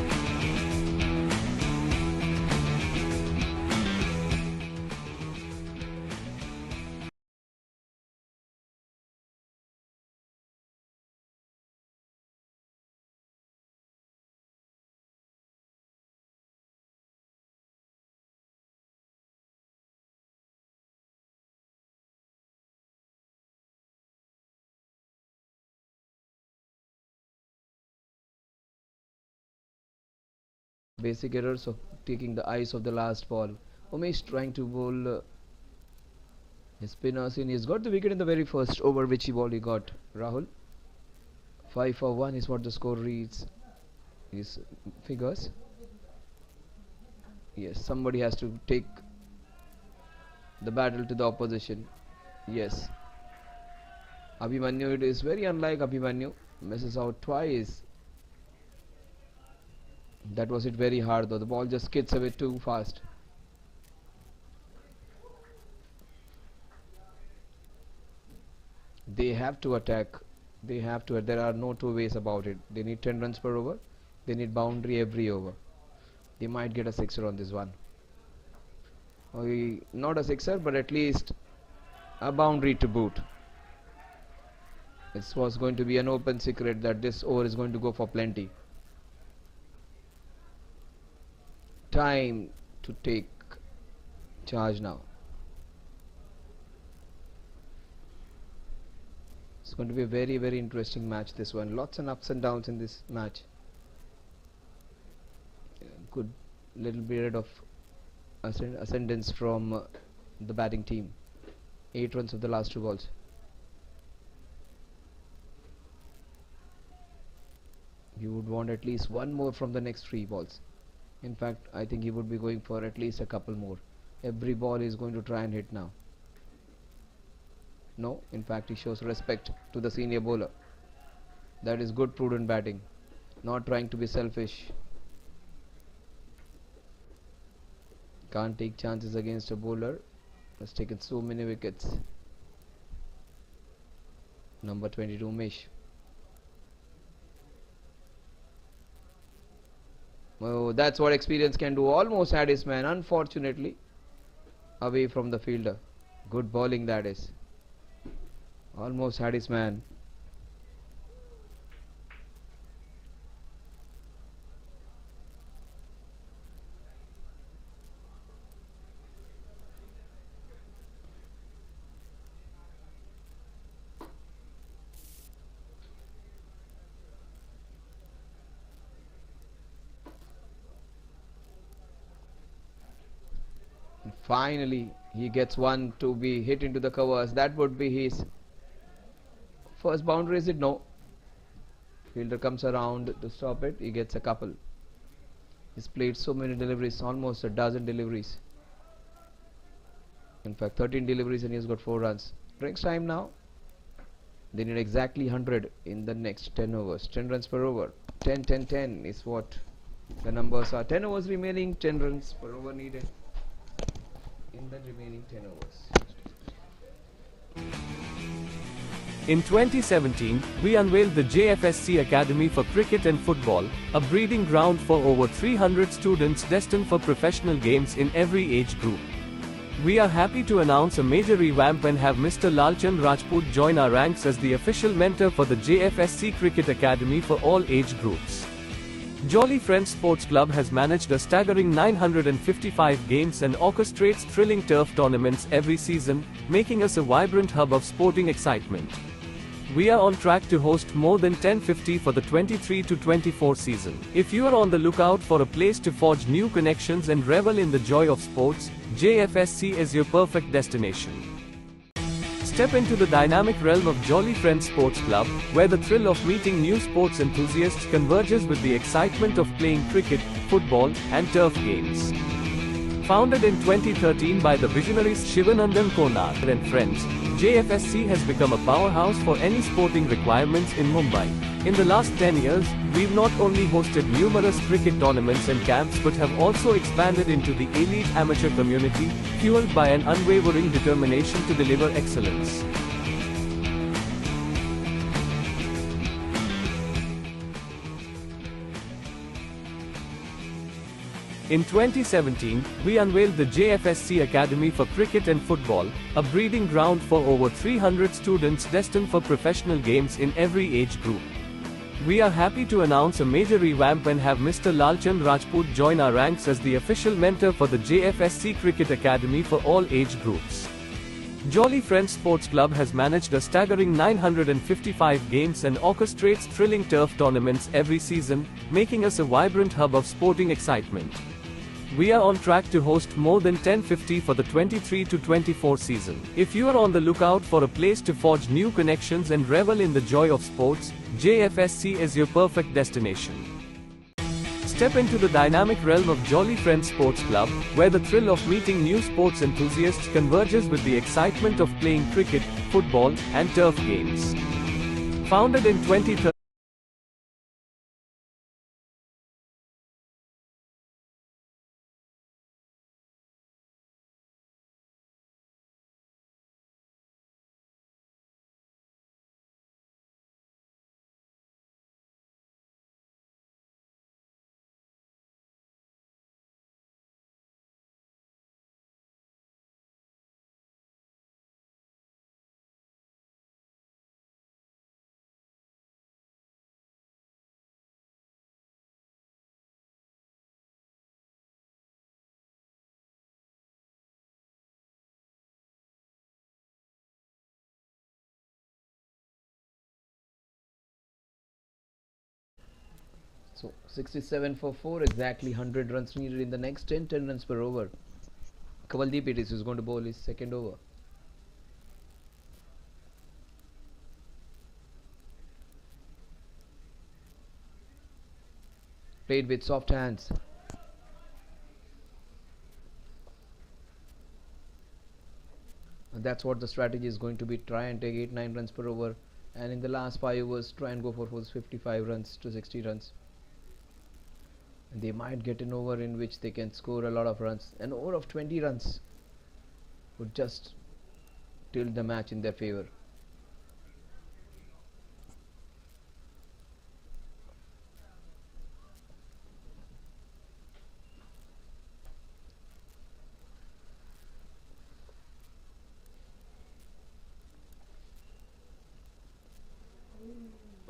Basic errors of taking the eyes of the last ball. Umesh trying to bowl his spinners in. He's got the wicket in the very first over, which he got. Rahul, 5 for 1 is what the score reads. His figures. Yes, somebody has to take the battle to the opposition. Yes, Abhimanyu, it is very unlike Abhimanyu. Misses out twice. That was it very hard though. The ball just skids away too fast. They have to attack. They have to. There are no two ways about it. They need 10 runs per over. They need boundary every over. They might get a sixer on this one. Not a sixer, but at least a boundary to boot. This was going to be an open secret that this over is going to go for plenty. Time to take charge now. It's going to be a very, very interesting match, this one. Lots and ups and downs in this match. Good little period of ascendance from the batting team. 8 runs of the last 2 balls. You would want at least one more from the next 3 balls. In fact, I think he would be going for at least a couple more. Every ball is going to try and hit now. No, in fact he shows respect to the senior bowler. That is good prudent batting. Not trying to be selfish. Can't take chances against a bowler. Has taken so many wickets. Number 22 Mish. Oh, that's what experience can do. Almost had his man, unfortunately away from the fielder. Good bowling that is. Almost had his man. And finally he gets one to be hit into the covers. That would be his first boundary, is it? No. Fielder comes around to stop it. He gets a couple. He's played so many deliveries, almost a dozen deliveries. In fact, 13 deliveries and he's got 4 runs. Drinks time now. They need exactly 100 in the next 10 overs. 10 runs per over. 10, 10, 10 is what the numbers are. 10 overs remaining, 10 runs per over needed in the remaining 10 overs. In 2017, we unveiled the Jfsc Academy for Cricket and Football, a breeding ground for over 300 students destined for professional games in every age group. We are happy to announce a major revamp and have Mr. Lalchand Rajput join our ranks as the official mentor for the Jfsc Cricket Academy for all age groups. Jolly Friends Sports Club has managed a staggering 955 games and orchestrates thrilling turf tournaments every season, making us a vibrant hub of sporting excitement. We are on track to host more than 1050 for the 23-24 season. If you are on the lookout for a place to forge new connections and revel in the joy of sports, Jfsc is your perfect destination. Step into the dynamic realm of Jolly Friends Sports Club, where the thrill of meeting new sports enthusiasts converges with the excitement of playing cricket, football, and turf games. Founded in 2013 by the visionaries Shivanandan Konar and friends, Jfsc has become a powerhouse for any sporting requirements in Mumbai. In the last 10 years, we've not only hosted numerous cricket tournaments and camps but have also expanded into the elite amateur community, fueled by an unwavering determination to deliver excellence. In 2017, we unveiled the Jfsc Academy for Cricket and Football, a breeding ground for over 300 students destined for professional games in every age group. We are happy to announce a major revamp and have Mr. Lalchand Rajput join our ranks as the official mentor for the Jfsc Cricket Academy for all age groups. Jolly Friends Sports Club has managed a staggering 955 games and orchestrates thrilling turf tournaments every season, making us a vibrant hub of sporting excitement. We are on track to host more than 1050 for the 23-24 season. If you are on the lookout for a place to forge new connections and revel in the joy of sports, Jfsc is your perfect destination. Step into the dynamic realm of Jolly Friends Sports Club, where the thrill of meeting new sports enthusiasts converges with the excitement of playing cricket, football, and turf games. Founded in 2013, So 67 for 4, exactly 100 runs needed in the next 10, 10 runs per over. Kavaldeep it is going to bowl his second over. Played with soft hands. And that's what the strategy is going to be. Try and take 8-9 runs per over, and in the last 5 overs try and go for 55 runs to 60 runs. And they might get an over in which they can score a lot of runs. An over of 20 runs would just tilt the match in their favor.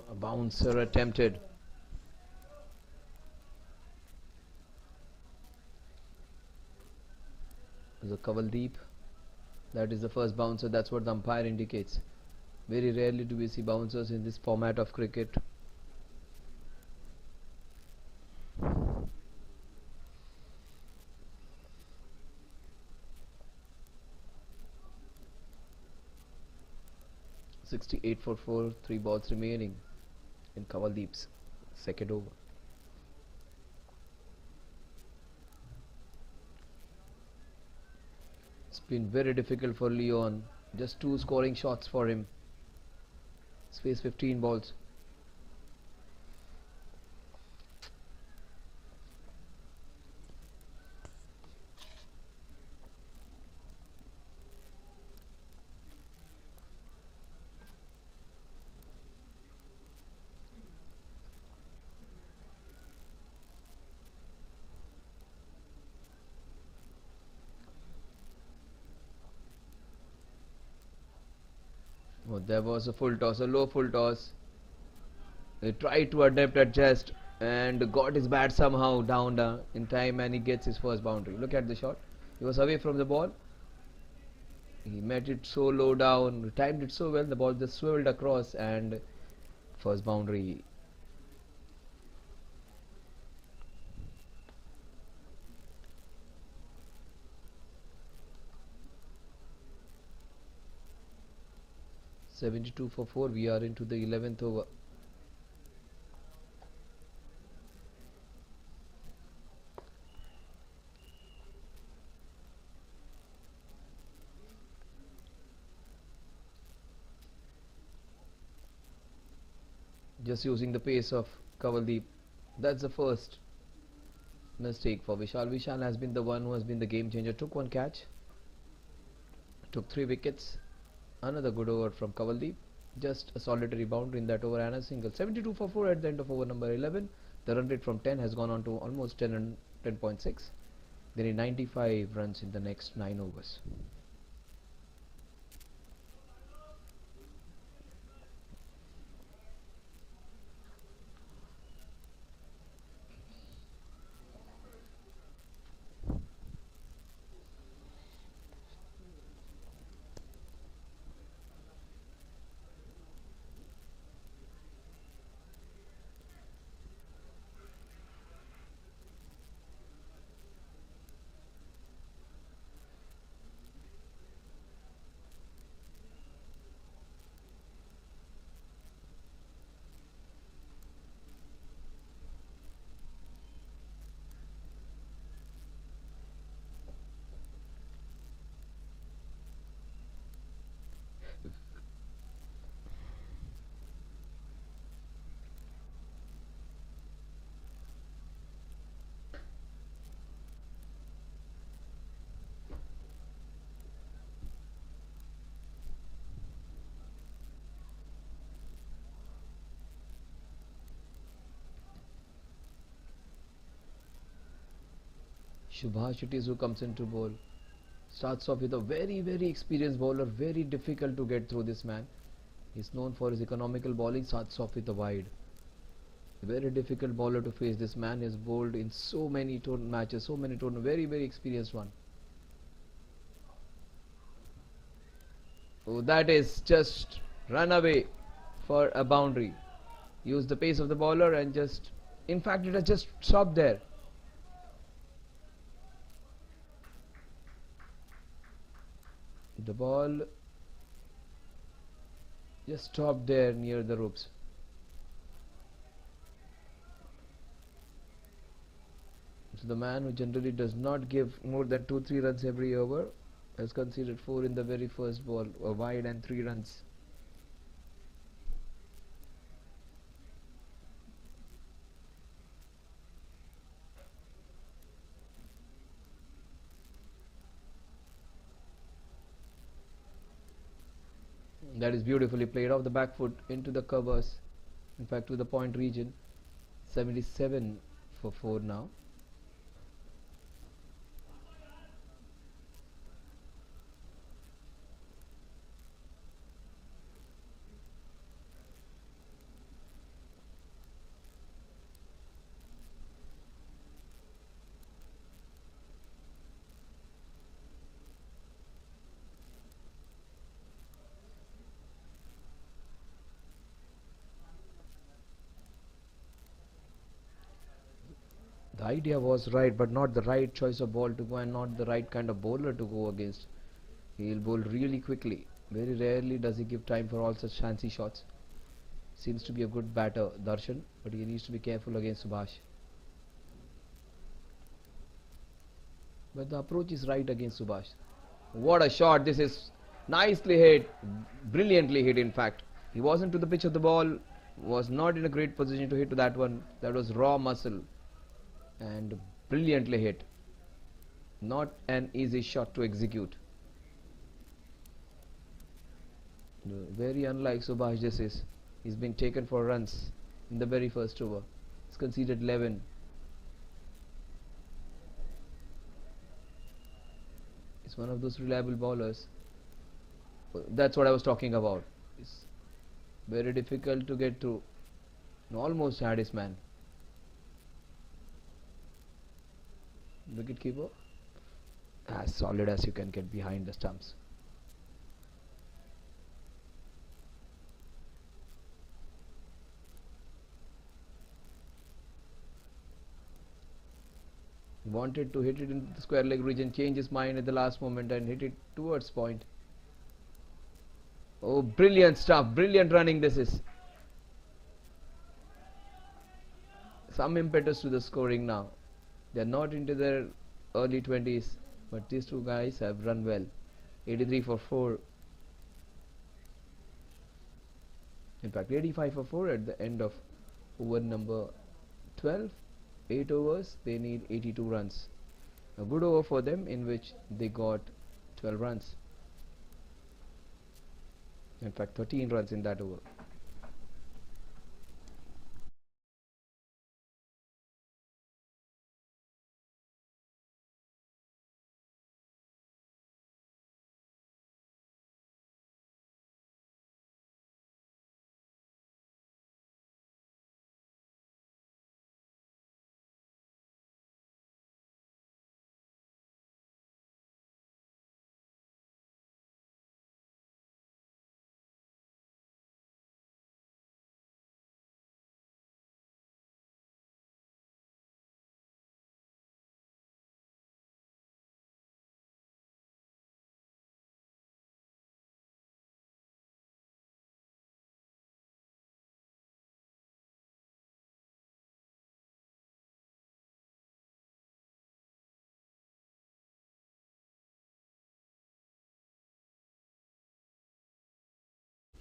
A bouncer attempted. The Kavaldeep. That is the first bouncer. That's what the umpire indicates. Very rarely do we see bouncers in this format of cricket. .68 for 4, 3 balls remaining in Kavaldeep's second over. It's been very difficult for Leon. Just 2 scoring shots for him. He's faced 15 balls. Oh, there was a full toss, a low full toss. He tried to adjust, and got his bat somehow down in time, and he gets his first boundary. Look at the shot. He was away from the ball. He met it so low down, timed it so well, the ball just swiveled across, and first boundary. .72 for 4. We are into the 11th over. Just using the pace of Kavaldeep. That's the first mistake for Vishal. Vishal has been the one who has been the game changer. Took 1 catch, took 3 wickets. Another good over from Kavaldeep. Just a solitary boundary in that over and a single. 72 for 4 at the end of over number 11. The run rate from 10 has gone on to almost 10 and 10.6. They need 95 runs in the next 9 overs. Subhash it is who comes into bowl. Starts off with a very experienced bowler. Very difficult to get through this man. He's known for his economical bowling. Starts off with a wide. A very difficult bowler to face. This man has bowled in so many matches, so many tournaments. Very experienced one. Oh, that is just run away for a boundary. Use the pace of the bowler and just In fact, it has just stopped there. The ball just stopped there near the ropes. So the man who generally does not give more than 2-3 runs every over has conceded 4 in the very first ball, a wide and 3 runs. That is beautifully played off the back foot into the covers. In fact, to the point region. 77 for 4 now. The idea was right, but not the right choice of ball to go and not the right kind of bowler to go against. He'll bowl really quickly. Very rarely does he give time for all such fancy shots. Seems to be a good batter, Darshan, but he needs to be careful against Subhash. But the approach is right against Subhash. What a shot! This is nicely hit, brilliantly hit. In fact, he wasn't to the pitch of the ball, was not in a great position to hit to that one. That was raw muscle and brilliantly hit. Not an easy shot to execute. Very unlike Subhash this is. He's been taken for runs in the very first over. He's conceded 11. He's one of those reliable bowlers. That's what I was talking about. It's very difficult to get through. Almost had his man. Wicket keeper, as solid as you can get behind the stumps. Wanted to hit it into the square leg region, changed his mind at the last moment and hit it towards point. Oh, brilliant stuff, brilliant running this is. Some impetus to the scoring now. They are not into their early 20s, but these two guys have run well. 83 for 4. In fact, 85 for 4 at the end of over number 12. 8 overs, they need 82 runs. A good over for them in which they got 12 runs. In fact, 13 runs in that over.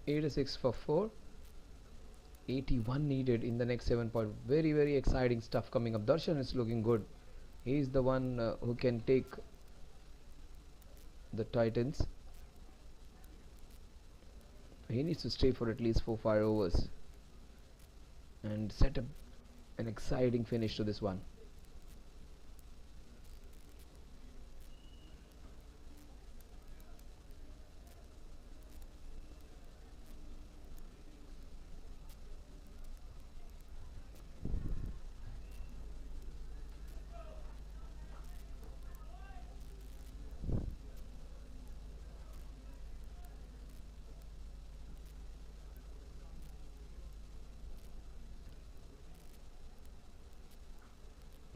Eighty-six for 4. 81 needed in the next 7 point. Very, very exciting stuff coming up. Darshan is looking good. He is the one who can take the Titans. He needs to stay for at least 4-5 overs and set up an exciting finish to this one.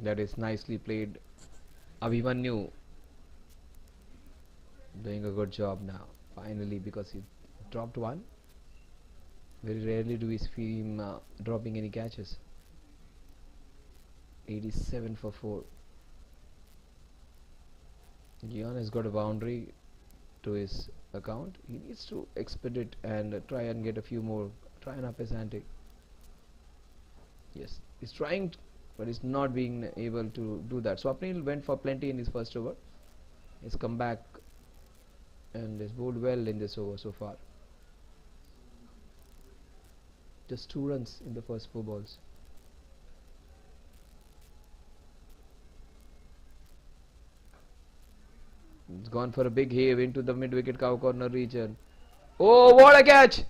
That is nicely played. Abhimanyu doing a good job now. Finally, because he dropped one. Very rarely do we see him dropping any catches. 87 for 4. Gian has got a boundary to his account. He needs to expedite and try and get a few more. Try and up his ante. Yes, he's trying, but he's not being able to do that. So Apnil went for plenty in his first over. He's come back and has bowled well in this over so far. Just 2 runs in the first 4 balls. It's gone for a big heave into the mid-wicket cow corner region. Oh, what a catch!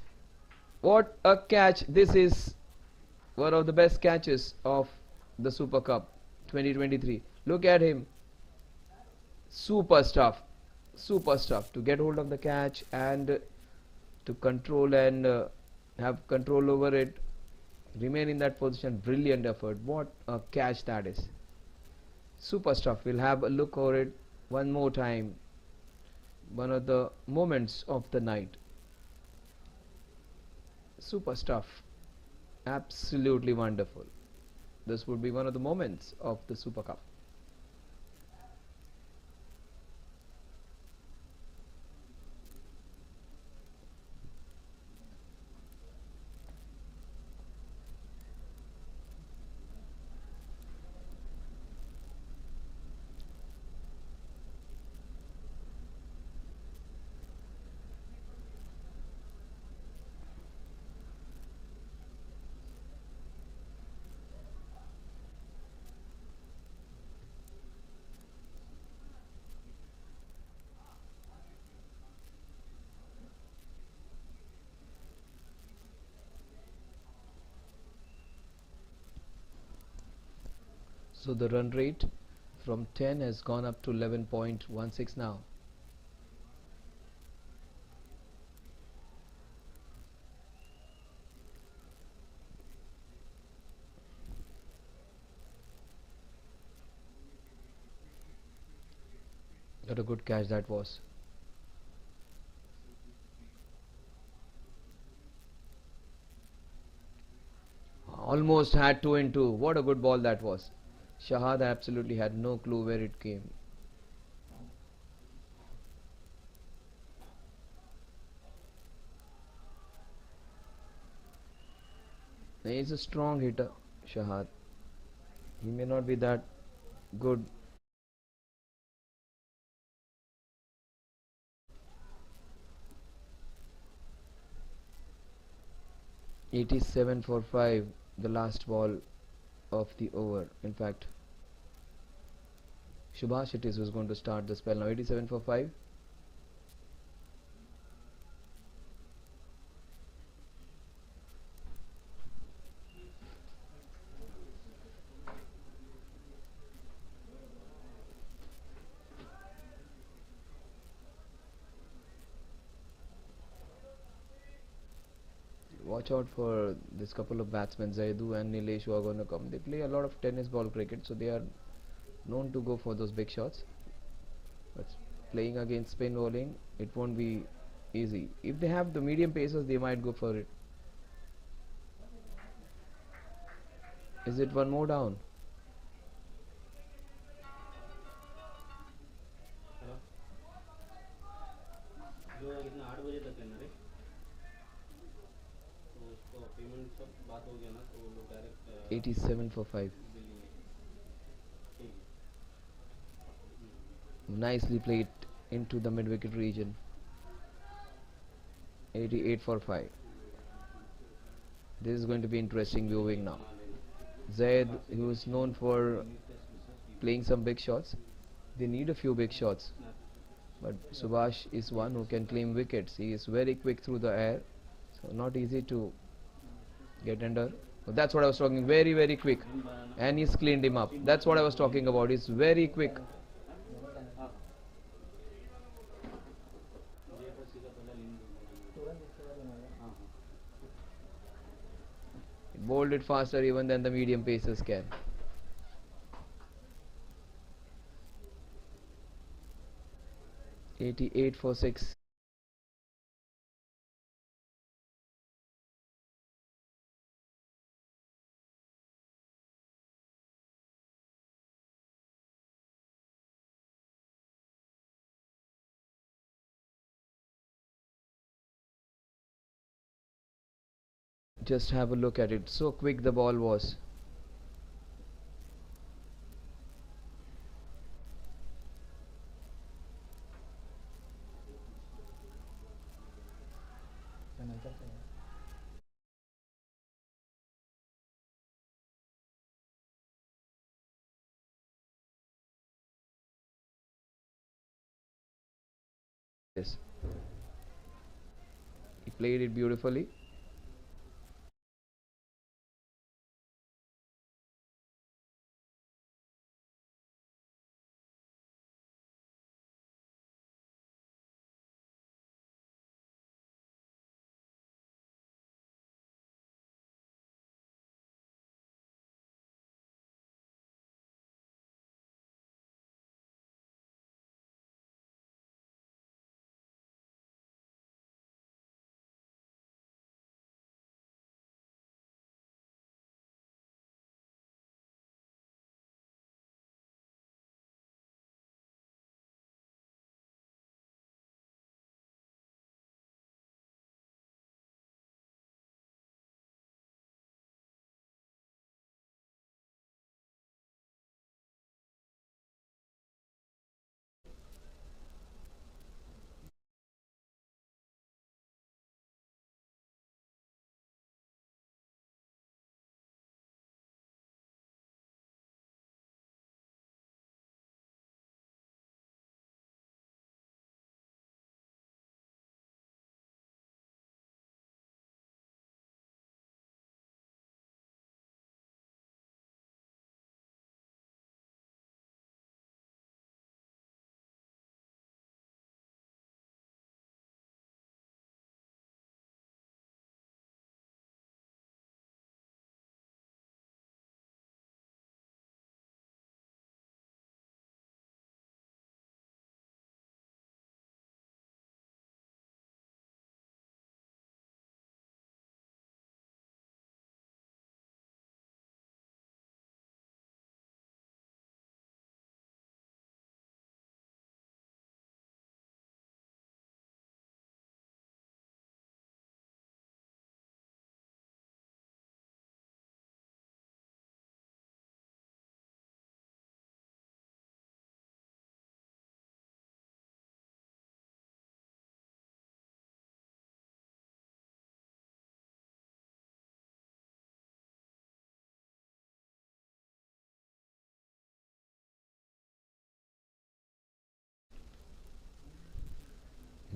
What a catch! This is one of the best catches of the Super Cup 2023. Look at him. Super stuff. Super stuff. To get hold of the catch and to control and have control over it. Remain in that position. Brilliant effort. What a catch that is. Super stuff. We'll have a look over it one more time. One of the moments of the night. Super stuff. Absolutely wonderful. This would be one of the moments of the Super Cup. So the run rate from 10 has gone up to 11.16 now. What a good catch that was. Almost had 2 in 2. What a good ball that was. Shahad absolutely had no clue where it came. He's a strong hitter, Shahad. He may not be that good. "87 for 5, the last ball of the over. In fact, Subhash it is who's going to start the spell now. 87 for 5. Watch out for this couple of batsmen, Zaidu and Nilesh, who are going to come. They play a lot of tennis ball cricket, so they are known to go for those big shots. But playing against spin bowling, it won't be easy. If they have the medium pacers, they might go for it. Is it one more down? जो कितना 8 बजे तक है ना रे, तो उसको payment सब बात हो गया ना, तो वो लोग डायरेक्ट 87 for 5. ठीक Nicely played into the mid-wicket region. 88 for 5. This is going to be interesting viewing now. Zaid, who is known for playing some big shots, they need a few big shots. But Subhash is one who can claim wickets. He is very quick through the air, so not easy to get under. But that's what I was talking. Very, very quick, and he's cleaned him up. That's what I was talking about. He's very quick. Jfsc का पहला link Bowled it faster even than the medium pacers can. 88 for 6. Just have a look at it. So quick the ball was. Yes. He played it beautifully.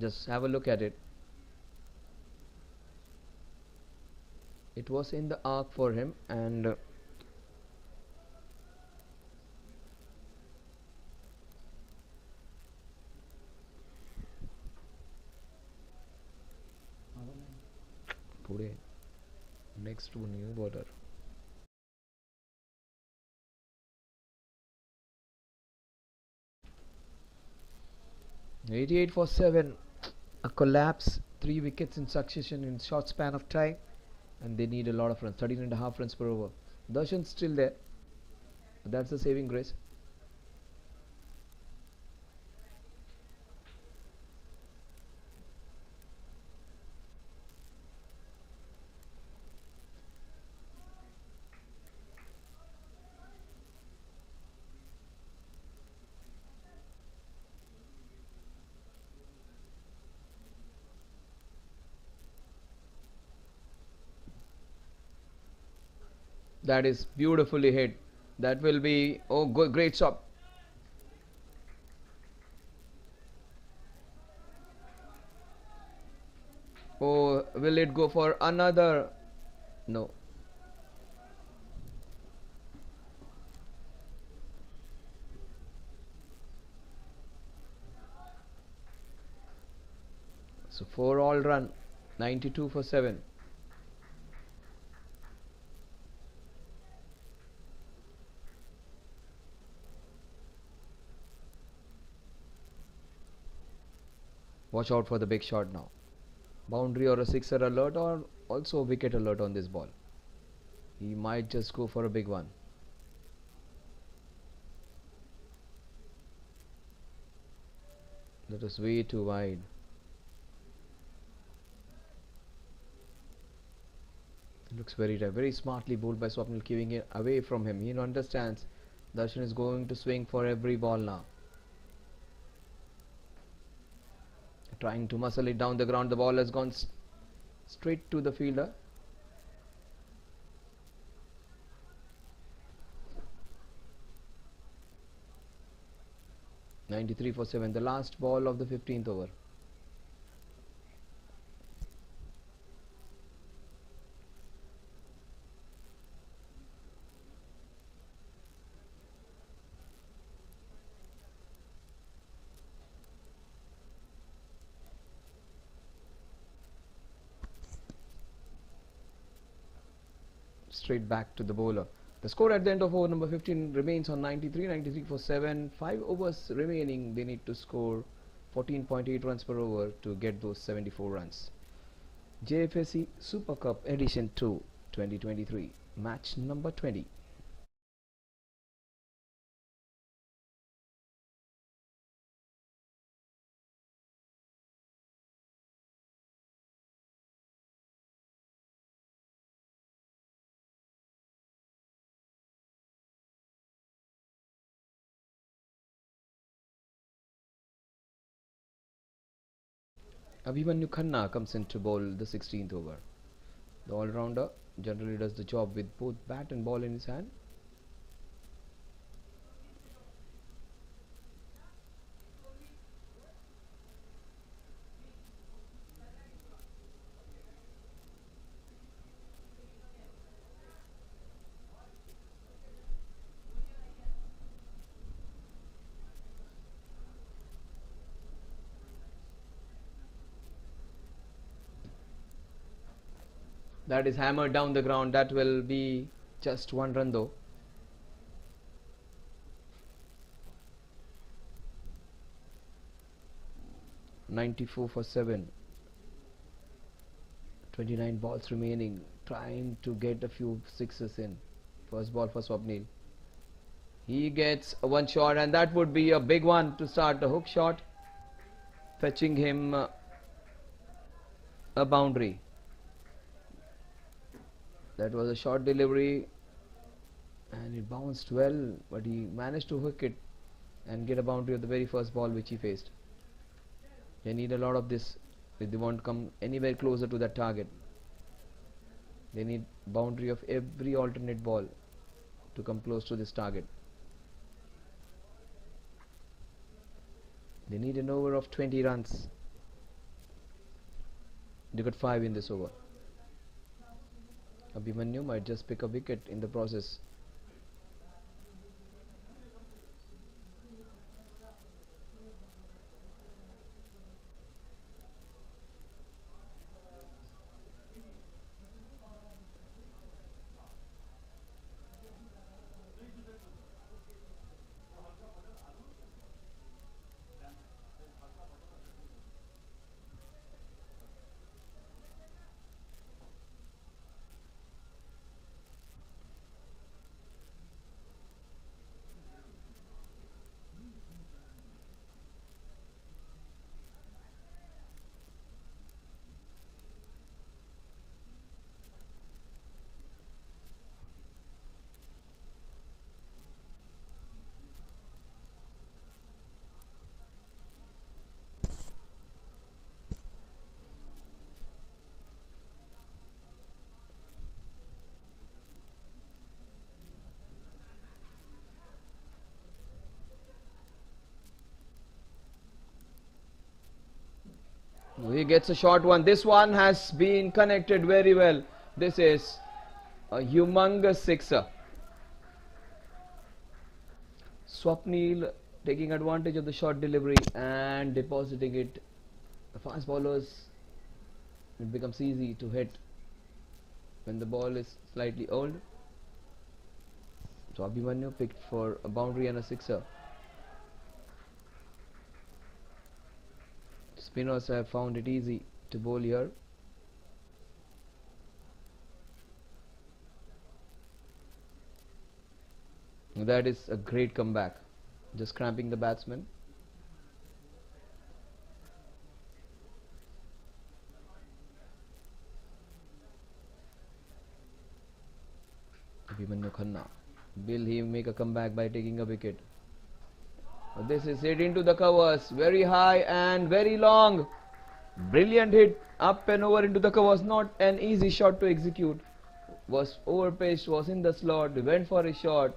Just have a look at it. It was in the arc for him, and पुढे next to new border. '88 for 7. A collapse. 3 wickets in succession in short span of time, and they need a lot of runs. 13.5 runs per over. Darshan's still there. But that's the saving grace. That is beautifully hit. That will be, oh, good, great stop. Oh, will it go for another? No. So 4 all run. 92 for 7. Watch out for the big shot now. Boundary or a sixer alert, or also a wicket alert on this ball. He might just go for a big one. That was way too wide. It looks very smartly bowled by Swapnil, keeping it away from him. He understands Darshan is going to swing for every ball now. Trying to muscle it down the ground. The ball has gone straight to the fielder. "93 for 7, the last ball of the 15th over. Straight back to the bowler. The score at the end of over number 15 remains on 93 for 7. 5 overs remaining. They need to score 14.8 runs per over to get those 74 runs. Jfsc Super Cup Edition 2 2023, match number 20. Abhimanyu Khanna comes in to bowl the 16th over. The all-rounder generally does the job with both bat and ball in his hand. That is hammered down the ground. That will be just one run though. "94 for 7. 29 balls remaining. Trying to get a few sixes in. First ball for Swapnil. He gets one shot, and that would be a big one to start. The hook shot, fetching him a boundary. That was a short delivery, and it bounced well, but he managed to hook it and get a boundary of the very first ball which he faced. They need a lot of this if they want to come anywhere closer to that target. They need boundary of every alternate ball to come close to this target. They need an over of 20 runs. They got 5 in this over. Abhimanyu might just pick a wicket in the process. He gets a short one. This one has been connected very well. This is a humongous sixer. Swapnil taking advantage of the short delivery and depositing it. The fast bowlers, it becomes easy to hit when the ball is slightly old. So Abhimanyu picked for a boundary and a sixer. Spinners have found it easy to bowl here. That is a great comeback. Just cramping the batsman. Abhimanyu Khanna. Will he make a comeback by taking a wicket? This is hit into the covers. Very high and very long. Brilliant hit. Up and over into the covers. Not an easy shot to execute. Was overpitched, was in the slot, went for a shot.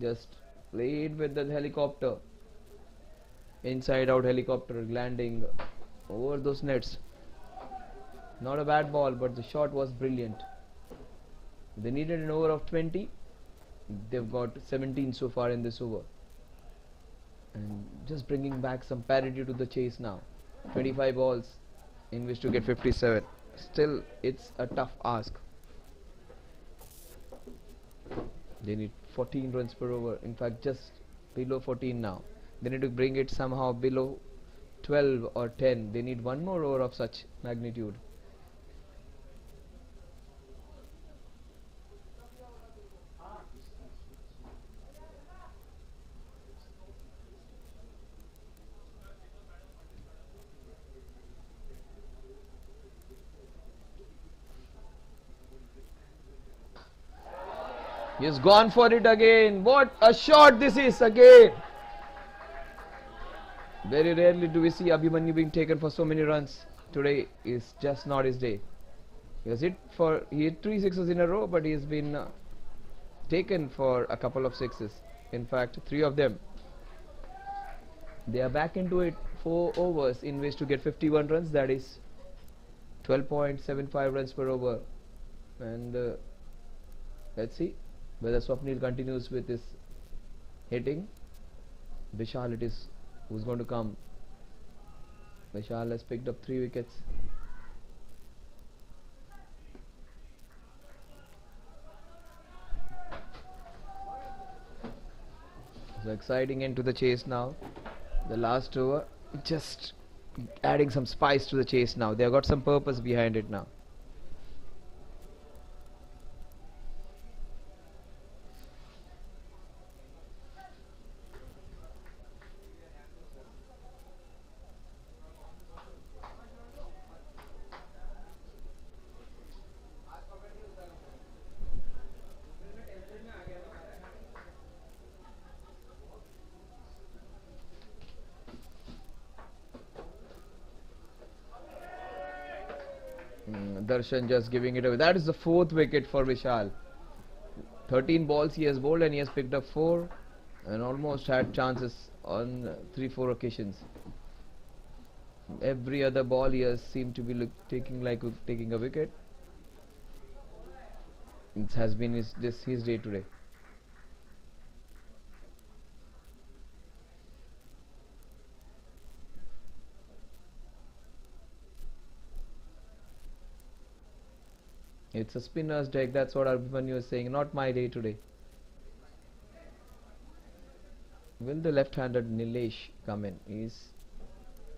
Just played with the helicopter. Inside out helicopter landing over those nets. Not a bad ball, but the shot was brilliant. They needed an over of 20. They've got 17 so far in this over. And just bringing back some parity to the chase now. 25 balls in which to get 57. Still, it's a tough ask. They need 14 runs per over. In fact, just below 14 now. They need to bring it somehow below 12 or 10. They need one more over of such magnitude. He's gone for it again. What a shot this is again. Very rarely do we see Abhimanyu being taken for so many runs. Today is just not his day. He hit 3 sixes in a row, but he's been taken for a couple of sixes. In fact, 3 of them. They are back into it. 4 overs in which to get 51 runs. That is 12.75 runs per over. And let's see whether Swapnil continues with his hitting. Vishal it is who's going to come. Vishal has picked up 3 wickets. So exciting into the chase now. The last over, just adding some spice to the chase now. They have got some purpose behind it now. Darshan just giving it away. That is the 4th wicket for Vishal. 13 balls he has bowled and he has picked up 4 and almost had chances on 3-4 occasions. Every other ball he has seemed to be taking a wicket. It has been his day today. It's a spinner's deck, that's what Abhimanyu is saying, not my day today. Will the left-handed Nilesh come in? He's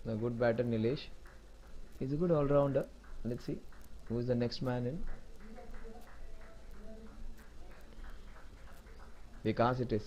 a good batter, Nilesh. He's a good all-rounder. Let's see who is the next man in. Vikas it is.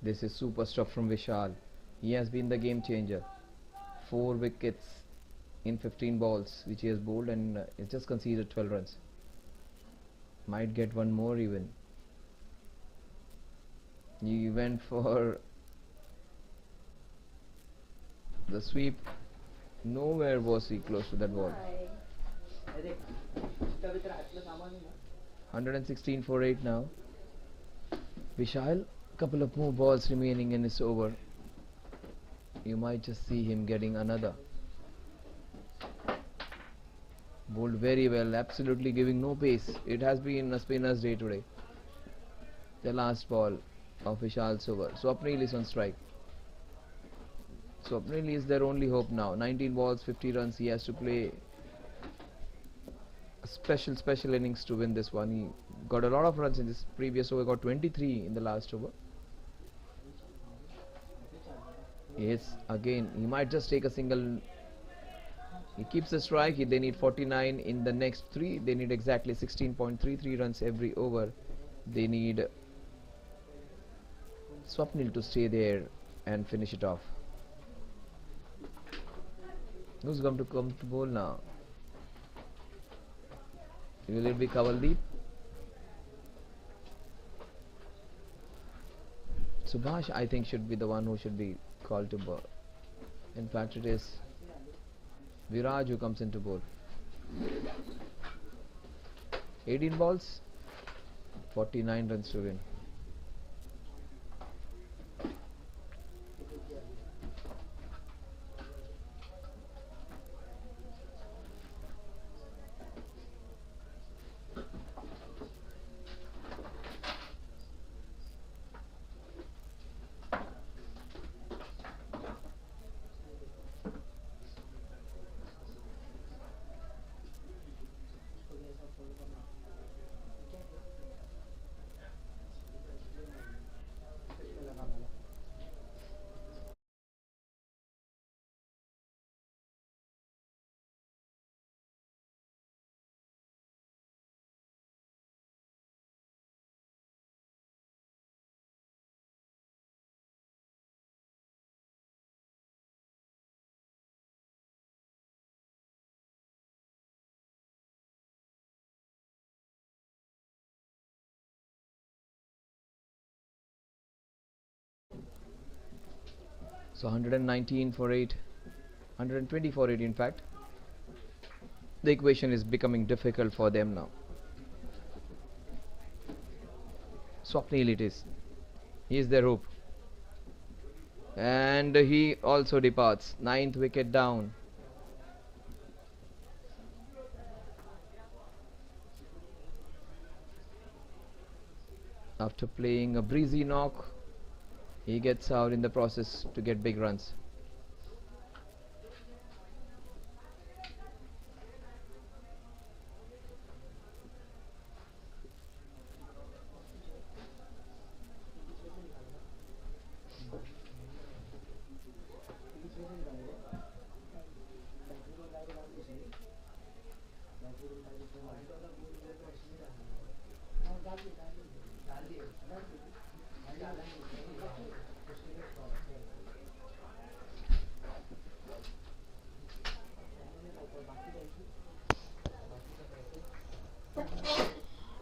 This is super stuff from Vishal. He has been the game changer. 4 wickets in 15 balls which he has bowled and he's just conceded 12 runs. Might get one more even. He went for The sweep, nowhere was he close to that ball. 116 for 8 now. Vishal, couple of more balls remaining in his over. You might just see him getting another. Bowled very well, absolutely giving no pace. It has been a spinner's day today. The last ball of Vishal's over. Swapnil is on strike. Swapnil is their only hope now. 19 balls, 50 runs. He has to play a special innings to win this one. He got a lot of runs in this previous over. Got 23 in the last over. Yes, again, he might just take a single. He keeps the strike. They need 49 in the next 3. They need exactly 16.33 runs every over. They need Swapnil to stay there and finish it off. Who's going to come to bowl now? Will it be Kavaldeep? Subhash, I think, should be the one who should be called to bowl. In fact, it is Viraj who comes into bowl. 18 balls, 49 runs to win. So 119 for 8, 120 for 8 in fact. The equation is becoming difficult for them now. Swapnil it is. He is their hope. And he also departs. 9th wicket down. After playing a breezy knock, he gets out in the process to get big runs.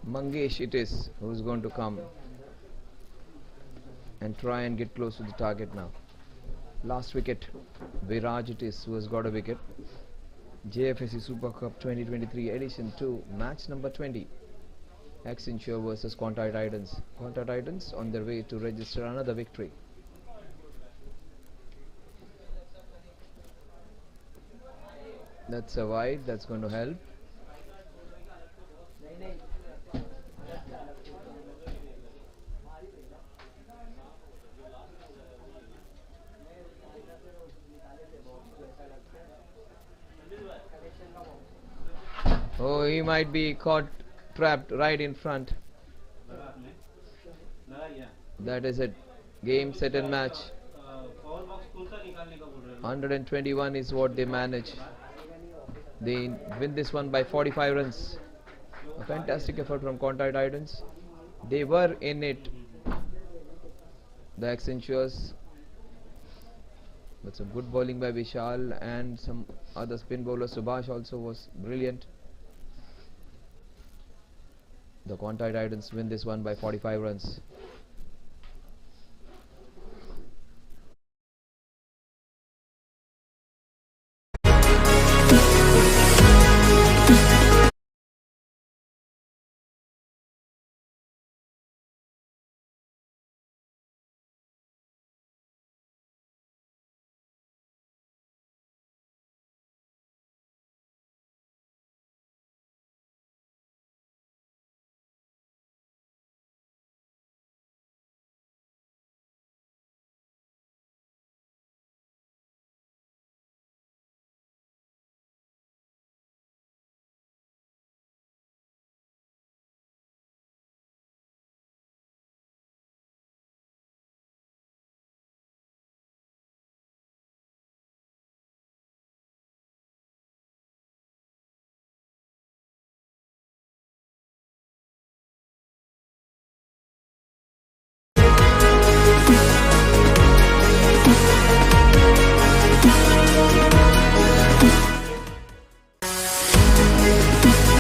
Mangesh it is who's going to come and try and get close to the target now. Last wicket, Viraj it is who has got a wicket. Jfsc Super Cup 2023 edition 2, match number 20. Accenture versus Quantei Titans. Quantei Titans on their way to register another victory. That's a wide, that's going to help. Oh, he might be caught, trapped right in front. That is it. Game, set and match. 121 is what they manage. They win this one by 45 runs. A fantastic effort from Quantei Titans. They were in it. The Accentures. But some good bowling by Vishal and some other spin bowler. Subhash also was brilliant. The Quantei Titans win this one by 45 runs.